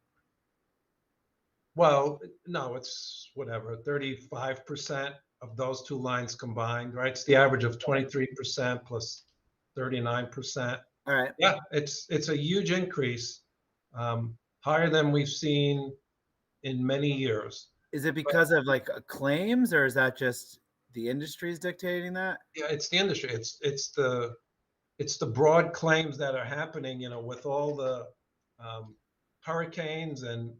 Well, no, it's whatever, 35% of those two lines combined, right? It's the average of 23% plus 39%. All right. Yeah, it's a huge increase, higher than we've seen in many years. Is it because of like claims, or is that just the industry is dictating that? Yeah, it's the industry. It's the broad claims that are happening, with all the hurricanes and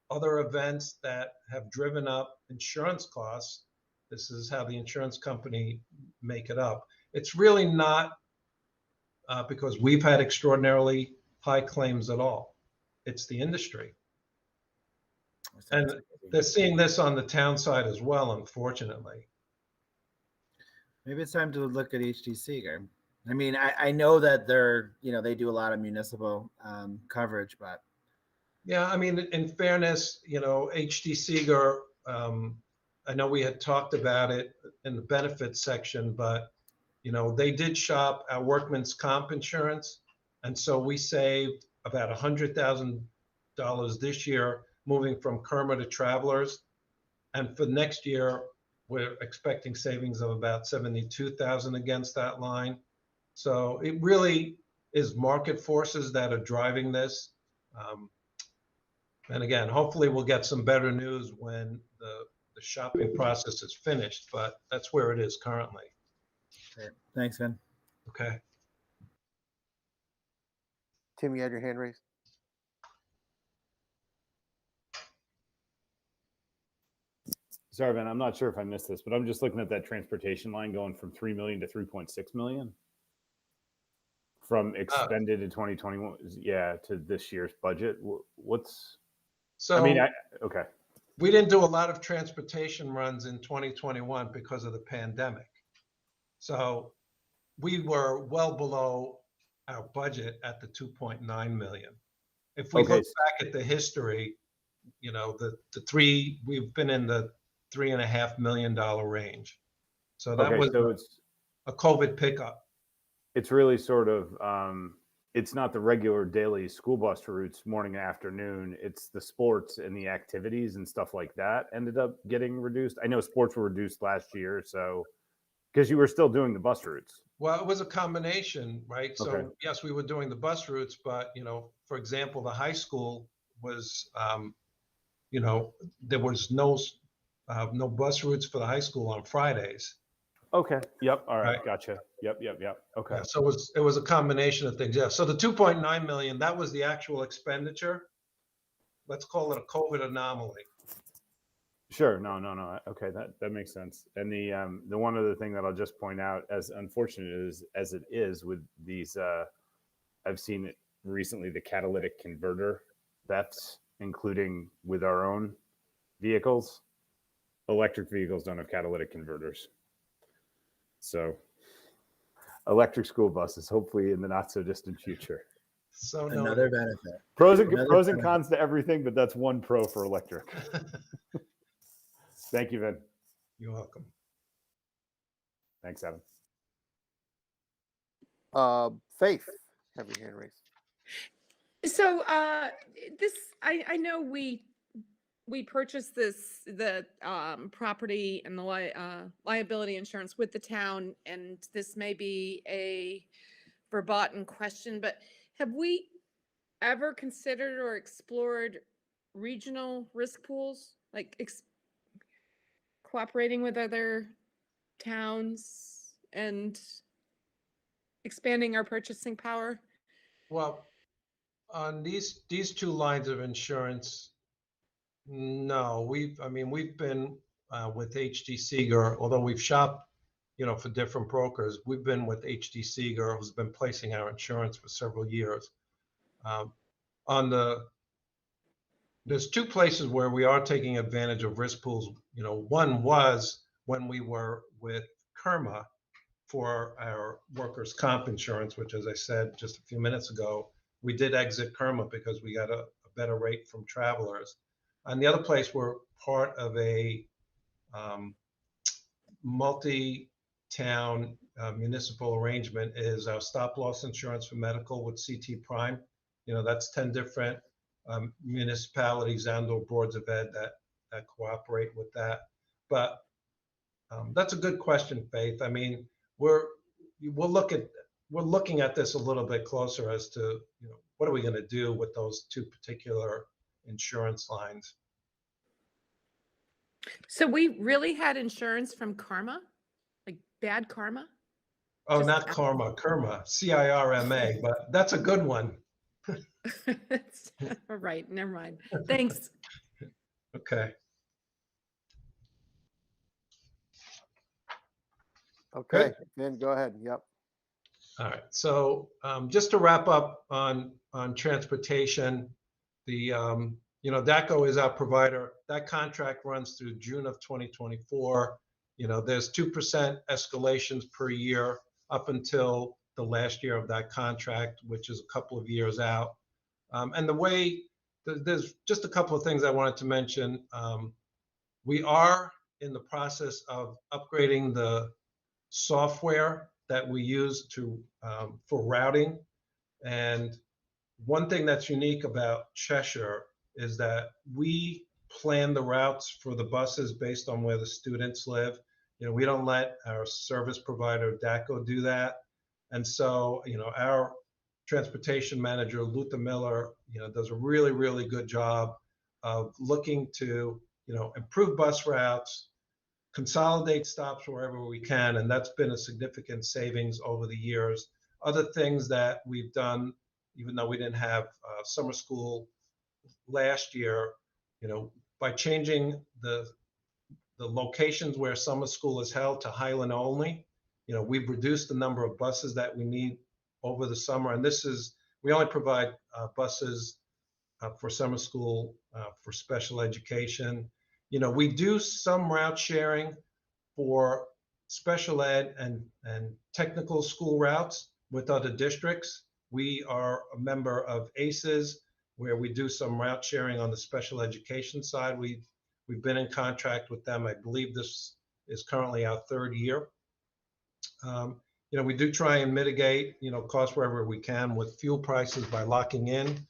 other events that have driven up insurance costs. This is how the insurance company make it up. It's really not because we've had extraordinarily high claims at all. It's the industry. And they're seeing this on the town side as well, unfortunately. Maybe it's time to look at HTC. I mean, I know that they're, they do a lot of municipal coverage, but. Yeah, I mean, in fairness, HD Seeger, I know we had talked about it in the benefits section, but, they did shop our workman's comp insurance. And so we saved about $100,000 this year moving from Kerma to Travelers. And for next year, we're expecting savings of about $72,000 against that line. So it really is market forces that are driving this. And again, hopefully we'll get some better news when the shopping process is finished, but that's where it is currently. Great. Thanks, Vin. Okay. Tim, you had your hand raised. Sorry, Ben, I'm not sure if I missed this, but I'm just looking at that transportation line going from 3 million to 3.6 million from expended in 2021, to this year's budget. What's, So I mean, okay. we didn't do a lot of transportation runs in 2021 because of the pandemic. So we were well below our budget at the 2.9 million. If we look back at the history, we've been in the $3.5 million range. So that was a COVID pickup. It's really sort of, it's not the regular daily school bus routes morning and afternoon. It's the sports and the activities and stuff like that ended up getting reduced. I know sports were reduced last year, so because you were still doing the bus routes. Well, it was a combination, right? So yes, we were doing the bus routes, but for example, the high school was, there was no bus routes for the high school on Fridays. Okay. Yep. All right. Gotcha. Yep. Okay. Yeah, so it was a combination of things. Yeah. So the 2.9 million, that was the actual expenditure. Let's call it a COVID anomaly. Sure. No. Okay. That makes sense. And the one other thing that I'll just point out, as unfortunate as it is with these, I've seen it recently, the catalytic converter thefts, including with our own vehicles. Electric vehicles don't have catalytic converters. So electric school buses, hopefully in the not so distant future. So another benefit. Pros and cons to everything, but that's one pro for electric. Thank you, Vin. You're welcome. Thanks, Adam. Faith, have your hand raised. So I know we purchased the property and the liability insurance with the town, and this may be a verboten question, but have we ever considered or explored regional risk pools, like cooperating with other towns and expanding our purchasing power? Well, on these two lines of insurance, no, we've been with HD Seeger, although we've shopped, for different brokers. We've been with HD Seeger, who's been placing our insurance for several years. There's two places where we are taking advantage of risk pools. One was when we were with Kerma for our workers' comp insurance, which, as I said just a few minutes ago, we did exit Kerma because we got a better rate from Travelers. And the other place we're part of a multi-town municipal arrangement is our stop loss insurance for medical with CT Prime. That's 10 different municipalities and/or boards of ed that cooperate with that. But that's a good question, Faith. I mean, we're looking at this a little bit closer as to what are we going to do with those two particular insurance lines. So we really had insurance from Karma, like bad karma? Oh, Just not Karma, Kerma, CIRMA, but that's a good one. All right, never mind. Thanks. Okay. Okay, then go ahead. Yep. All right, so just to wrap up on transportation, the DACO is our provider. That contract runs through June of 2024. There's 2% escalations per year up until the last year of that contract, which is a couple of years out. And there's just a couple of things I wanted to mention. We are in the process of upgrading the software that we use for routing. And one thing that's unique about Cheshire is that we plan the routes for the buses based on where the students live. We don't let our service provider DACO do that. And so, our transportation manager, Luther Miller, does a really, really good job of looking to, improve bus routes, consolidate stops wherever we can, and that's been a significant savings over the years. Other things that we've done, even though we didn't have summer school last year, by changing the locations where summer school is held to Highland only, we've reduced the number of buses that we need over the summer. And we only provide buses for summer school for special education. We do some route sharing for special ed and technical school routes with other districts. We are a member of ACES, where we do some route sharing on the special education side. We've been in contract with them. I believe this is currently our third year. We do try and mitigate, costs wherever we can with fuel prices by locking in.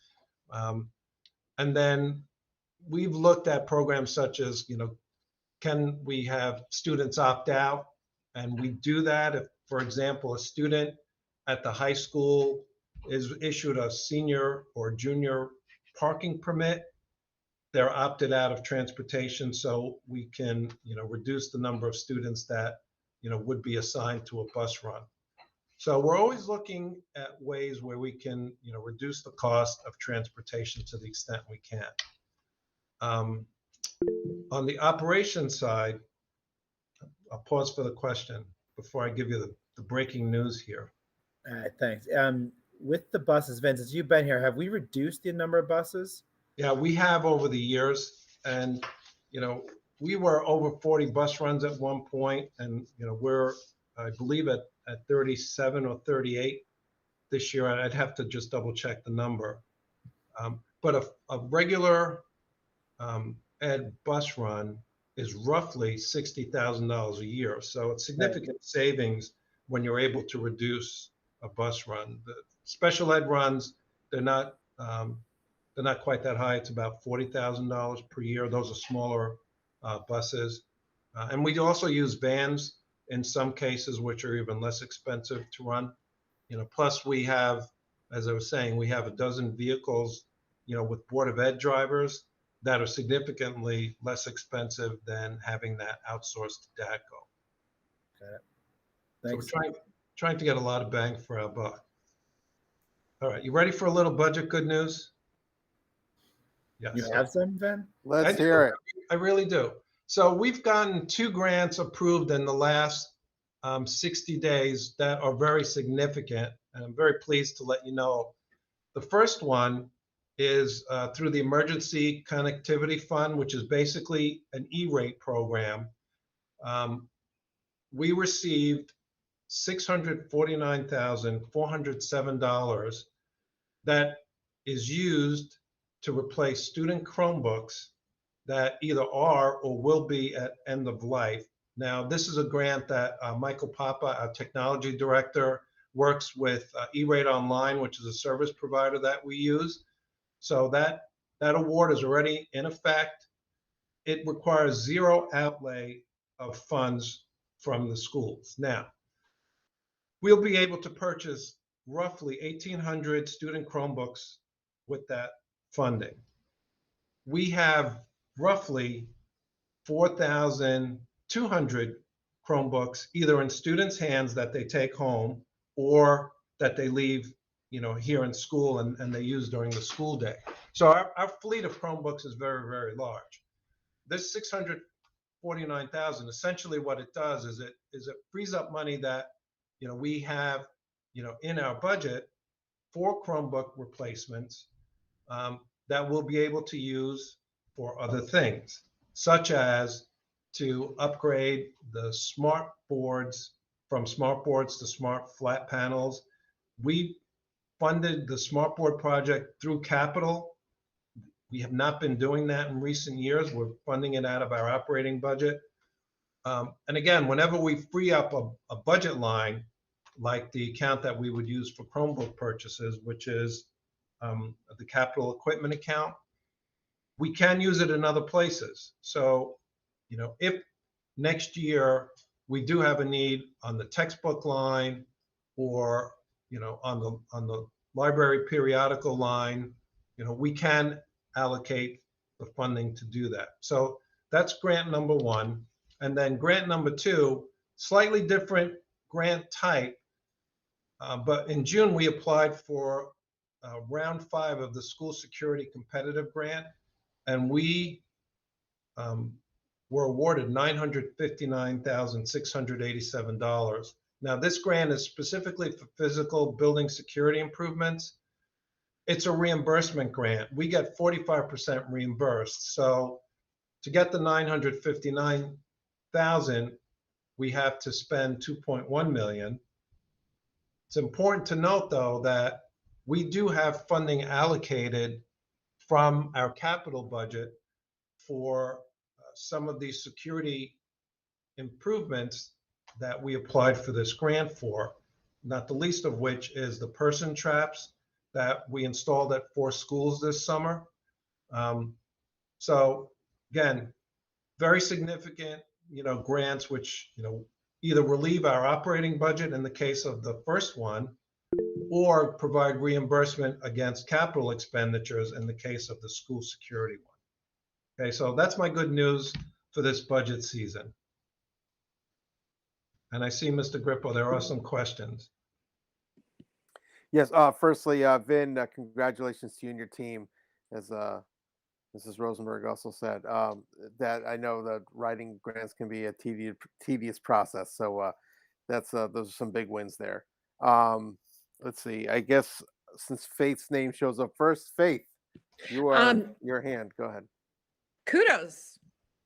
And then we've looked at programs such as, can we have students opt out? And we do that if, for example, a student at the high school is issued a senior or junior parking permit, they're opted out of transportation, so we can, reduce the number of students that, would be assigned to a bus run. So we're always looking at ways where we can, reduce the cost of transportation to the extent we can. On the operations side, I'll pause for the question before I give you the breaking news here. All right, thanks. With the buses, Vince, since you've been here, have we reduced the number of buses? Yeah, we have over the years, and we were over 40 bus runs at one point, and we're, I believe, at 37 or 38 this year. I'd have to just double check the number. But a regular ed bus run is roughly $60,000 a year, so it's significant savings when you're able to reduce a bus run. The special ed runs, they're not quite that high. It's about $40,000 per year. Those are smaller buses. And we also use vans in some cases, which are even less expensive to run. Plus we have, as I was saying, we have a dozen vehicles, with Board of Ed drivers that are significantly less expensive than having that outsourced to DACO. Got it. Thanks. So we're trying to get a lot of bang for our buck. All right, you ready for a little budget good news? Yes. You have some, Vin? Let's hear it. I really do. So we've gotten 2 grants approved in the last 60 days that are very significant, and I'm very pleased to let you know. The first one is through the Emergency Connectivity Fund, which is basically an E-rate program. We received $649,407 that is used to replace student Chromebooks that either are or will be at end of life. Now, this is a grant that Michael Papa, our technology director, works with E-Rate Online, which is a service provider that we use. So that award is already in effect. It requires 0 outlay of funds from the schools. Now, we'll be able to purchase roughly 1,800 student Chromebooks with that funding. We have roughly 4,200 Chromebooks either in students' hands that they take home or that they leave, here in school and they use during the school day. So our fleet of Chromebooks is very, very large. This 649,000, essentially what it does is it frees up money that, we have, in our budget for Chromebook replacements that we'll be able to use for other things, such as to upgrade the smart boards from smart boards to smart flat panels. We funded the smart board project through capital. We have not been doing that in recent years. We're funding it out of our operating budget. And again, whenever we free up a budget line, like the account that we would use for Chromebook purchases, which is the capital equipment account, we can use it in other places. So, if next year we do have a need on the textbook line or, on the library periodical line, we can allocate the funding to do that. So that's grant number one. And then grant number two, slightly different grant type. But in June, we applied for round 5 of the school security competitive grant, and we were awarded $959,687. Now, this grant is specifically for physical building security improvements. It's a reimbursement grant. We get 45% reimbursed. So to get the $959,000, we have to spend $2.1 million. It's important to note, though, that we do have funding allocated from our capital budget for some of these security improvements that we applied for this grant for, not the least of which is the person traps that we installed at 4 schools this summer. So again, very significant, grants which, either relieve our operating budget in the case of the first one, or provide reimbursement against capital expenditures in the case of the school security one. Okay, so that's my good news for this budget season. And I see, Mr. Grippo, there are some questions. Yes. Firstly, Vin, congratulations to you and your team. As Mrs. Rosenberg also said, that I know that writing grants can be a tedious process. So those are some big wins there. Let's see. I guess since Faith's name shows up first, Faith, you are your hand. Go ahead. Kudos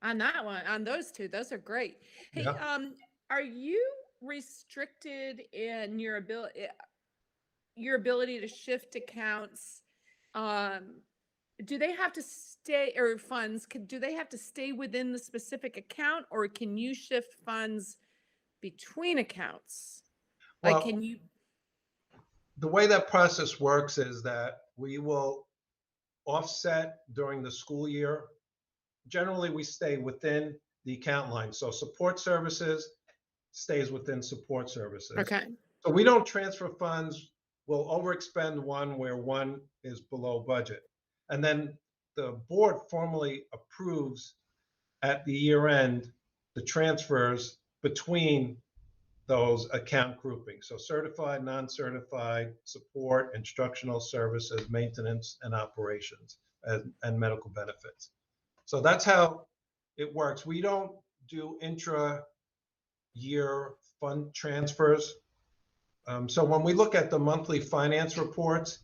on that one, on those two. Those are great. Hey, Yeah. Are you restricted in your ability to shift accounts? Do they have to stay, or funds, do they have to stay within the specific account, or can you shift funds between accounts? Like, Well, can you? the way that process works is that we will offset during the school year. Generally, we stay within the account line. So support services stays within support services. Okay. So we don't transfer funds. We'll overexpend one where one is below budget. And then the board formally approves at the year end the transfers between those account groupings. So certified, non-certified, support, instructional services, maintenance, and operations, and medical benefits. So that's how it works. We don't do intra-year fund transfers. So when we look at the monthly finance reports,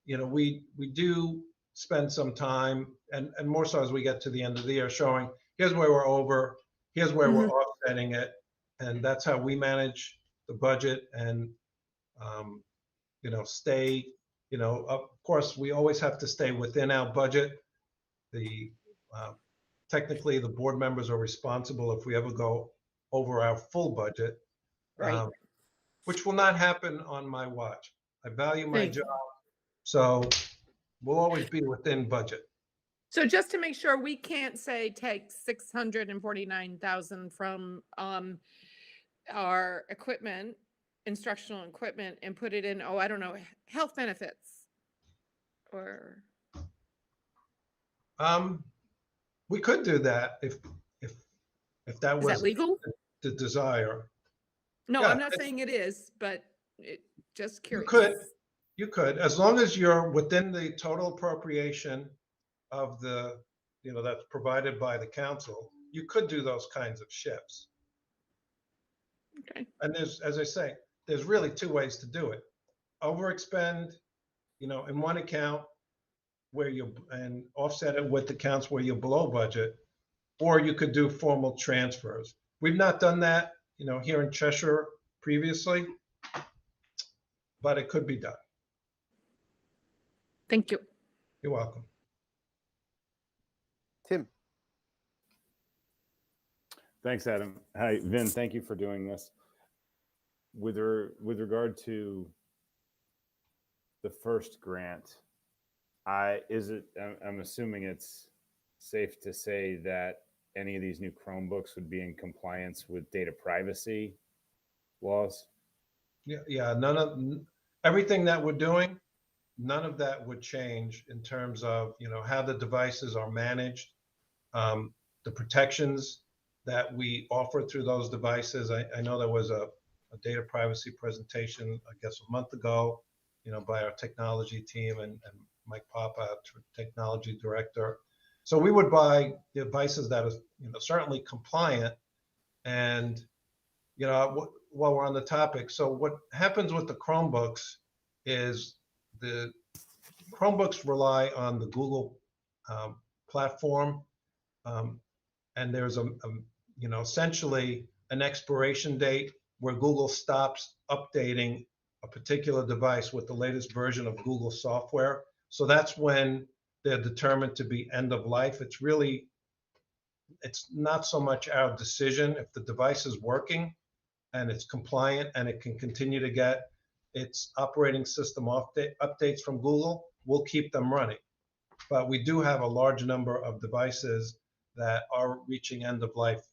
we do spend some time, and more so as we get to the end of the year, showing here's where we're over, here's where we're offsetting it, and that's how we manage the budget and stay. Of course, we always have to stay within our budget. Technically, the board members are responsible if we ever go over our full budget, Right. Which will not happen on my watch. I value my job, so we'll always be within budget. So just to make sure, we can't say take 649,000 from our equipment, instructional equipment, and put it in, I don't know, health benefits, or. We could do that if that Is was that legal? the desire. No, Yeah, I'm not saying it is, but just curious. You could, as long as you're within the total appropriation of that's provided by the council, you could do those kinds of shifts. Okay. And as I say, there's really 2 ways to do it. overexpend, in one account where and offset it with accounts where you're below budget, or you could do formal transfers. We've not done that, here in Cheshire previously, but it could be done. Thank you. You're welcome. Tim. Thanks, Adam. Hi, Vin. Thank you for doing this. With regard to the first grant, I'm assuming it's safe to say that any of these new Chromebooks would be in compliance with data privacy laws? Yeah. Everything that we're doing, none of that would change in terms of, how the devices are managed, the protections that we offer through those devices. I know there was a data privacy presentation, I guess, a month ago, by our technology team and Mike Papa, our technology director. So we would buy devices that are, certainly compliant. And, while we're on the topic, so what happens with the Chromebooks is the Chromebooks rely on the Google platform, and there's essentially an expiration date where Google stops updating a particular device with the latest version of Google software. So that's when they're determined to be end of life. It's not so much our decision. If the device is working and it's compliant and it can continue to get its operating system updates from Google, we'll keep them running. But we do have a large number of devices that are reaching end of life,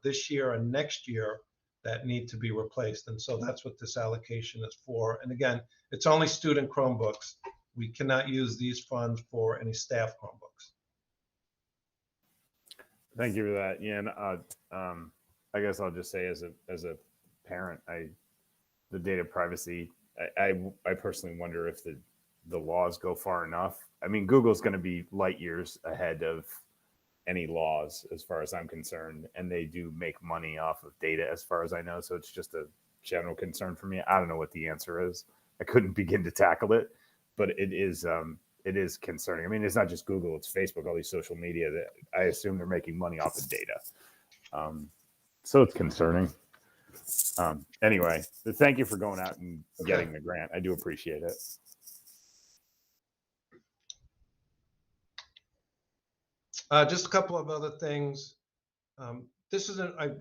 this year and next year, that need to be replaced. And so that's what this allocation is for. And again, it's only student Chromebooks. We cannot use these funds for any staff Chromebooks. Thank you for that. Yeah, and I guess I'll just say as a parent, the data privacy, I personally wonder if the laws go far enough. I mean, Google's going to be light years ahead of any laws as far as I'm concerned, and they do make money off of data as far as I know. So it's just a general concern for me. I don't know what the answer is. I couldn't begin to tackle it, but it is concerning. I mean, it's not just Google, it's Facebook, all these social media that I assume they're making money off of data. So it's concerning. Anyway, thank you for going out and getting the grant. I do appreciate it. Just a couple of other things. I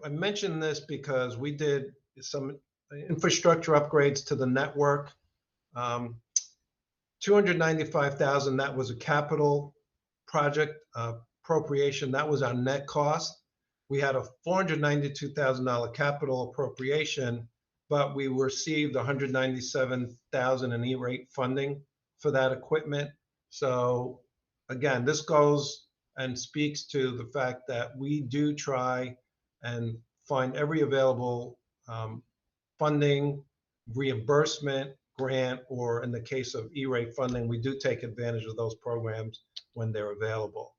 mentioned this because we did some infrastructure upgrades to the network. $295,000, that was a capital project appropriation. That was our net cost. We had a $492,000 capital appropriation, but we received $197,000 in E-rate funding for that equipment. So again, this goes and speaks to the fact that we do try and find every available funding, reimbursement, grant, or in the case of E-rate funding, we do take advantage of those programs when they're available.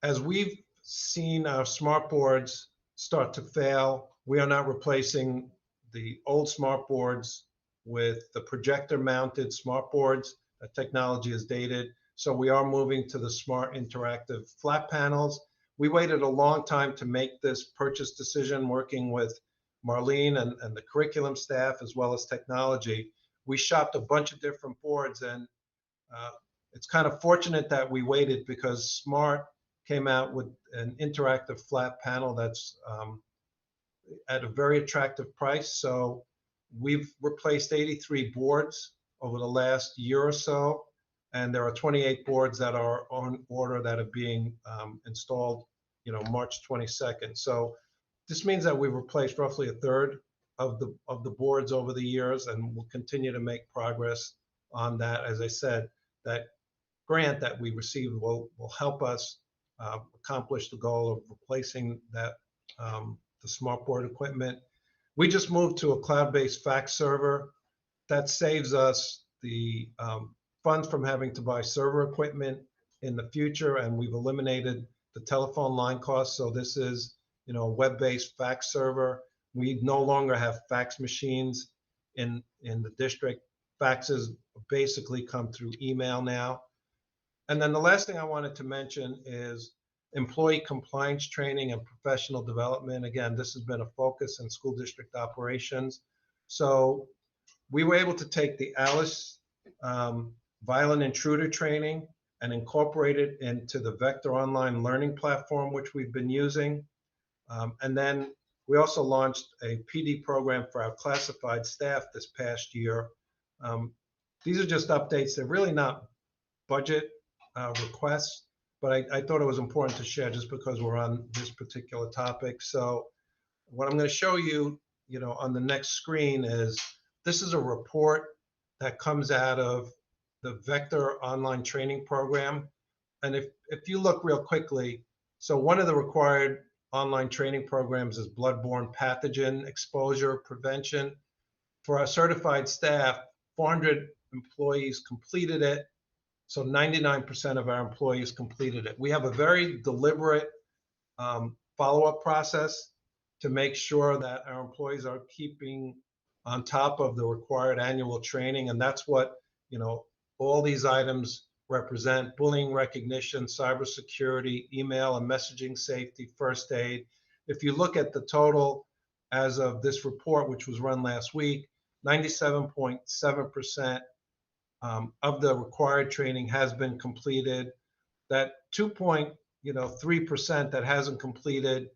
As we've seen our smart boards start to fail, we are not replacing the old smart boards with the projector mounted smart boards. The technology is dated. So we are moving to the smart interactive flat panels. We waited a long time to make this purchase decision, working with Marlene and the curriculum staff, as well as technology. We shopped a bunch of different boards, and it's kind of fortunate that we waited, because Smart came out with an interactive flat panel that's at a very attractive price. So we've replaced 83 boards over the last year or so. And there are 28 boards that are on order that are being installed, March 22nd. So this means that we've replaced roughly a third of the boards over the years, and we'll continue to make progress on that. As I said, that grant that we received will help us accomplish the goal of replacing that the smart board equipment. We just moved to a cloud-based fax server that saves us the funds from having to buy server equipment in the future, and we've eliminated the telephone line costs. So this is, a web-based fax server. We no longer have fax machines in the district. Faxes basically come through email now. And then the last thing I wanted to mention is employee compliance training and professional development. Again, this has been a focus in school district operations. So we were able to take the ALICE violent intruder training and incorporate it into the Vector online learning platform, which we've been using. And then we also launched a PD program for our classified staff this past year. These are just updates. They're really not budget requests, but I thought it was important to share just because we're on this particular topic. So what I'm going to show you, on the next screen is, this is a report that comes out of the Vector online training program. And if you look real quickly, so one of the required online training programs is bloodborne pathogen exposure prevention. For our certified staff, 400 employees completed it. So 99% of our employees completed it. We have a very deliberate follow-up process to make sure that our employees are keeping on top of the required annual training. And that's what, all these items represent: bullying recognition, cybersecurity, email and messaging safety, first aid. If you look at the total as of this report, which was run last week, 97.7% of the required training has been completed. That 2.3% that hasn't completed,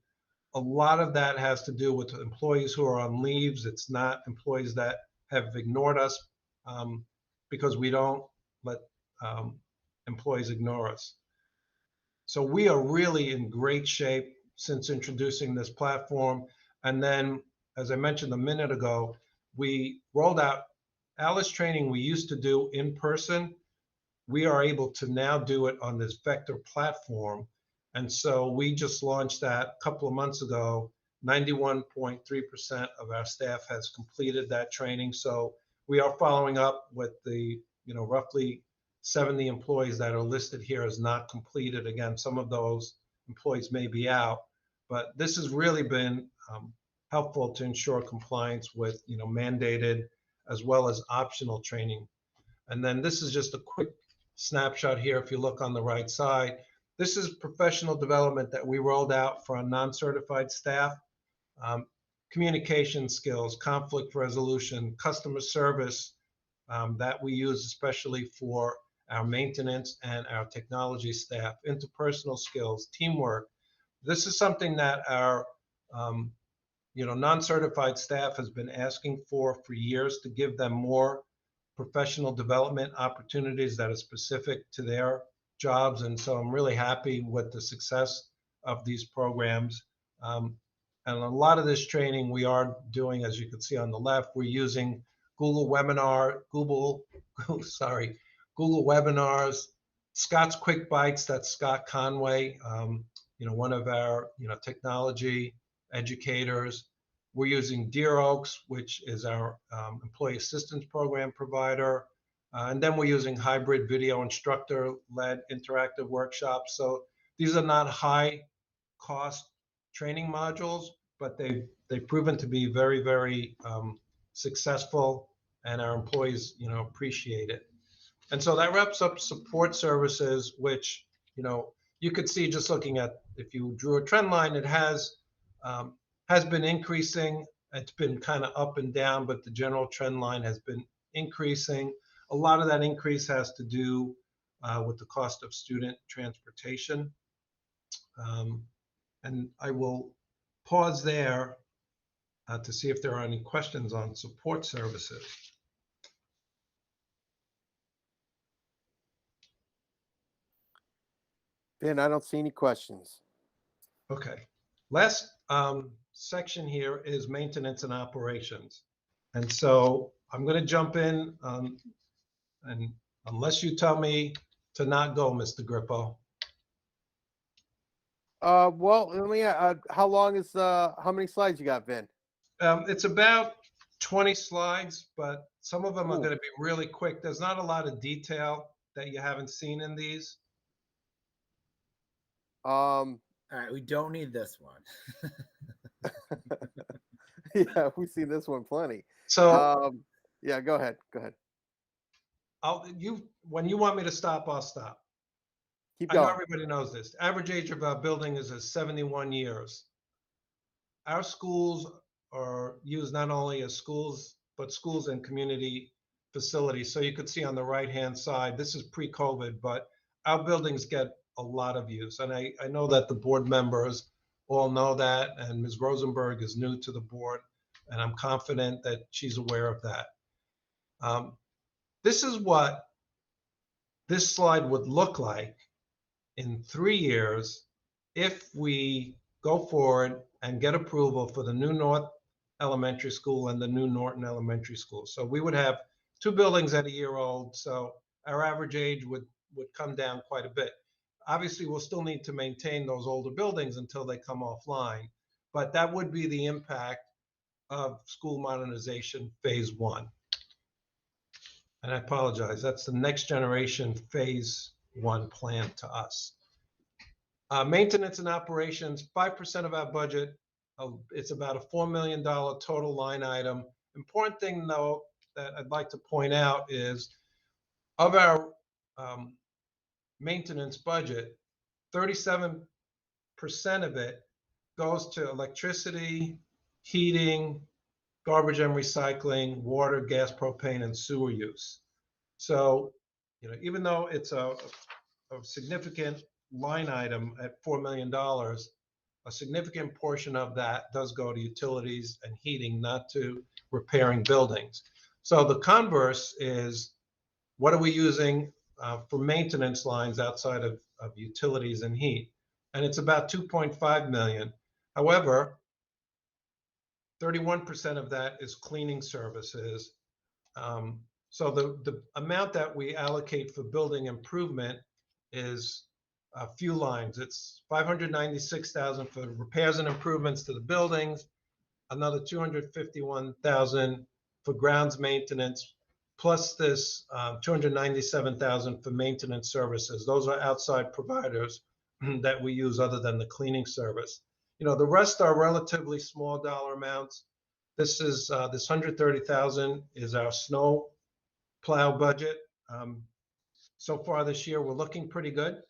a lot of that has to do with employees who are on leaves. It's not employees that have ignored us, because we don't let employees ignore us. So we are really in great shape since introducing this platform. And then, as I mentioned a minute ago, we rolled out ALICE training we used to do in person. We are able to now do it on this Vector platform. And so we just launched that a couple of months ago. 91.3% of our staff has completed that training. So we are following up with the, roughly 70 employees that are listed here as not completed. Again, some of those employees may be out, but this has really been helpful to ensure compliance with, mandated as well as optional training. And then this is just a quick snapshot here. If you look on the right side, this is professional development that we rolled out for our non-certified staff. Communication skills, conflict resolution, customer service, that we use especially for our maintenance and our technology staff, interpersonal skills, teamwork. This is something that our non-certified staff has been asking for years, to give them more professional development opportunities that are specific to their jobs. And so I'm really happy with the success of these programs. And a lot of this training we are doing, as you can see on the left, we're using Google Webinars, Scott's Quick Bites, that's Scott Conway, one of our technology educators. We're using Deer Oaks, which is our employee assistance program provider. And then we're using hybrid video instructor-led interactive workshops. So these are not high cost training modules, but they've proven to be very, very successful, and our employees, appreciate it. And so that wraps up support services, which, you could see just looking at, if you drew a trend line, it has been increasing. It's been kind of up and down, but the general trend line has been increasing. A lot of that increase has to do with the cost of student transportation. And I will pause there to see if there are any questions on support services. Ben, I don't see any questions. Okay. Last section here is maintenance and operations. And so I'm going to jump in, and unless you tell me to not go, Mr. Grippo. Well, let me, how many slides you got, Ben? It's about 20 slides, but some of them are going to be really quick. There's not a lot of detail that you haven't seen in these. All right, we don't need this one. Yeah, we've seen this one plenty. So Yeah, go ahead. Go ahead. When you want me to stop, I'll stop. Keep I know going. everybody knows this. Average age of our building is 71 years. Our schools are used not only as schools, but schools and community facilities. So you could see on the right-hand side, this is pre-COVID, but our buildings get a lot of use. And I know that the board members all know that, and Ms. Rosenberg is new to the board, and I'm confident that she's aware of that. This is what this slide would look like in 3 years if we go forward and get approval for the new North Elementary School and the new Norton Elementary School. So we would have 2 buildings at a year old, so our average age would come down quite a bit. Obviously, we'll still need to maintain those older buildings until they come offline, but that would be the impact of school modernization phase 1. And I apologize, that's the next generation phase 1 plan to us. Maintenance and operations, 5% of our budget. It's about a $4 million total line item. Important thing, though, that I'd like to point out is of our maintenance budget, 37% of it goes to electricity, heating, garbage and recycling, water, gas, propane, and sewer use. So, even though it's a significant line item at $4 million, a significant portion of that does go to utilities and heating, not to repairing buildings. So the converse is, what are we using for maintenance lines outside of utilities and heat? And it's about 2.5 million. However, 31% of that is cleaning services. So the amount that we allocate for building improvement is a few lines. It's 596,000 for repairs and improvements to the buildings, another 251,000 for grounds maintenance, plus this 297,000 for maintenance services. Those are outside providers that we use other than the cleaning service. The rest are relatively small dollar amounts. This 130,000 is our snow plow budget. So far this year, we're looking pretty good.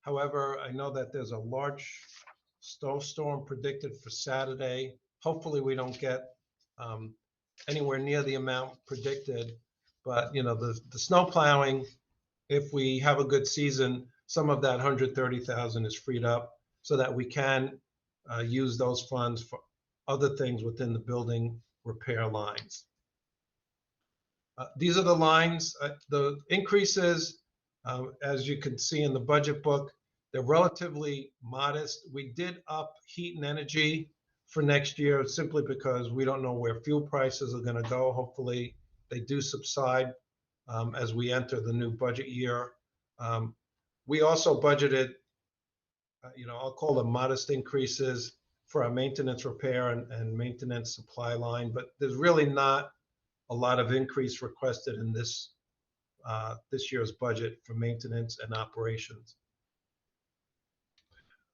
However, I know that there's a large snowstorm predicted for Saturday. Hopefully we don't get anywhere near the amount predicted, but the snow plowing, if we have a good season, some of that 130,000 is freed up so that we can use those funds for other things within the building repair lines. These are the lines, the increases, as you can see in the budget book, they're relatively modest. We did up heat and energy for next year simply because we don't know where fuel prices are going to go. Hopefully they do subside as we enter the new budget year. We also budgeted, I'll call them modest increases for our maintenance repair and maintenance supply line, but there's really not a lot of increase requested in this year's budget for maintenance and operations.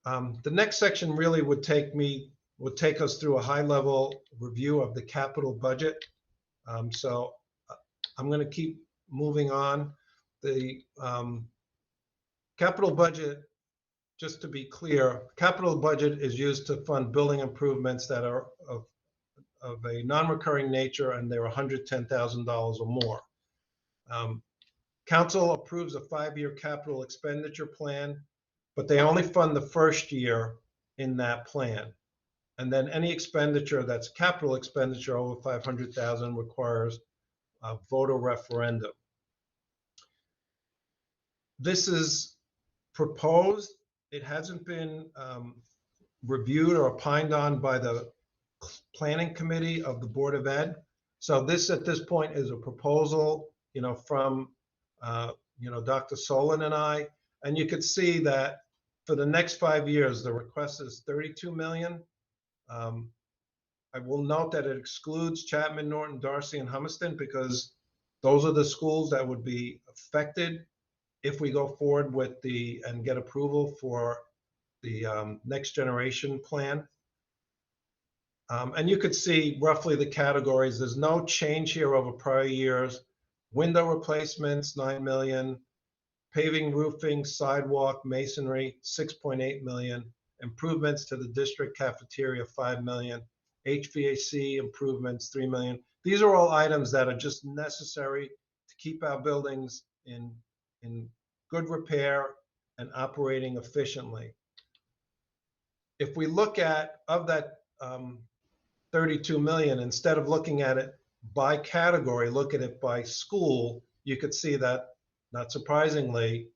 The next section really would take us through a high-level review of the capital budget. So I'm going to keep moving on. The capital budget, just to be clear, capital budget is used to fund building improvements that are of a non-recurring nature, and they're $110,000 or more. Council approves a 5-year capital expenditure plan, but they only fund the first year in that plan. And then any expenditure that's capital expenditure over 500,000 requires a voter referendum. This is proposed. It hasn't been reviewed or opined on by the planning committee of the Board of Ed. So this at this point is a proposal, from Dr. Solon and I, and you could see that for the next 5 years, the request is 32 million. I will note that it excludes Chapman, Norton, Darcy, and Hummiston because those are the schools that would be affected if we go forward with and get approval for the next generation plan. And you could see roughly the categories. There's no change here over prior years. Window replacements, 9 million. Paving, roofing, sidewalk, masonry, 6.8 million. Improvements to the district cafeteria, 5 million. HVAC improvements, 3 million. These are all items that are just necessary to keep our buildings in good repair and operating efficiently. If we look at, of that 32 million, instead of looking at it by category, look at it by school, you could see that, not surprisingly,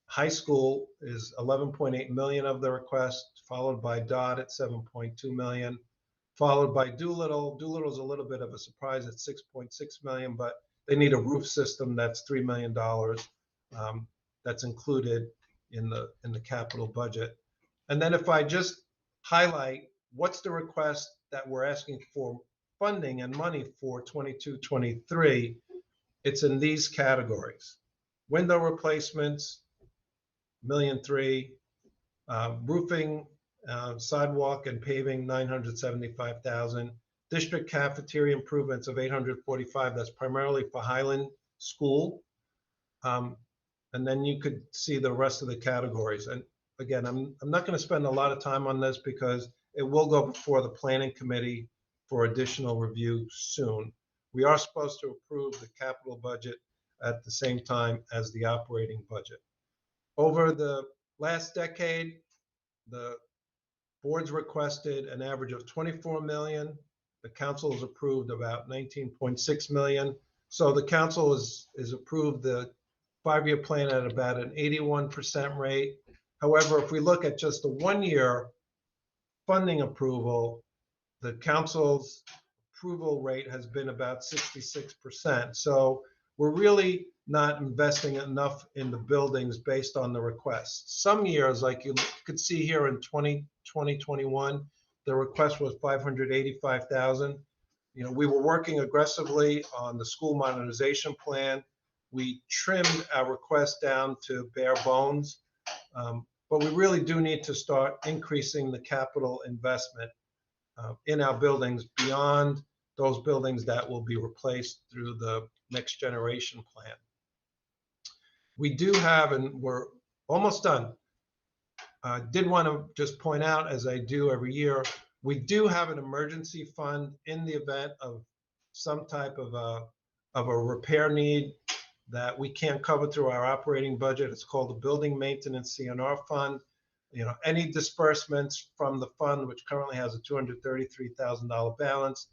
high school is 11.8 million of the request, followed by Dodd at 7.2 million, followed by Doolittle. Doolittle's a little bit of a surprise at 6.6 million, but they need a roof system that's $3 million. That's included in the capital budget. And then if I just highlight what's the request that we're asking for funding and money for 22-23, it's in these categories. Window replacements, $1.3 million. Roofing, sidewalk and paving, 975,000. District cafeteria improvements of 845. That's primarily for Highland School. And then you could see the rest of the categories. And again, I'm not going to spend a lot of time on this because it will go before the planning committee for additional review soon. We are supposed to approve the capital budget at the same time as the operating budget. Over the last decade, the board's requested an average of 24 million. The council has approved about 19.6 million. So the council is approved the 5-year plan at about an 81% rate. However, if we look at just the 1-year funding approval, the council's approval rate has been about 66%. So we're really not investing enough in the buildings based on the requests. Some years, like you could see here in 2021, the request was 585,000. You know, we were working aggressively on the school modernization plan. We trimmed our request down to bare bones, but we really do need to start increasing the capital investment in our buildings beyond those buildings that will be replaced through the next generation plan. We do have, and we're almost done. I did want to just point out, as I do every year, we do have an emergency fund in the event of some type of a repair need that we can't cover through our operating budget. It's called the Building Maintenance CNR Fund. You know, any disbursements from the fund, which currently has a $233,000 balance,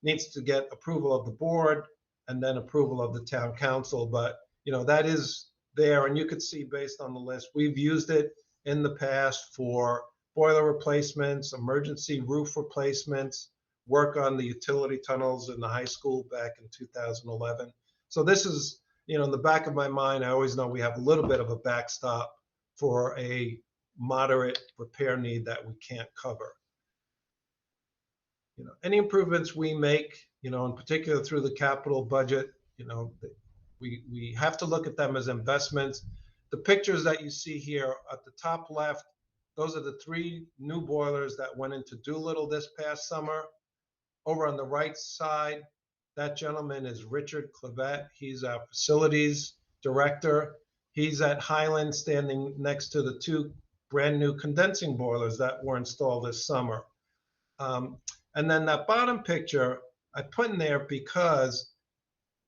needs to get approval of the board and then approval of the town council. But, you know, that is there, and you could see based on the list, we've used it in the past for boiler replacements, emergency roof replacements, work on the utility tunnels in the high school back in 2011. So this is, you know, in the back of my mind, I always know we have a little bit of a backstop for a moderate repair need that we can't cover. You know, any improvements we make, you know, in particular through the capital budget, you know, we have to look at them as investments. The pictures that you see here at the top left, those are the 3 new boilers that went into Doolittle this past summer. Over on the right side, that gentleman is Richard Clevet. He's our facilities director. He's at Highland standing next to the 2 brand new condensing boilers that were installed this summer. And then that bottom picture I put in there because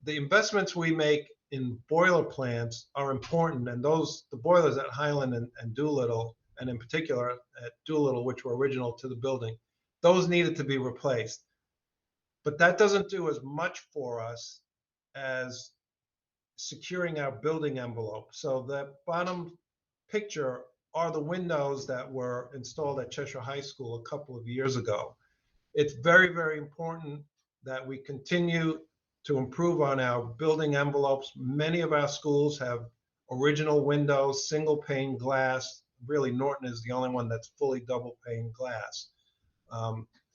the investments we make in boiler plants are important, and the boilers at Highland and Doolittle, and in particular at Doolittle, which were original to the building, those needed to be replaced. But that doesn't do as much for us as securing our building envelope. So that bottom picture are the windows that were installed at Cheshire High School a couple of years ago. It's very, very important that we continue to improve on our building envelopes. Many of our schools have original windows, single pane glass. Really, Norton is the only one that's fully double pane glass.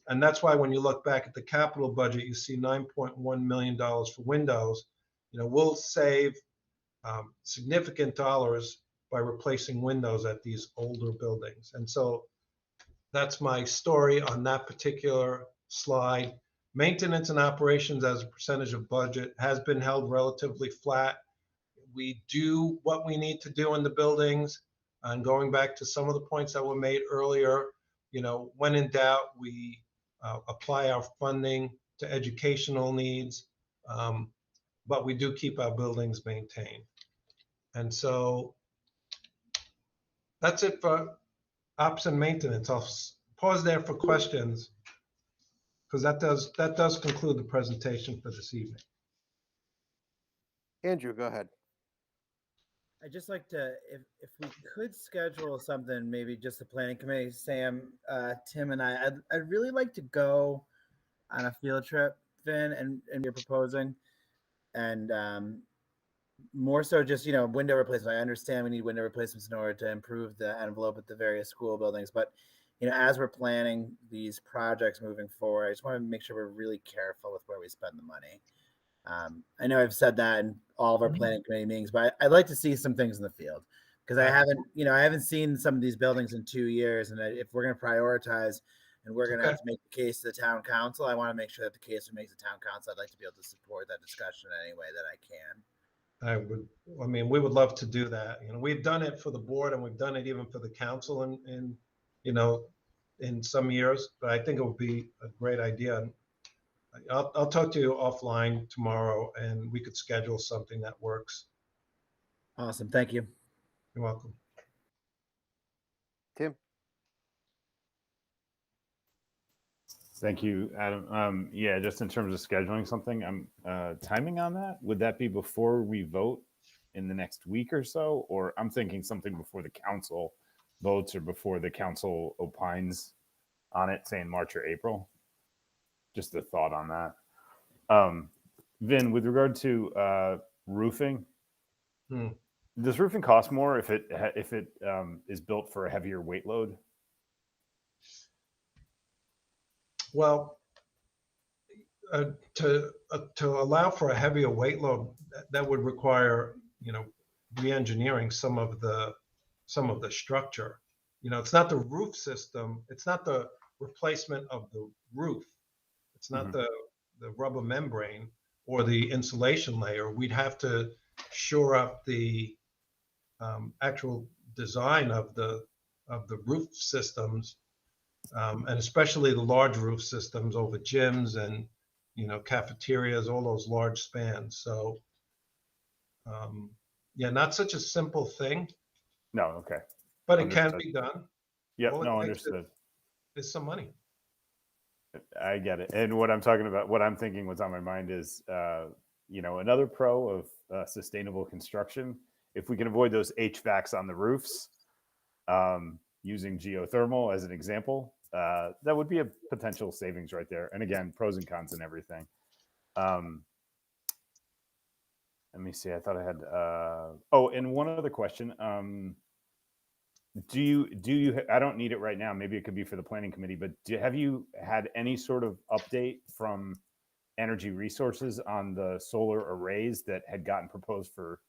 And that's why when you look back at the capital budget, you see $9.1 million for windows. You know, we'll save significant dollars by replacing windows at these older buildings. And so that's my story on that particular slide. Maintenance and operations as a percentage of budget has been held relatively flat. We do what we need to do in the buildings. And going back to some of the points that were made earlier, when in doubt, we apply our funding to educational needs, but we do keep our buildings maintained. And so that's it for ops and maintenance. I'll pause there for questions, because that does conclude the presentation for this evening. Andrew, go ahead. I'd just like to, if we could schedule something, maybe just the planning committee, Sam, Tim, and I'd really like to go on a field trip, Vin, and you're proposing, and more so just window replacements. I understand we need window replacements in order to improve the envelope at the various school buildings, but as we're planning these projects moving forward, I just want to make sure we're really careful with where we spend the money. I know I've said that in all of our planning committee meetings, but I'd like to see some things in the field, because I haven't seen some of these buildings in 2 years. And if we're going to prioritize and we're going to have to make the case to the town council, I want to make sure that the case makes the town council. I'd like to be able to support that discussion in any way that I can. We would love to do that. We've done it for the board, and we've done it even for the council in some years, but I think it would be a great idea. I'll talk to you offline tomorrow, and we could schedule something that works. Awesome. Thank you. You're welcome. Tim? Thank you, Adam. Yeah, just in terms of scheduling something, timing on that, would that be before we vote in the next week or so? Or I'm thinking something before the council votes or before the council opines on it, say in March or April. Just a thought on that. Vin, with regard to roofing, does roofing cost more if it is built for a heavier weight load? Well, to allow for a heavier weight load, that would require re-engineering some of the structure. It's not the roof system. It's not the replacement of the roof. It's not the rubber membrane or the insulation layer. We'd have to shore up the actual design of the roof systems, and especially the large roof systems over gyms and cafeterias, all those large spans. So not such a simple thing. No, okay. But it can be done. Yep, no, understood. It's some money. I get it. And what I'm talking about, what I'm thinking what's on my mind is, another pro of sustainable construction, if we can avoid those HVACs on the roofs, using geothermal as an example, that would be a potential savings right there. And again, pros and cons and everything. Let me see. I thought I had, and one other question. Do you, I don't need it right now. Maybe it could be for the planning committee, but have you had any sort of update from Energy Resources on the solar arrays that had gotten proposed for,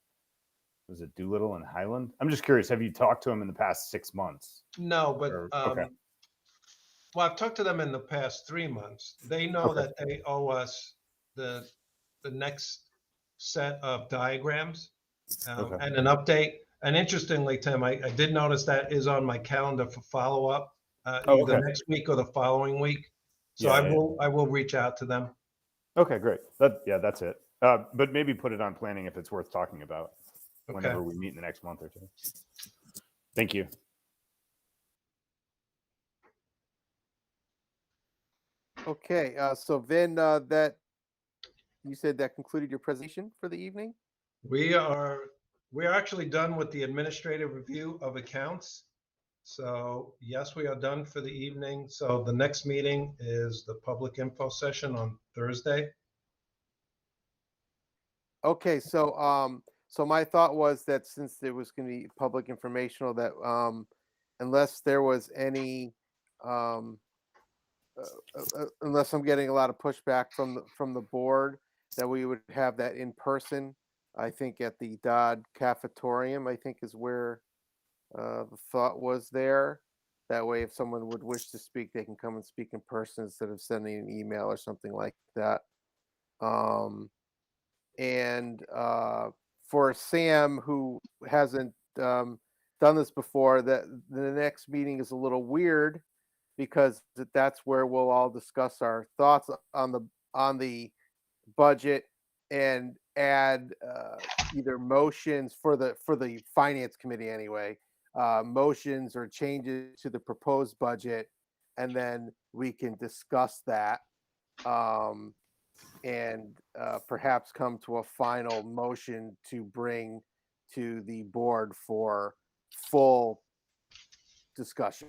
was it Doolittle and Highland? I'm just curious. Have you talked to them in the past 6 months? No, but okay. Well, I've talked to them in the past 3 months. They know that they owe us the next set of diagrams and an update. And interestingly, Tim, I did notice that is on my calendar for follow-up either next week or the following week. So I will reach out to them. Okay, great. That's it. But maybe put it on planning if it's worth talking about whenever we meet in the next month or two. Thank you. Okay, so Vin, that you said that concluded your presentation for the evening? We're actually done with the administrative review of accounts. So yes, we are done for the evening. So the next meeting is the public info session on Thursday. Okay, so so my thought was that since there was going to be public informational, that unless there was any unless I'm getting a lot of pushback from the board, that we would have that in person. I think at the Dodd Cafetorium, I think is where the thought was there. That way, if someone would wish to speak, they can come and speak in person instead of sending an email or something like that. And for Sam, who hasn't done this before, that the next meeting is a little weird because that's where we'll all discuss our thoughts on the budget and add either motions for the finance committee anyway, motions or changes to the proposed budget, and then we can discuss that. And perhaps come to a final motion to bring to the board for full discussion.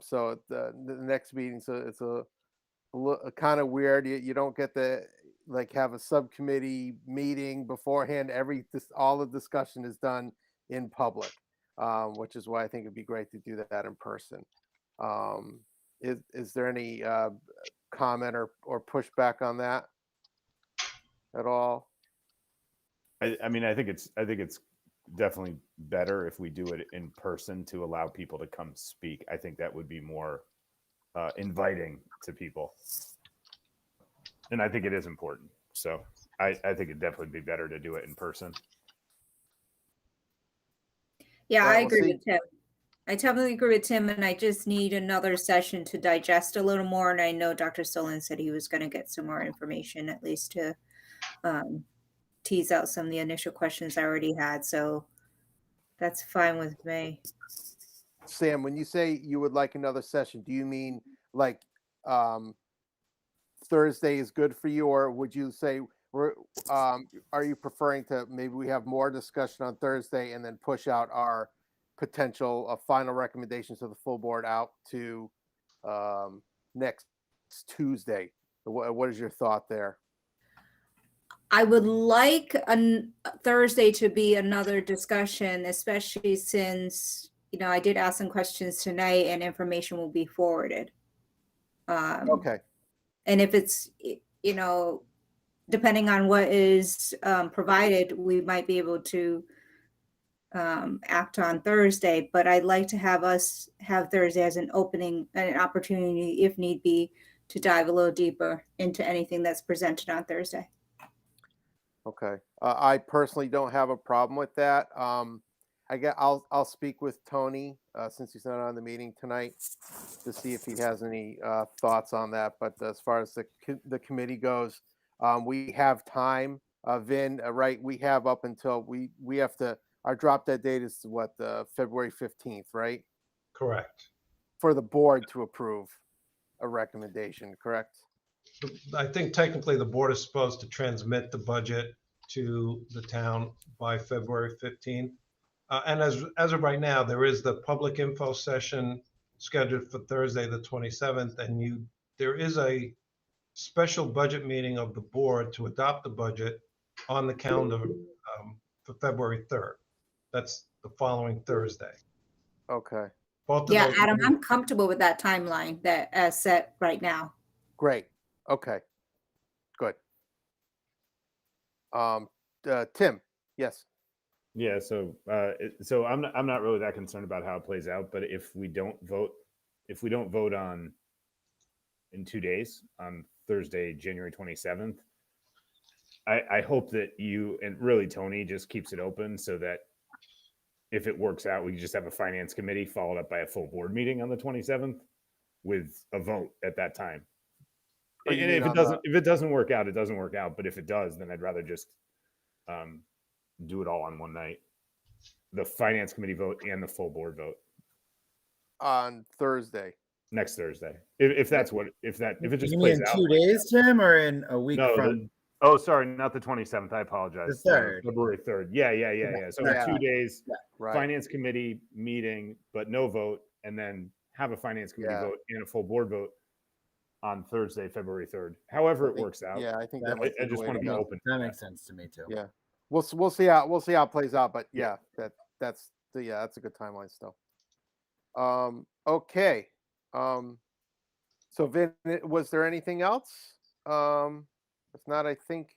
So the next meeting, so it's a kind of weird. You don't get to like have a subcommittee meeting beforehand. All the discussion is done in public, which is why I think it'd be great to do that in person. Is there any comment or pushback on that at all? I mean, I think it's definitely better if we do it in person to allow people to come speak. I think that would be more inviting to people, and I think it is important. So I think it'd definitely be better to do it in person. Yeah, Well, I we'll agree see. with Tim. I totally agree with Tim, and I just need another session to digest a little more. And I know Dr. Stolen said he was going to get some more information, at least to tease out some of the initial questions I already had. So that's fine with me. Sam, when you say you would like another session, do you mean like Thursday is good for you, or would you say are you preferring to maybe we have more discussion on Thursday and then push out our potential final recommendations to the full board out to next Tuesday? What is your thought there? I would like Thursday to be another discussion, especially since, I did ask some questions tonight and information will be forwarded. Okay. And if it's, depending on what is provided, we might be able to act on Thursday, but I'd like to have Thursday as an opening, an opportunity, if need be, to dive a little deeper into anything that's presented on Thursday. Okay. I personally don't have a problem with that. I'll speak with Tony since he's not on the meeting tonight to see if he has any thoughts on that. But as far as the committee goes, we have time. Vin, right? We have up until we have to. Our drop dead date is what, February 15th, right? Correct. For the board to approve a recommendation, correct? I think technically the board is supposed to transmit the budget to the town by February 15th. And as of right now, there is the public info session scheduled for Thursday, the 27th, and there is a special budget meeting of the board to adopt the budget on the calendar for February 3rd. That's the following Thursday. Okay. Both of Yeah, those Adam, meetings- I'm comfortable with that timeline that set right now. Great. Okay. Good. Tim, yes. Yeah, so I'm not really that concerned about how it plays out, but if we don't vote on in 2 days on Thursday, January 27th, I hope that you and really Tony just keeps it open so that if it works out, we can just have a finance committee followed up by a full board meeting on the 27th with a vote at that time. And if it doesn't work out, it doesn't work out. But if it does, then I'd rather just do it all on one night. The finance committee vote and the full board vote On Thursday. next Thursday. If it just You plays mean out. in 2 days, Tim, or in a week from? Sorry, not the 27th. I apologize. The 3rd. February 3rd. Yeah. So Yeah. 2 days, Right. finance committee meeting, but no vote, and then have a finance committee Yeah. vote and a full board vote on Thursday, February 3rd. However it works out. Yeah, I think Yeah, that might be I the just way want to be go. open. That makes sense to me too. Yeah. We'll see how it plays out, but yeah, that's a good timeline still. Okay. So Vin, was there anything else? If not, I think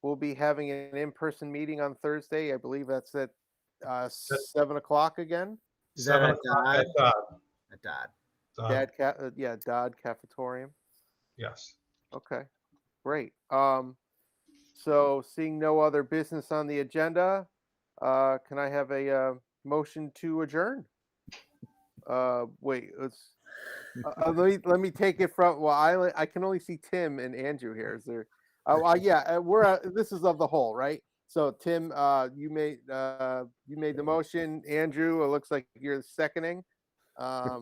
we'll be having an in-person meeting on Thursday. I believe that's at 7 o'clock again. Is that 7 at o'clock Dodd? at Dodd. at Dodd. Dodd Cafetorium. Yes. Okay, great. So seeing no other business on the agenda, can I have a motion to adjourn? Wait, let me take it from. Well, I can only see Tim and Andrew here. Is there? Yeah, this is of the whole, right? So Tim, you made the motion. Andrew, it looks like you're seconding. So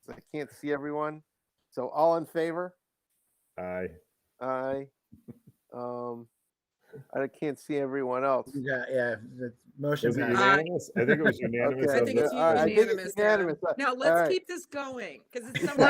I can't see everyone. So all in favor? Aye. Aye. I can't see everyone else. Yeah, the motion Was it passed. unanimous? I think it was unanimous. Okay. I think it's All right, I think it's unanimous. unanimous. Now All let's right. keep this going because it's so Well,